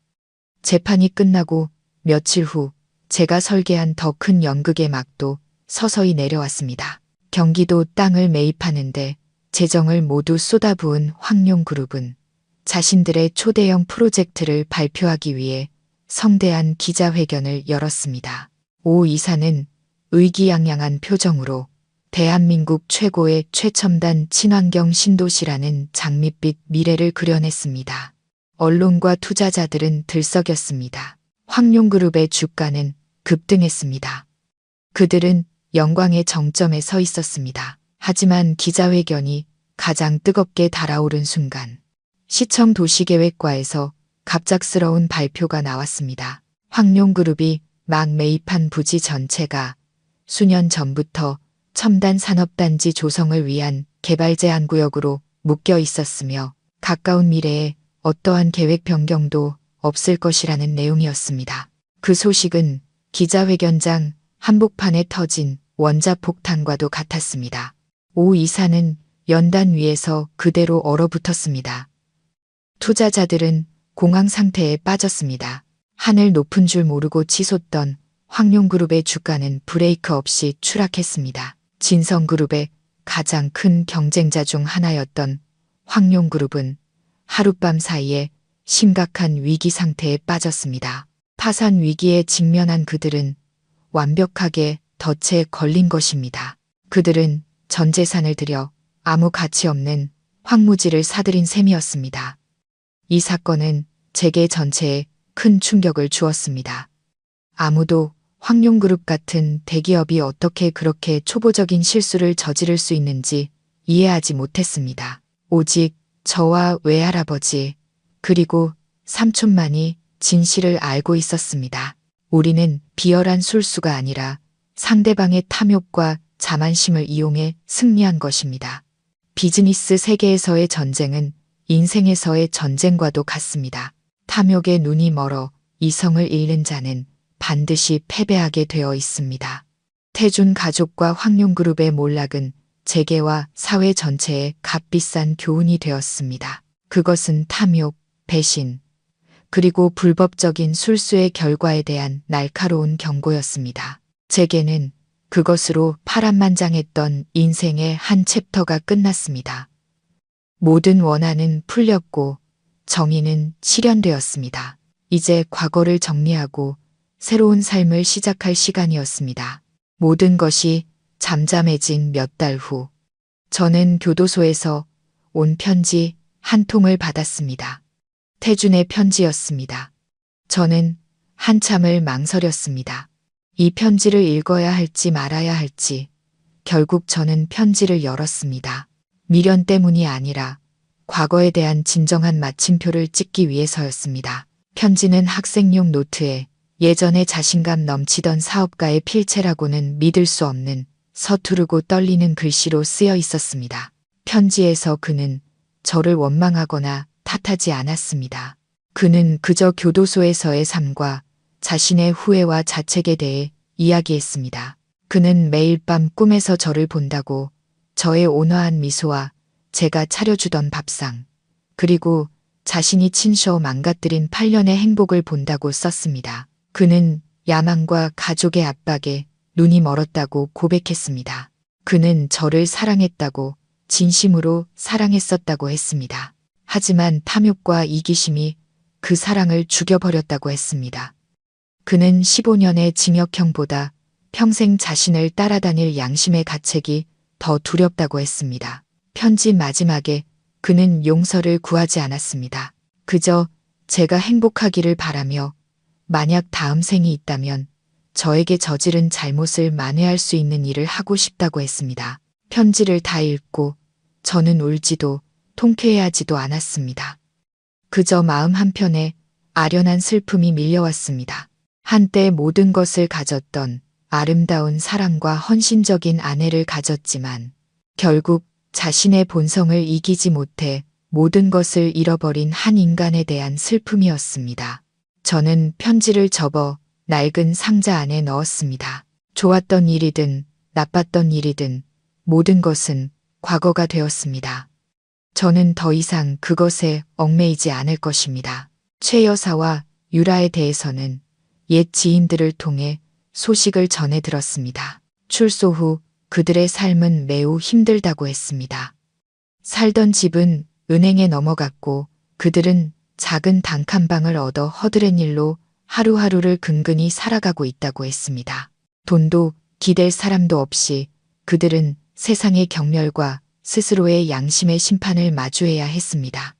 재판이 끝나고 며칠 후 제가 설계한 더 큰 연극의 막도 서서히 내려왔습니다. 경기도 땅을 매입하는데 재정을 모두 쏟아부은 황룡그룹은 자신들의 초대형 프로젝트를 발표하기 위해 성대한 기자회견을 열었습니다. 오 이사는 의기양양한 표정으로 대한민국 최고의 최첨단 친환경 신도시라는 장밋빛 미래를 그려냈습니다. 언론과 투자자들은 들썩였습니다. 황룡그룹의 주가는 급등했습니다. 그들은 영광의 정점에 서 있었습니다. 하지만 기자회견이 가장 뜨겁게 달아오른 순간 시청 도시계획과에서 갑작스러운 발표가 나왔습니다. 황룡그룹이 막 매입한 부지 전체가 수년 전부터 첨단 산업단지 조성을 위한 개발 제한구역으로 묶여 있었으며 가까운 미래에 어떠한 계획 변경도 없을 것이라는 내용이었습니다. 그 소식은 기자회견장 한복판에 터진 원자폭탄과도 같았습니다. 오 이사는 연단 위에서 그대로 얼어붙었습니다. 투자자들은 공황 상태에 빠졌습니다. 하늘 높은 줄 모르고 치솟던 황룡그룹의 주가는 브레이크 없이 추락했습니다. 진성그룹의 가장 큰 경쟁자 중 하나였던 황룡그룹은 하룻밤 사이에 심각한 위기 상태에 빠졌습니다. 파산 위기에 직면한 그들은 완벽하게 덫에 걸린 것입니다. 그들은 전 재산을 들여 아무 가치 없는 황무지를 사들인 셈이었습니다. 이 사건은 재계 전체에 큰 충격을 주었습니다. 아무도 황룡그룹 같은 대기업이 어떻게 그렇게 초보적인 실수를 저지를 수 있는지 이해하지 못했습니다. 오직 저와 외할아버지 그리고 삼촌만이 진실을 알고 있었습니다. 우리는 비열한 술수가 아니라 상대방의 탐욕과 자만심을 이용해 승리한 것입니다. 비즈니스 세계에서의 전쟁은 인생에서의 전쟁과도 같습니다. 탐욕에 눈이 멀어 이성을 잃는 자는 반드시 패배하게 되어 있습니다. 태준 가족과 황룡그룹의 몰락은 재계와 사회 전체에 값비싼 교훈이 되었습니다. 그것은 탐욕, 배신, 그리고 불법적인 술수의 결과에 대한 날카로운 경고였습니다. 재계는 그것으로 파란만장했던 인생의 한 챕터가 끝났습니다. 모든 원한은 풀렸고 정의는 실현되었습니다. 이제 과거를 정리하고 새로운 삶을 시작할 시간이었습니다. 모든 것이 잠잠해진 몇 달 후, 저는 교도소에서 온 편지 한 통을 받았습니다. 태준의 편지였습니다. 저는 한참을 망설였습니다. 이 편지를 읽어야 할지 말아야 할지 결국 저는 편지를 열었습니다. 미련 때문이 아니라 과거에 대한 진정한 마침표를 찍기 위해서였습니다. 편지는 학생용 노트에 예전에 자신감 넘치던 사업가의 필체라고는 믿을 수 없는 서투르고 떨리는 글씨로 쓰여 있었습니다. 편지에서 그는 저를 원망하거나 탓하지 않았습니다. 그는 그저 교도소에서의 삶과 자신의 후회와 자책에 대해 이야기했습니다. 그는 매일 밤 꿈에서 저를 본다고 저의 온화한 미소와 제가 차려주던 밥상, 그리고 자신이 친셔 망가뜨린 8년의 행복을 본다고 썼습니다. 그는 야망과 가족의 압박에 눈이 멀었다고 고백했습니다. 그는 저를 사랑했다고 진심으로 사랑했었다고 했습니다. 하지만 탐욕과 이기심이 그 사랑을 죽여버렸다고 했습니다. 그는 15년의 징역형보다 평생 자신을 따라다닐 양심의 가책이 더 두렵다고 했습니다. 편지 마지막에 그는 용서를 구하지 않았습니다. 그저 제가 행복하기를 바라며 만약 다음 생이 있다면 저에게 저지른 잘못을 만회할 수 있는 일을 하고 싶다고 했습니다. 편지를 다 읽고 저는 울지도 통쾌해하지도 않았습니다. 그저 마음 한편에 아련한 슬픔이 밀려왔습니다. 한때 모든 것을 가졌던 아름다운 사랑과 헌신적인 아내를 가졌지만 결국 자신의 본성을 이기지 못해 모든 것을 잃어버린 한 인간에 대한 슬픔이었습니다. 저는 편지를 접어 낡은 상자 안에 넣었습니다. 좋았던 일이든 나빴던 일이든 모든 것은 과거가 되었습니다. 저는 더 이상 그것에 얽매이지 않을 것입니다. 최 여사와 유라에 대해서는 옛 지인들을 통해 소식을 전해 들었습니다. 출소 후 그들의 삶은 매우 힘들다고 했습니다. 살던 집은 은행에 넘어갔고 그들은 작은 단칸방을 얻어 허드렛 일로 하루하루를 근근히 살아가고 있다고 했습니다. 돈도 기댈 사람도 없이 그들은 세상의 경멸과 스스로의 양심의 심판을 마주해야 했습니다.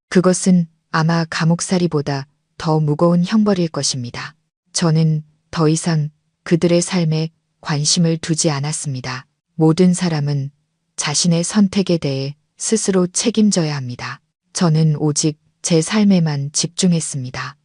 그것은 아마 감옥살이보다 더 무거운 형벌일 것입니다. 저는 더 이상 그들의 삶에 관심을 두지 않았습니다. 모든 사람은 자신의 선택에 대해 스스로 책임져야 합니다. 저는 오직 제 삶에만 집중했습니다.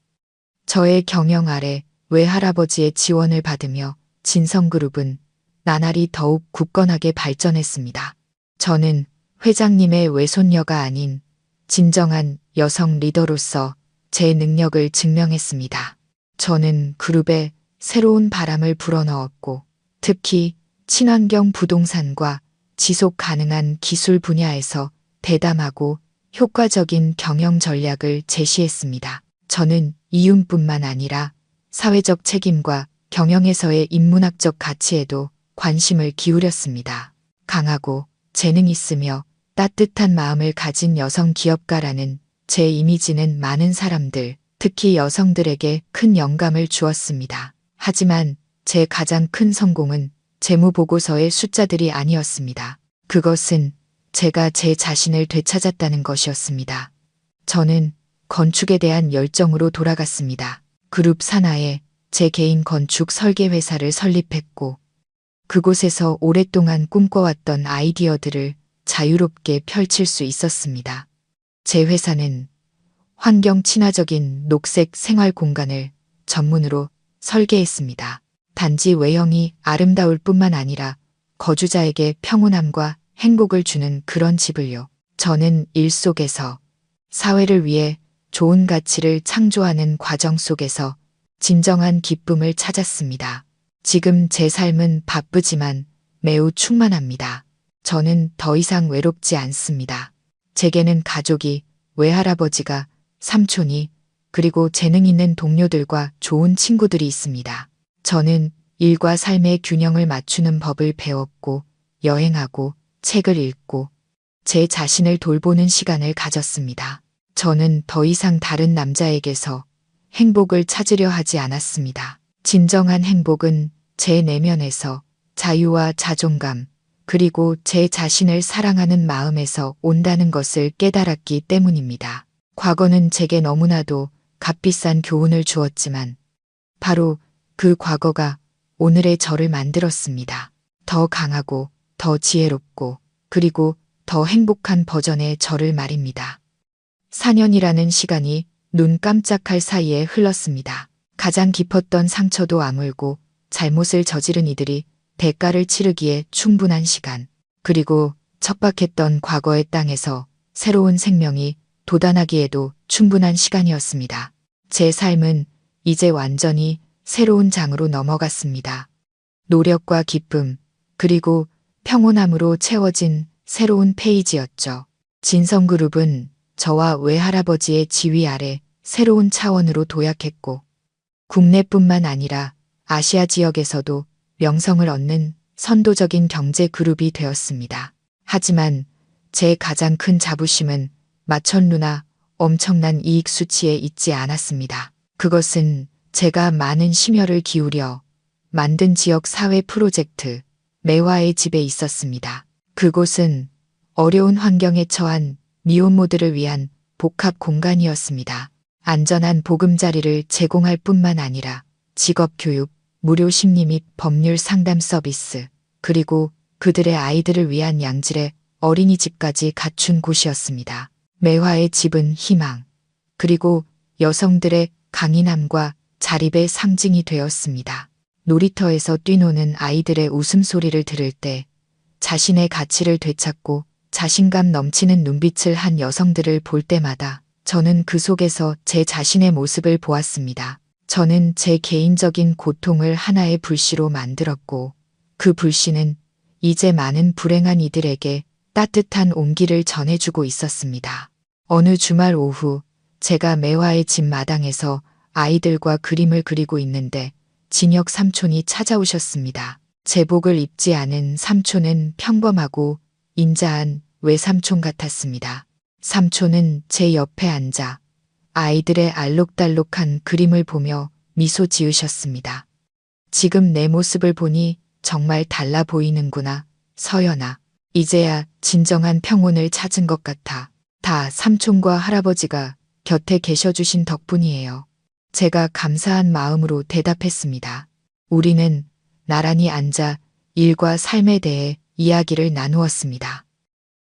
저의 경영 아래 외할아버지의 지원을 받으며 진성그룹은 나날이 더욱 굳건하게 발전했습니다. 저는 회장님의 외손녀가 아닌 진정한 여성 리더로서 제 능력을 증명했습니다. 저는 그룹에 새로운 바람을 불어넣었고 특히 친환경 부동산과 지속 가능한 기술 분야에서 대담하고 효과적인 경영 전략을 제시했습니다. 저는 이윤뿐만 아니라 사회적 책임과 경영에서의 인문학적 가치에도 관심을 기울였습니다. 강하고 재능 있으며 따뜻한 마음을 가진 여성 기업가라는 제 이미지는 많은 사람들, 특히 여성들에게 큰 영감을 주었습니다. 하지만 제 가장 큰 성공은 재무보고서의 숫자들이 아니었습니다. 그것은 제가 제 자신을 되찾았다는 것이었습니다. 저는 건축에 대한 열정으로 돌아갔습니다. 그룹 산하에 제 개인 건축 설계 회사를 설립했고 그곳에서 오랫동안 꿈꿔왔던 아이디어들을 자유롭게 펼칠 수 있었습니다. 제 회사는 환경 친화적인 녹색 생활 공간을 전문으로 설계했습니다. 단지 외형이 아름다울 뿐만 아니라 거주자에게 평온함과 행복을 주는 그런 집을요. 저는 일 속에서 사회를 위해 좋은 가치를 창조하는 과정 속에서 진정한 기쁨을 찾았습니다. 지금 제 삶은 바쁘지만 매우 충만합니다. 저는 더 이상 외롭지 않습니다. 제게는 가족이, 외할아버지가, 삼촌이, 그리고 재능 있는 동료들과 좋은 친구들이 있습니다. 저는 일과 삶의 균형을 맞추는 법을 배웠고 여행하고 책을 읽고 제 자신을 돌보는 시간을 가졌습니다. 저는 더 이상 다른 남자에게서 행복을 찾으려 하지 않았습니다. 진정한 행복은 제 내면에서 자유와 자존감, 그리고 제 자신을 사랑하는 마음에서 온다는 것을 깨달았기 때문입니다. 과거는 제게 너무나도 값비싼 교훈을 주었지만 바로 그 과거가 오늘의 저를 만들었습니다. 더 강하고 더 지혜롭고 그리고 더 행복한 버전의 저를 말입니다. 4년이라는 시간이 눈 깜짝할 사이에 흘렀습니다. 가장 깊었던 상처도 아물고 잘못을 저지른 이들이 대가를 치르기에 충분한 시간, 그리고 척박했던 과거의 땅에서 새로운 생명이 돋아나기에도 충분한 시간이었습니다. 제 삶은 이제 완전히 새로운 장으로 넘어갔습니다. 노력과 기쁨, 그리고 평온함으로 채워진 새로운 페이지였죠. 진성그룹은 저와 외할아버지의 지휘 아래 새로운 차원으로 도약했고, 국내뿐만 아니라 아시아 지역에서도 명성을 얻는 선도적인 경제 그룹이 되었습니다. 하지만 제 가장 큰 자부심은 마천루나 엄청난 이익 수치에 있지 않았습니다. 그것은 제가 많은 심혈을 기울여 만든 지역 사회 프로젝트 매화의 집에 있었습니다. 그곳은 어려운 환경에 처한 미혼모들을 위한 복합 공간이었습니다. 안전한 보금자리를 제공할 뿐만 아니라 직업교육, 무료 심리 및 법률 상담 서비스, 그리고 그들의 아이들을 위한 양질의 어린이집까지 갖춘 곳이었습니다. 매화의 집은 희망, 그리고 여성들의 강인함과 자립의 상징이 되었습니다. 놀이터에서 뛰노는 아이들의 웃음소리를 들을 때 자신의 가치를 되찾고 자신감 넘치는 눈빛을 한 여성들을 볼 때마다 저는 그 속에서 제 자신의 모습을 보았습니다. 저는 제 개인적인 고통을 하나의 불씨로 만들었고 그 불씨는 이제 많은 불행한 이들에게 따뜻한 온기를 전해주고 있었습니다. 어느 주말 오후 제가 매화의 집 마당에서 아이들과 그림을 그리고 있는데 진혁 삼촌이 찾아오셨습니다. 제복을 입지 않은 삼촌은 평범하고 인자한 외삼촌 같았습니다. 삼촌은 제 옆에 앉아 아이들의 알록달록한 그림을 보며 미소 지으셨습니다. 지금 내 모습을 보니 정말 달라 보이는구나, 서연아. 이제야 진정한 평온을 찾은 것 같아. 다 삼촌과 할아버지가 곁에 계셔주신 덕분이에요. 제가 감사한 마음으로 대답했습니다. 우리는 나란히 앉아 일과 삶에 대해 이야기를 나누었습니다.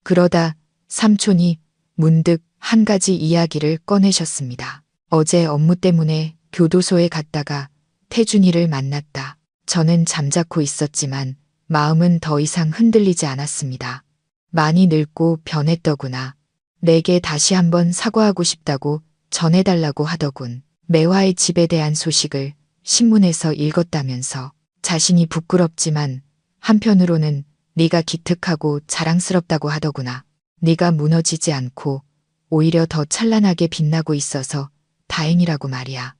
그러다 삼촌이 문득 한 가지 이야기를 꺼내셨습니다. 어제 업무 때문에 교도소에 갔다가 태준이를 만났다. 저는 잠자코 있었지만 마음은 더 이상 흔들리지 않았습니다. 많이 늙고 변했더구나. 내게 다시 한번 사과하고 싶다고 전해달라고 하더군. 매화의 집에 대한 소식을 신문에서 읽었다면서. 자신이 부끄럽지만 한편으로는 네가 기특하고 자랑스럽다고 하더구나. 네가 무너지지 않고 오히려 더 찬란하게 빛나고 있어서 다행이라고 말이야.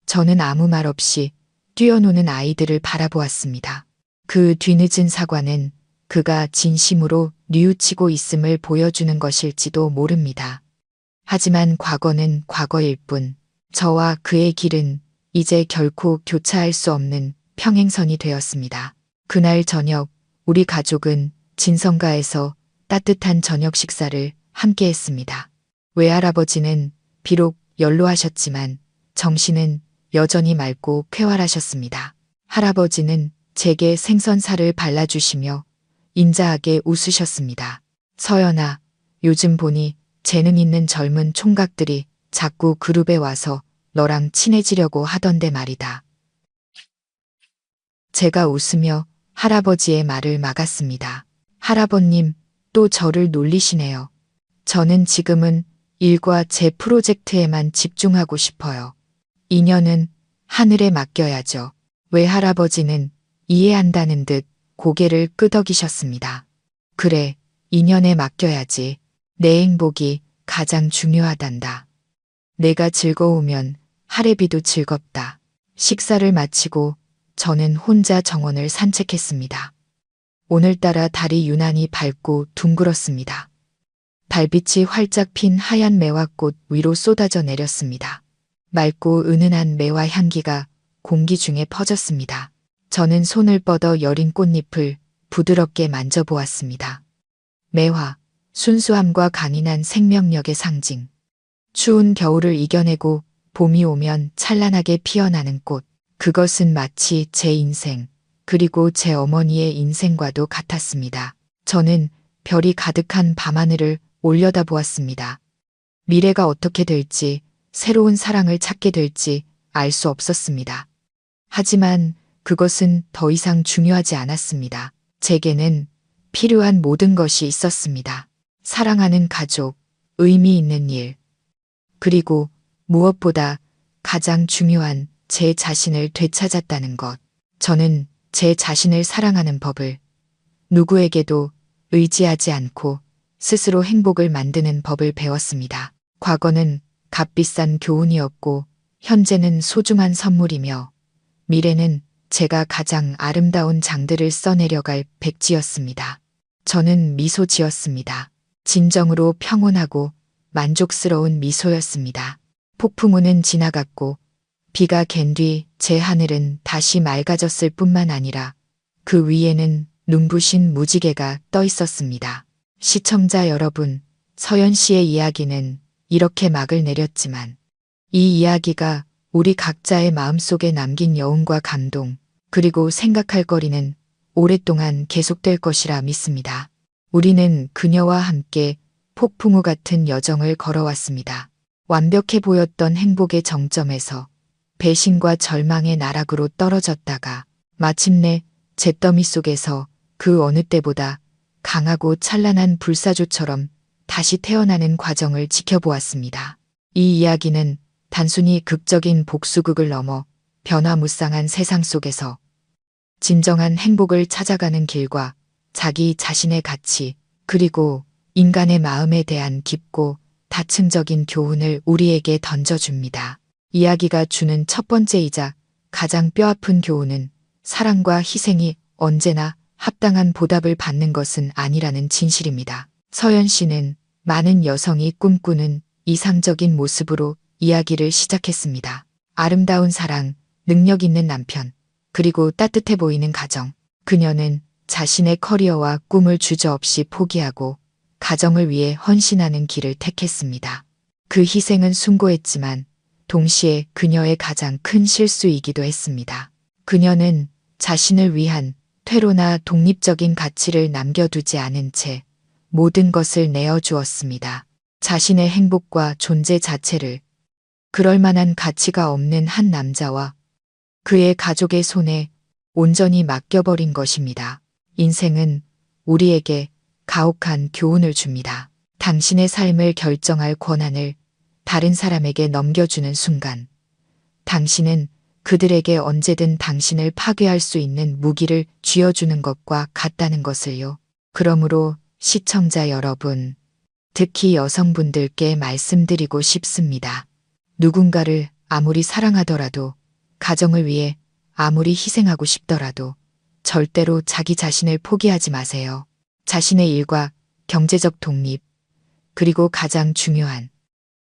저는 아무 말 없이 뛰어노는 아이들을 바라보았습니다. 그 뒤늦은 사과는 그가 진심으로 뉘우치고 있음을 보여주는 것일지도 모릅니다. 하지만 과거는 과거일 뿐, 저와 그의 길은 이제 결코 교차할 수 없는 평행선이 되었습니다. 그날 저녁 우리 가족은 진성가에서 따뜻한 저녁 식사를 함께 했습니다. 외할아버지는 비록 연로하셨지만 정신은 여전히 맑고 쾌활하셨습니다. 할아버지는 제게 생선살을 발라주시며 인자하게 웃으셨습니다. 서연아, 요즘 보니 재능 있는 젊은 총각들이 자꾸 그룹에 와서 너랑 친해지려고 하던데 말이다. 제가 웃으며 할아버지의 말을 막았습니다. 할아버님, 또 저를 놀리시네요. 저는 지금은 일과 제 프로젝트에만 집중하고 싶어요. 인연은 하늘에 맡겨야죠. 외할아버지는 이해한다는 듯 고개를 끄덕이셨습니다. 그래, 인연에 맡겨야지. 내 행복이 가장 중요하단다. 내가 즐거우면 할애비도 즐겁다. 식사를 마치고 저는 혼자 정원을 산책했습니다. 오늘따라 달이 유난히 밝고 둥글었습니다. 달빛이 활짝 핀 하얀 매화꽃 위로 쏟아져 내렸습니다. 맑고 은은한 매화 향기가 공기 중에 퍼졌습니다. 저는 손을 뻗어 여린 꽃잎을 부드럽게 만져보았습니다. 매화, 순수함과 강인한 생명력의 상징. 추운 겨울을 이겨내고 봄이 오면 찬란하게 피어나는 꽃. 그것은 마치 제 인생, 그리고 제 어머니의 인생과도 같았습니다. 저는 별이 가득한 밤하늘을 올려다보았습니다. 미래가 어떻게 될지, 새로운 사랑을 찾게 될지 알 수 없었습니다. 하지만 그것은 더 이상 중요하지 않았습니다. 제게는 필요한 모든 것이 있었습니다. 사랑하는 가족, 의미 있는 일, 그리고 무엇보다 가장 중요한 제 자신을 되찾았다는 것. 저는 제 자신을 사랑하는 법을, 누구에게도 의지하지 않고 스스로 행복을 만드는 법을 배웠습니다. 과거는 값비싼 교훈이었고, 현재는 소중한 선물이며, 미래는 제가 가장 아름다운 장들을 써내려갈 백지였습니다. 저는 미소 지었습니다. 진정으로 평온하고 만족스러운 미소였습니다. 폭풍우는 지나갔고, 비가 갠 뒤 제 하늘은 다시 맑아졌을 뿐만 아니라 그 위에는 눈부신 무지개가 떠 있었습니다. 시청자 여러분, 서연 씨의 이야기는 이렇게 막을 내렸지만 이 이야기가 우리 각자의 마음속에 남긴 여운과 감동, 그리고 생각할 거리는 오랫동안 계속될 것이라 믿습니다. 우리는 그녀와 함께 폭풍우 같은 여정을 걸어왔습니다. 완벽해 보였던 행복의 정점에서 배신과 절망의 나락으로 떨어졌다가 마침내 잿더미 속에서 그 어느 때보다 강하고 찬란한 불사조처럼 다시 태어나는 과정을 지켜보았습니다. 이 이야기는 단순히 극적인 복수극을 넘어 변화무쌍한 세상 속에서 진정한 행복을 찾아가는 길과 자기 자신의 가치, 그리고 인간의 마음에 대한 깊고 다층적인 교훈을 우리에게 던져줍니다. 이야기가 주는 첫 번째이자 가장 뼈아픈 교훈은 사랑과 희생이 언제나 합당한 보답을 받는 것은 아니라는 진실입니다. 서연 씨는 많은 여성이 꿈꾸는 이상적인 모습으로 이야기를 시작했습니다. 아름다운 사랑, 능력 있는 남편, 그리고 따뜻해 보이는 가정. 그녀는 자신의 커리어와 꿈을 주저없이 포기하고 가정을 위해 헌신하는 길을 택했습니다. 그 희생은 숭고했지만 동시에 그녀의 가장 큰 실수이기도 했습니다. 그녀는 자신을 위한 퇴로나 독립적인 가치를 남겨두지 않은 채 모든 것을 내어주었습니다. 자신의 행복과 존재 자체를 그럴 만한 가치가 없는 한 남자와 그의 가족의 손에 온전히 맡겨버린 것입니다. 인생은 우리에게 가혹한 교훈을 줍니다. 당신의 삶을 결정할 권한을 다른 사람에게 넘겨주는 순간, 당신은 그들에게 언제든 당신을 파괴할 수 있는 무기를 쥐어주는 것과 같다는 것을요. 그러므로 시청자 여러분, 특히 여성분들께 말씀드리고 싶습니다. 누군가를 아무리 사랑하더라도, 가정을 위해 아무리 희생하고 싶더라도 절대로 자기 자신을 포기하지 마세요. 자신의 일과 경제적 독립, 그리고 가장 중요한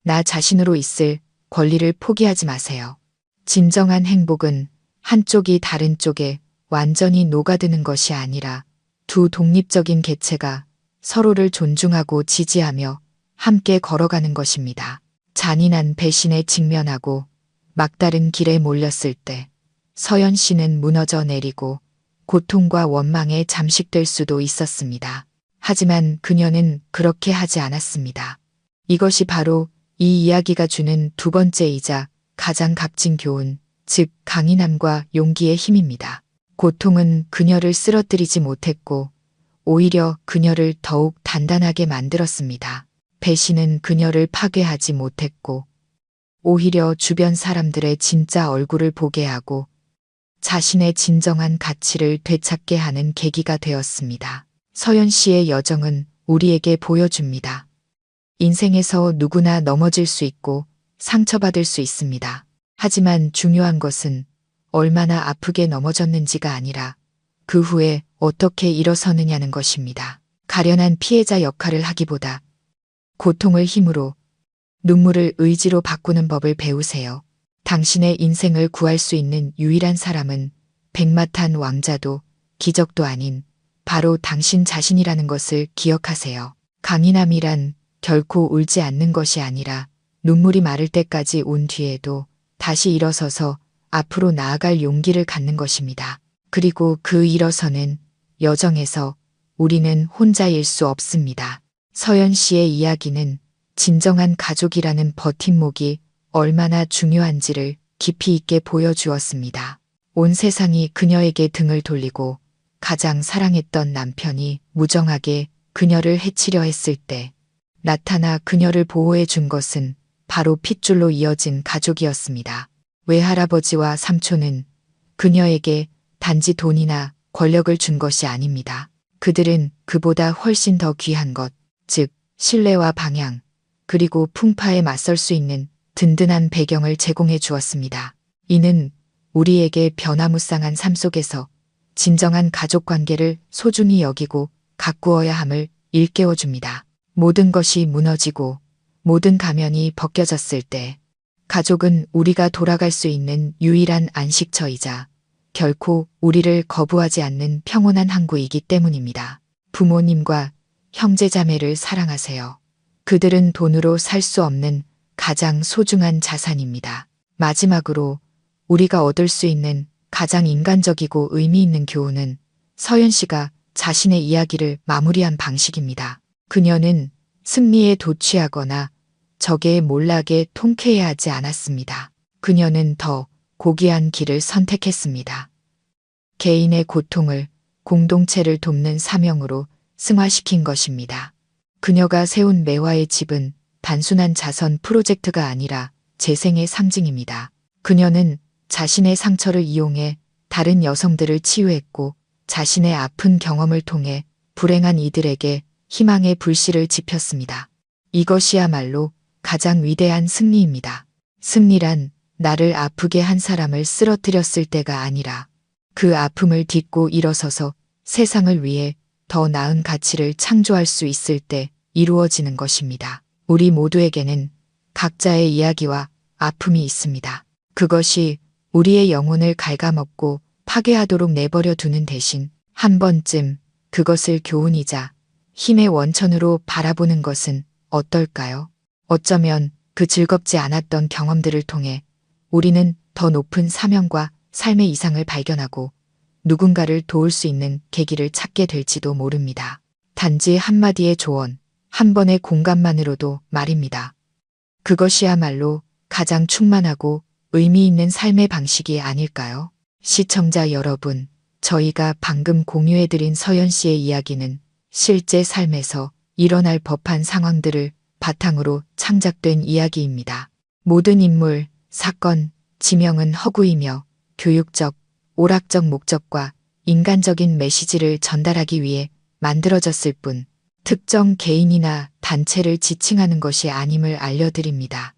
나 자신으로 있을 권리를 포기하지 마세요. 진정한 행복은 한쪽이 다른 쪽에 완전히 녹아드는 것이 아니라 두 독립적인 개체가 서로를 존중하고 지지하며 함께 걸어가는 것입니다. 잔인한 배신에 직면하고 막다른 길에 몰렸을 때 서연 씨는 무너져 내리고 고통과 원망에 잠식될 수도 있었습니다. 하지만 그녀는 그렇게 하지 않았습니다. 이것이 바로 이 이야기가 주는 두 번째이자 가장 값진 교훈, 즉 강인함과 용기의 힘입니다. 고통은 그녀를 쓰러뜨리지 못했고 오히려 그녀를 더욱 단단하게 만들었습니다. 배신은 그녀를 파괴하지 못했고 오히려 주변 사람들의 진짜 얼굴을 보게 하고 자신의 진정한 가치를 되찾게 하는 계기가 되었습니다. 서연 씨의 여정은 우리에게 보여줍니다. 인생에서 누구나 넘어질 수 있고 상처받을 수 있습니다. 하지만 중요한 것은 얼마나 아프게 넘어졌는지가 아니라 그 후에 어떻게 일어서느냐는 것입니다. 가련한 피해자 역할을 하기보다 고통을 힘으로, 눈물을 의지로 바꾸는 법을 배우세요. 당신의 인생을 구할 수 있는 유일한 사람은 백마탄 왕자도 기적도 아닌 바로 당신 자신이라는 것을 기억하세요. 강인함이란 결코 울지 않는 것이 아니라 눈물이 마를 때까지 온 뒤에도 다시 일어서서 앞으로 나아갈 용기를 갖는 것입니다. 그리고 그 일어서는 여정에서 우리는 혼자일 수 없습니다. 서연 씨의 이야기는 진정한 가족이라는 버팀목이 얼마나 중요한지를 깊이 있게 보여주었습니다. 온 세상이 그녀에게 등을 돌리고 가장 사랑했던 남편이 무정하게 그녀를 해치려 했을 때 나타나 그녀를 보호해 준 것은 바로 핏줄로 이어진 가족이었습니다. 외할아버지와 삼촌은 그녀에게 단지 돈이나 권력을 준 것이 아닙니다. 그들은 그보다 훨씬 더 귀한 것, 즉 신뢰와 방향, 그리고 풍파에 맞설 수 있는 든든한 배경을 제공해 주었습니다. 이는 우리에게 변화무쌍한 삶 속에서 진정한 가족 관계를 소중히 여기고 가꾸어야 함을 일깨워 줍니다. 모든 것이 무너지고 모든 가면이 벗겨졌을 때 가족은 우리가 돌아갈 수 있는 유일한 안식처이자 결코 우리를 거부하지 않는 평온한 항구이기 때문입니다. 부모님과 형제자매를 사랑하세요. 그들은 돈으로 살 수 없는 가장 소중한 자산입니다. 마지막으로 우리가 얻을 수 있는 가장 인간적이고 의미 있는 교훈은 서연 씨가 자신의 이야기를 마무리한 방식입니다. 그녀는 승리에 도취하거나 적의 몰락에 통쾌해하지 않았습니다. 그녀는 더 고귀한 길을 선택했습니다. 개인의 고통을 공동체를 돕는 사명으로 승화시킨 것입니다. 그녀가 세운 매화의 집은 단순한 자선 프로젝트가 아니라 재생의 상징입니다. 그녀는 자신의 상처를 이용해 다른 여성들을 치유했고 자신의 아픈 경험을 통해 불행한 이들에게 희망의 불씨를 지폈습니다. 이것이야말로 가장 위대한 승리입니다. 승리란 나를 아프게 한 사람을 쓰러뜨렸을 때가 아니라 그 아픔을 딛고 일어서서 세상을 위해 더 나은 가치를 창조할 수 있을 때 이루어지는 것입니다. 우리 모두에게는 각자의 이야기와 아픔이 있습니다. 그것이 우리의 영혼을 갉아먹고 파괴하도록 내버려 두는 대신 한 번쯤 그것을 교훈이자 힘의 원천으로 바라보는 것은 어떨까요? 어쩌면 그 즐겁지 않았던 경험들을 통해 우리는 더 높은 사명과 삶의 이상을 발견하고 누군가를 도울 수 있는 계기를 찾게 될지도 모릅니다. 단지 한마디의 조언, 한 번의 공감만으로도 말입니다. 그것이야말로 가장 충만하고 의미 있는 삶의 방식이 아닐까요? 시청자 여러분, 저희가 방금 공유해드린 서연 씨의 이야기는 실제 삶에서 일어날 법한 상황들을 바탕으로 창작된 이야기입니다. 모든 인물, 사건, 지명은 허구이며 교육적, 오락적 목적과 인간적인 메시지를 전달하기 위해 만들어졌을 뿐 특정 개인이나 단체를 지칭하는 것이 아님을 알려드립니다.